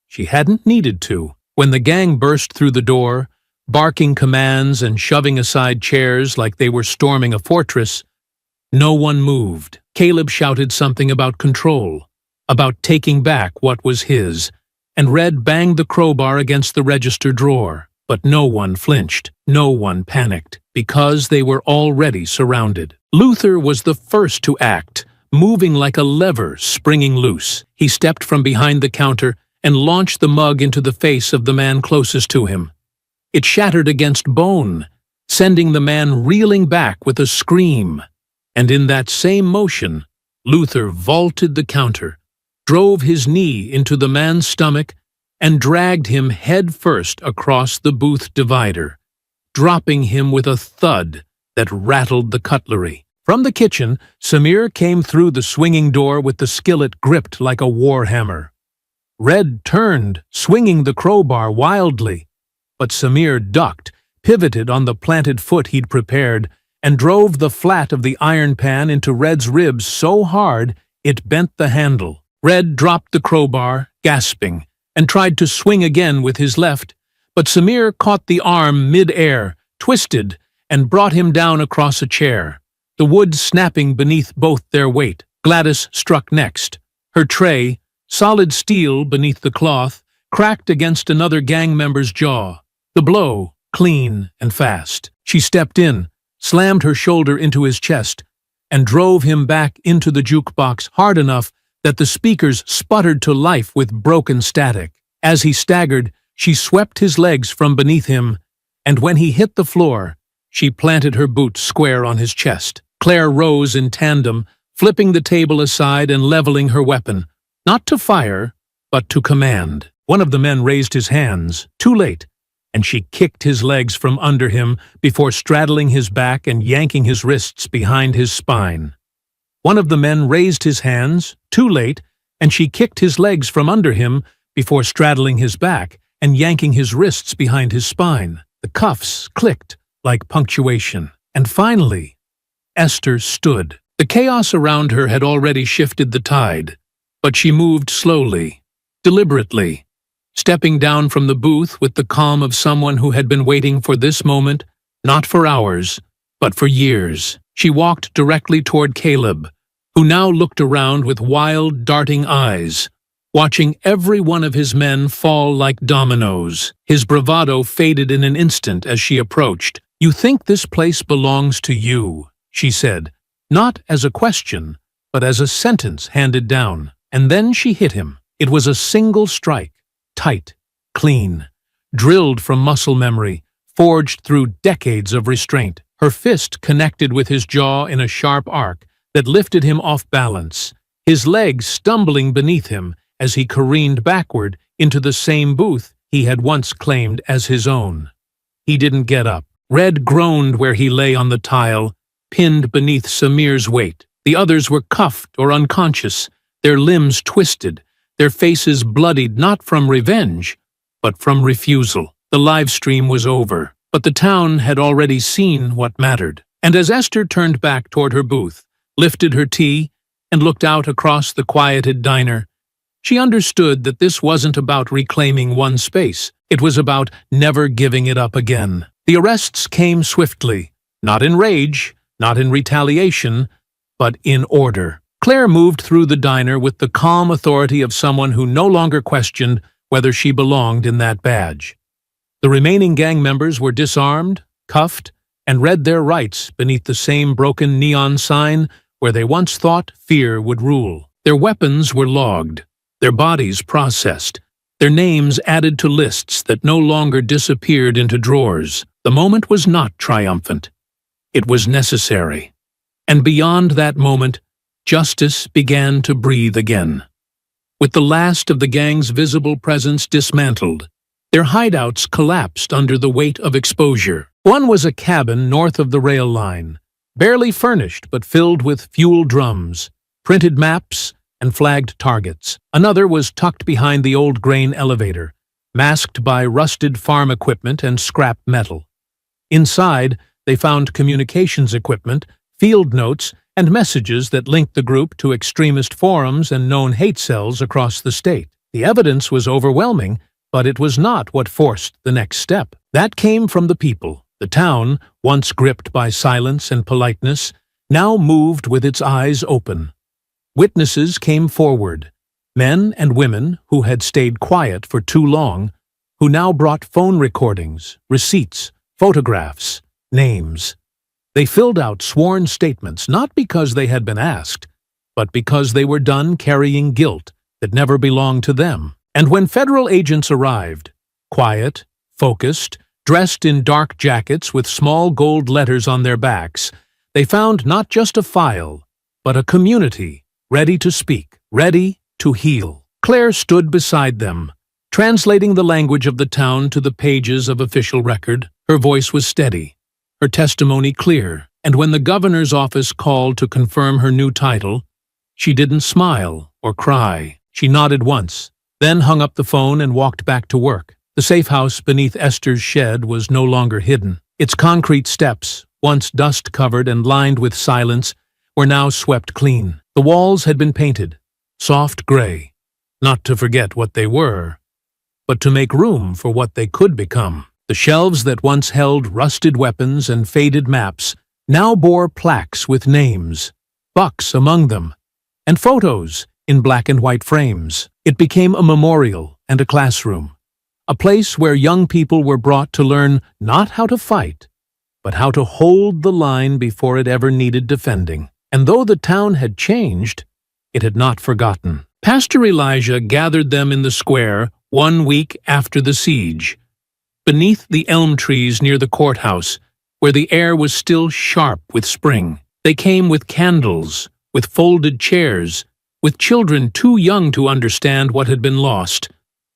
She hadn't needed to. When the gang burst through the door, barking commands and shoving aside chairs like they were storming a fortress, no one moved. Caleb shouted something about control, about taking back what was his, and Red banged the crowbar against the register drawer. But no one flinched, no one panicked, because they were already surrounded. Luther was the first to act, moving like a lever springing loose. He stepped from behind the counter and launched the mug into the face of the man closest to him. It shattered against bone, sending the man reeling back with a scream. And in that same motion, Luther vaulted the counter, drove his knee into the man's stomach, and dragged him head first across the booth divider, dropping him with a thud that rattled the cutlery. From the kitchen, Samir came through the swinging door with the skillet gripped like a war hammer. Red turned, swinging the crowbar wildly, but Samir ducked, pivoted on the planted foot he'd prepared, and drove the flat of the iron pan into Red's ribs so hard it bent the handle. Red dropped the crowbar, gasping, and tried to swing again with his left, but Samir caught the arm mid-air, twisted, and brought him down across a chair, the wood snapping beneath both their weight. Gladys struck next. Her tray, solid steel beneath the cloth, cracked against another gang member's jaw. The blow, clean and fast. She stepped in, slammed her shoulder into his chest, and drove him back into the jukebox hard enough that the speakers sputtered to life with broken static. As he staggered, she swept his legs from beneath him and when he hit the floor, she planted her boot square on his chest. Claire rose in tandem, flipping the table aside and leveling her weapon, not to fire, but to command. One of the men raised his hands, too late, and she kicked his legs from under him before straddling his back and yanking his wrists behind his spine. One of the men raised his hands, too late, and she kicked his legs from under him before straddling his back and yanking his wrists behind his spine. The cuffs clicked like punctuation. And finally, Esther stood. The chaos around her had already shifted the tide, but she moved slowly, deliberately, stepping down from the booth with the calm of someone who had been waiting for this moment, not for hours, but for years. She walked directly toward Caleb, who now looked around with wild, darting eyes, watching every one of his men fall like dominoes. His bravado faded in an instant as she approached. "You think this place belongs to you," she said, not as a question, but as a sentence handed down. And then she hit him. It was a single strike, tight, clean, drilled from muscle memory, forged through decades of restraint. Her fist connected with his jaw in a sharp arc that lifted him off balance, his legs stumbling beneath him as he careened backward into the same booth he had once claimed as his own. He didn't get up. Red groaned where he lay on the tile, pinned beneath Samir's weight. The others were cuffed or unconscious, their limbs twisted, their faces bloodied not from revenge, but from refusal. The live stream was over, but the town had already seen what mattered. And as Esther turned back toward her booth, lifted her tea, and looked out across the quieted diner, she understood that this wasn't about reclaiming one space. It was about never giving it up again. The arrests came swiftly, not in rage, not in retaliation, but in order. Claire moved through the diner with the calm authority of someone who no longer questioned whether she belonged in that badge. The remaining gang members were disarmed, cuffed, and read their rights beneath the same broken neon sign where they once thought fear would rule. Their weapons were logged, their bodies processed, their names added to lists that no longer disappeared into drawers. The moment was not triumphant. It was necessary. And beyond that moment, justice began to breathe again. With the last of the gang's visible presence dismantled, their hideouts collapsed under the weight of exposure. One was a cabin north of the rail line, barely furnished but filled with fuel drums, printed maps, and flagged targets. Another was tucked behind the old grain elevator, masked by rusted farm equipment and scrap metal. Inside, they found communications equipment, field notes, and messages that linked the group to extremist forums and known hate cells across the state. The evidence was overwhelming, but it was not what forced the next step. That came from the people. The town, once gripped by silence and politeness, now moved with its eyes open. Witnesses came forward, men and women who had stayed quiet for too long, who now brought phone recordings, receipts, photographs, names. They filled out sworn statements not because they had been asked, but because they were done carrying guilt that never belonged to them. And when federal agents arrived, quiet, focused, dressed in dark jackets with small gold letters on their backs, they found not just a file, but a community ready to speak, ready to heal. Claire stood beside them, translating the language of the town to the pages of official record. Her voice was steady, her testimony clear, and when the governor's office called to confirm her new title, she didn't smile or cry. She nodded once, then hung up the phone and walked back to work. The safe house beneath Esther's shed was no longer hidden. Its concrete steps, once dust-covered and lined with silence, were now swept clean. The walls had been painted, soft gray, not to forget what they were, but to make room for what they could become. The shelves that once held rusted weapons and faded maps now bore plaques with names, Bucks among them, and photos in black and white frames. It became a memorial and a classroom, a place where young people were brought to learn not how to fight, but how to hold the line before it ever needed defending. And though the town had changed, it had not forgotten. Pastor Elijah gathered them in the square 1 week after the siege. beneath the elm trees near the courthouse, where the air was still sharp with spring. They came with candles, with folded chairs, with children too young to understand what had been lost,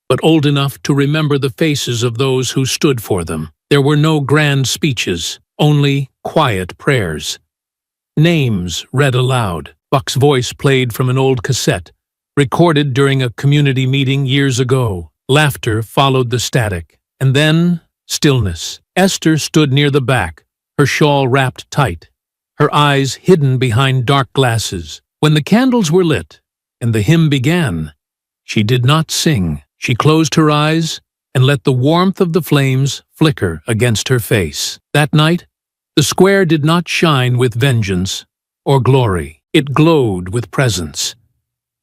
but old enough to remember the faces of those who stood for them. There were no grand speeches, only quiet prayers. Names read aloud. Buck's voice played from an old cassette, recorded during a community meeting years ago. Laughter followed the static, and then stillness. Esther stood near the back, her shawl wrapped tight, her eyes hidden behind dark glasses. When the candles were lit and the hymn began, she did not sing. She closed her eyes and let the warmth of the flames flicker against her face. That night, the square did not shine with vengeance or glory. It glowed with presence,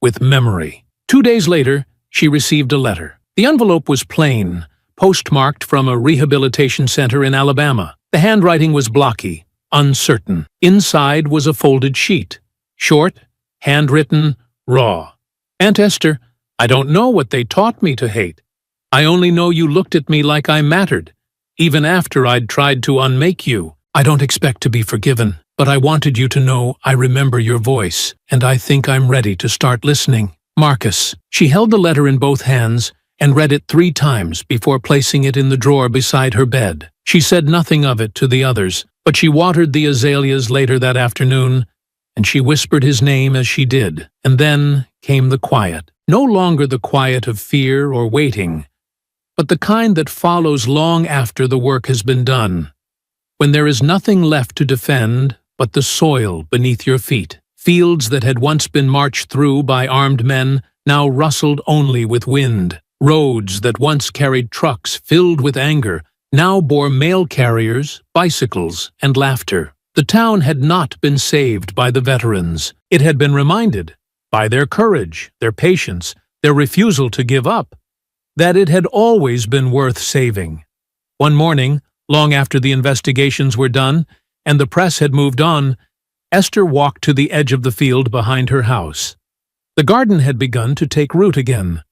with memory. 2 days later, she received a letter. The envelope was plain, postmarked from a rehabilitation center in Alabama. The handwriting was blocky, uncertain. Inside was a folded sheet, short, handwritten, raw. Aunt Esther, I don't know what they taught me to hate. I only know you looked at me like I mattered, even after I'd tried to unmake you. I don't expect to be forgiven, but I wanted you to know I remember your voice, and I think I'm ready to start listening. Marcus. She held the letter in both hands and read it 3 times before placing it in the drawer beside her bed. She said nothing of it to the others, but she watered the azaleas later that afternoon, and she whispered his name as she did. And then came the quiet. No longer the quiet of fear or waiting, but the kind that follows long after the work has been done, when there is nothing left to defend but the soil beneath your feet. Fields that had once been marched through by armed men now rustled only with wind. Roads that once carried trucks filled with anger now bore mail carriers, bicycles, and laughter. The town had not been saved by the veterans. It had been reminded, by their courage, their patience, their refusal to give up, that it had always been worth saving. One morning, long after the investigations were done and the press had moved on, Esther walked to the edge of the field behind her house. The garden had begun to take root again.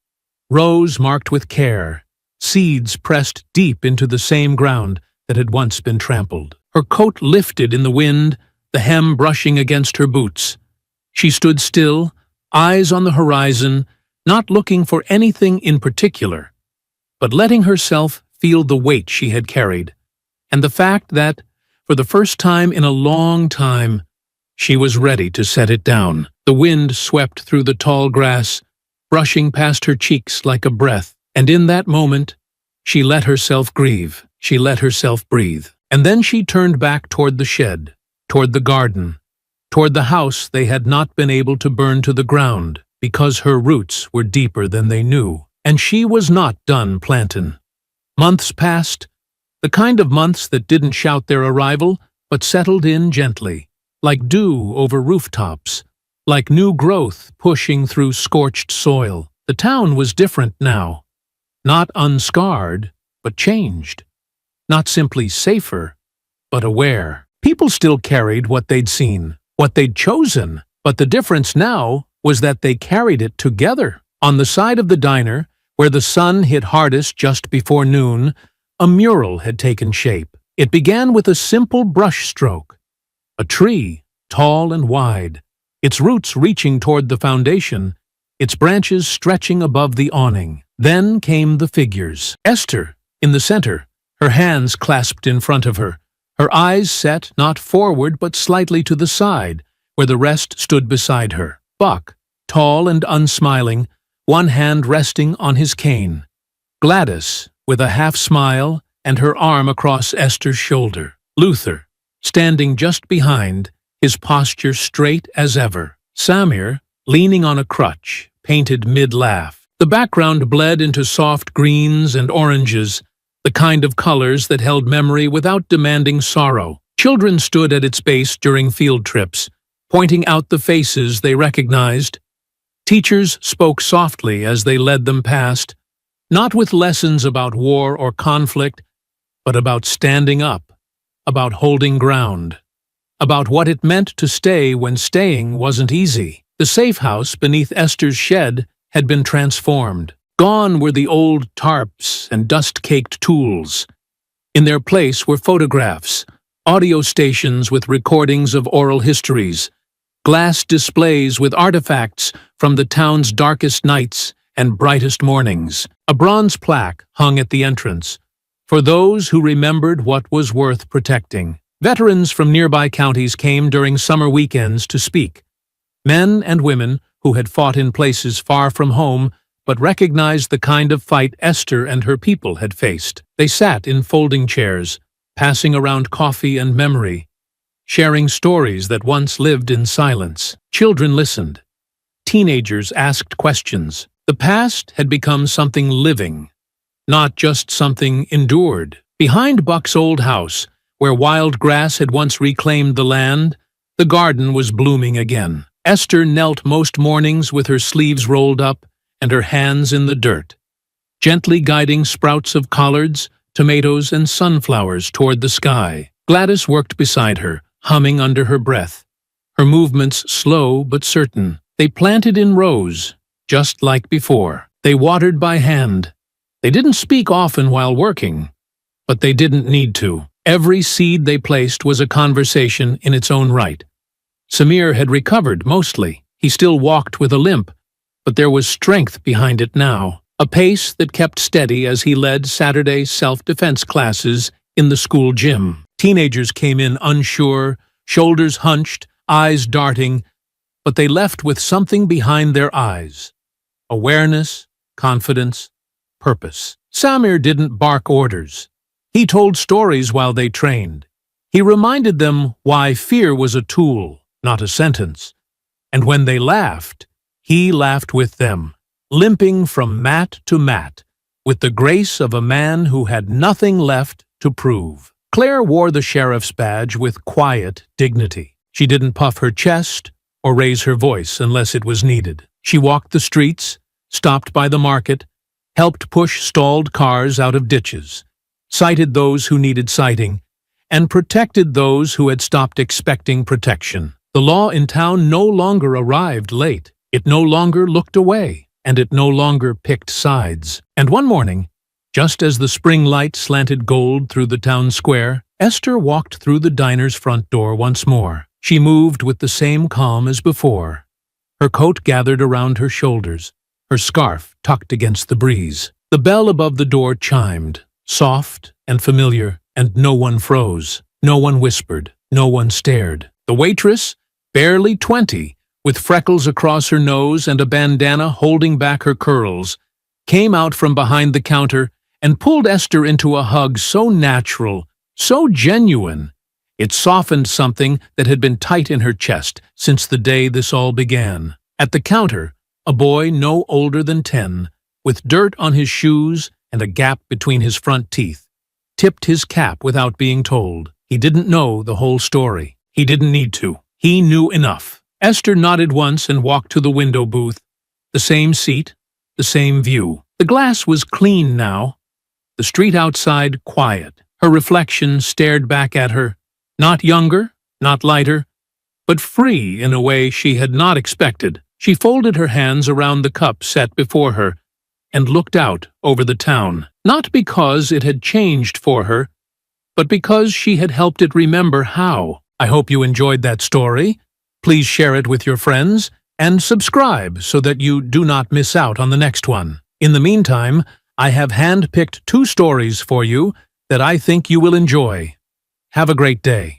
Rows marked with care, seeds pressed deep into the same ground that had once been trampled. Her coat lifted in the wind, the hem brushing against her boots. She stood still, eyes on the horizon, not looking for anything in particular, but letting herself feel the weight she had carried, and the fact that, for the first time in a long time, she was ready to set it down. The wind swept through the tall grass, brushing past her cheeks like a breath, and in that moment, she let herself grieve, she let herself breathe. And then she turned back toward the shed, toward the garden, toward the house they had not been able to burn to the ground, because her roots were deeper than they knew, and she was not done plantin'. Months passed, the kind of months that didn't shout their arrival, but settled in gently, like dew over rooftops, like new growth pushing through scorched soil. The town was different now, not unscarred, but changed. Not simply safer, but aware. People still carried what they'd seen, what they'd chosen, but the difference now was that they carried it together. On the side of the diner, where the sun hit hardest just before noon, a mural had taken shape. It began with a simple brush stroke. A tree, tall and wide, its roots reaching toward the foundation, its branches stretching above the awning. Then came the figures. Esther, in the center, her hands clasped in front of her, her eyes set not forward but slightly to the side, where the rest stood beside her. Buck, tall and unsmiling, one hand resting on his cane. Gladys, with a half-smile and her arm across Esther's shoulder. Luther, standing just behind, his posture straight as ever. Samir, leaning on a crutch, painted mid-laugh. The background bled into soft greens and oranges, the kind of colors that held memory without demanding sorrow. Children stood at its base during field trips, pointing out the faces they recognized. Teachers spoke softly as they led them past, not with lessons about war or conflict, but about standing up, about holding ground, about what it meant to stay when staying wasn't easy. The safe house beneath Esther's shed had been transformed. Gone were the old tarps and dust-caked tools. In their place were photographs, audio stations with recordings of oral histories, glass displays with artifacts from the town's darkest nights and brightest mornings. A bronze plaque hung at the entrance for those who remembered what was worth protecting. Veterans from nearby counties came during summer weekends to speak. Men and women who had fought in places far from home but recognized the kind of fight Esther and her people had faced. They sat in folding chairs, passing around coffee and memory, sharing stories that once lived in silence. Children listened. Teenagers asked questions. The past had become something living, not just something endured. Behind Buck's old house, where wild grass had once reclaimed the land, the garden was blooming again. Esther knelt most mornings with her sleeves rolled up and her hands in the dirt, gently guiding sprouts of collards, tomatoes, and sunflowers toward the sky. Gladys worked beside her, humming under her breath, her movements slow but certain. They planted in rows, just like before. They watered by hand. They didn't speak often while working, but they didn't need to. Every seed they placed was a conversation in its own right. Samir had recovered mostly. He still walked with a limp, but there was strength behind it now, a pace that kept steady as he led Saturday self-defense classes in the school gym. Teenagers came in unsure, shoulders hunched, eyes darting, but they left with something behind their eyes. Awareness, confidence, purpose. Samir didn't bark orders. He told stories while they trained. He reminded them why fear was a tool, not a sentence. And when they laughed, he laughed with them, limping from mat to mat, with the grace of a man who had nothing left to prove. Claire wore the sheriff's badge with quiet dignity. She didn't puff her chest or raise her voice unless it was needed. She walked the streets, stopped by the market, helped push stalled cars out of ditches, cited those who needed citing, and protected those who had stopped expecting protection. The law in town no longer arrived late. It no longer looked away, and it no longer picked sides. And one morning, just as the spring light slanted gold through the town square, Esther walked through the diner's front door once more. She moved with the same calm as before, her coat gathered around her shoulders, her scarf tucked against the breeze. The bell above the door chimed, soft and familiar, and no one froze, no one whispered, no one stared. The waitress, barely 20, with freckles across her nose and a bandana holding back her curls, came out from behind the counter and pulled Esther into a hug so natural, so genuine. It softened something that had been tight in her chest since the day this all began. At the counter, a boy no older than 10, with dirt on his shoes and a gap between his front teeth, tipped his cap without being told. He didn't know the whole story. He didn't need to. He knew enough. Esther nodded once and walked to the window booth. The same seat, the same view. The glass was clean now. The street outside quiet. Her reflection stared back at her, not younger, not lighter, but free in a way she had not expected. She folded her hands around the cup set before her and looked out over the town, not because it had changed for her, but because she had helped it remember how. I hope you enjoyed that story. Please share it with your friends and subscribe so that you do not miss out on the next one. In the meantime, I have hand-picked 2 stories for you that I think you will enjoy. Have a great day.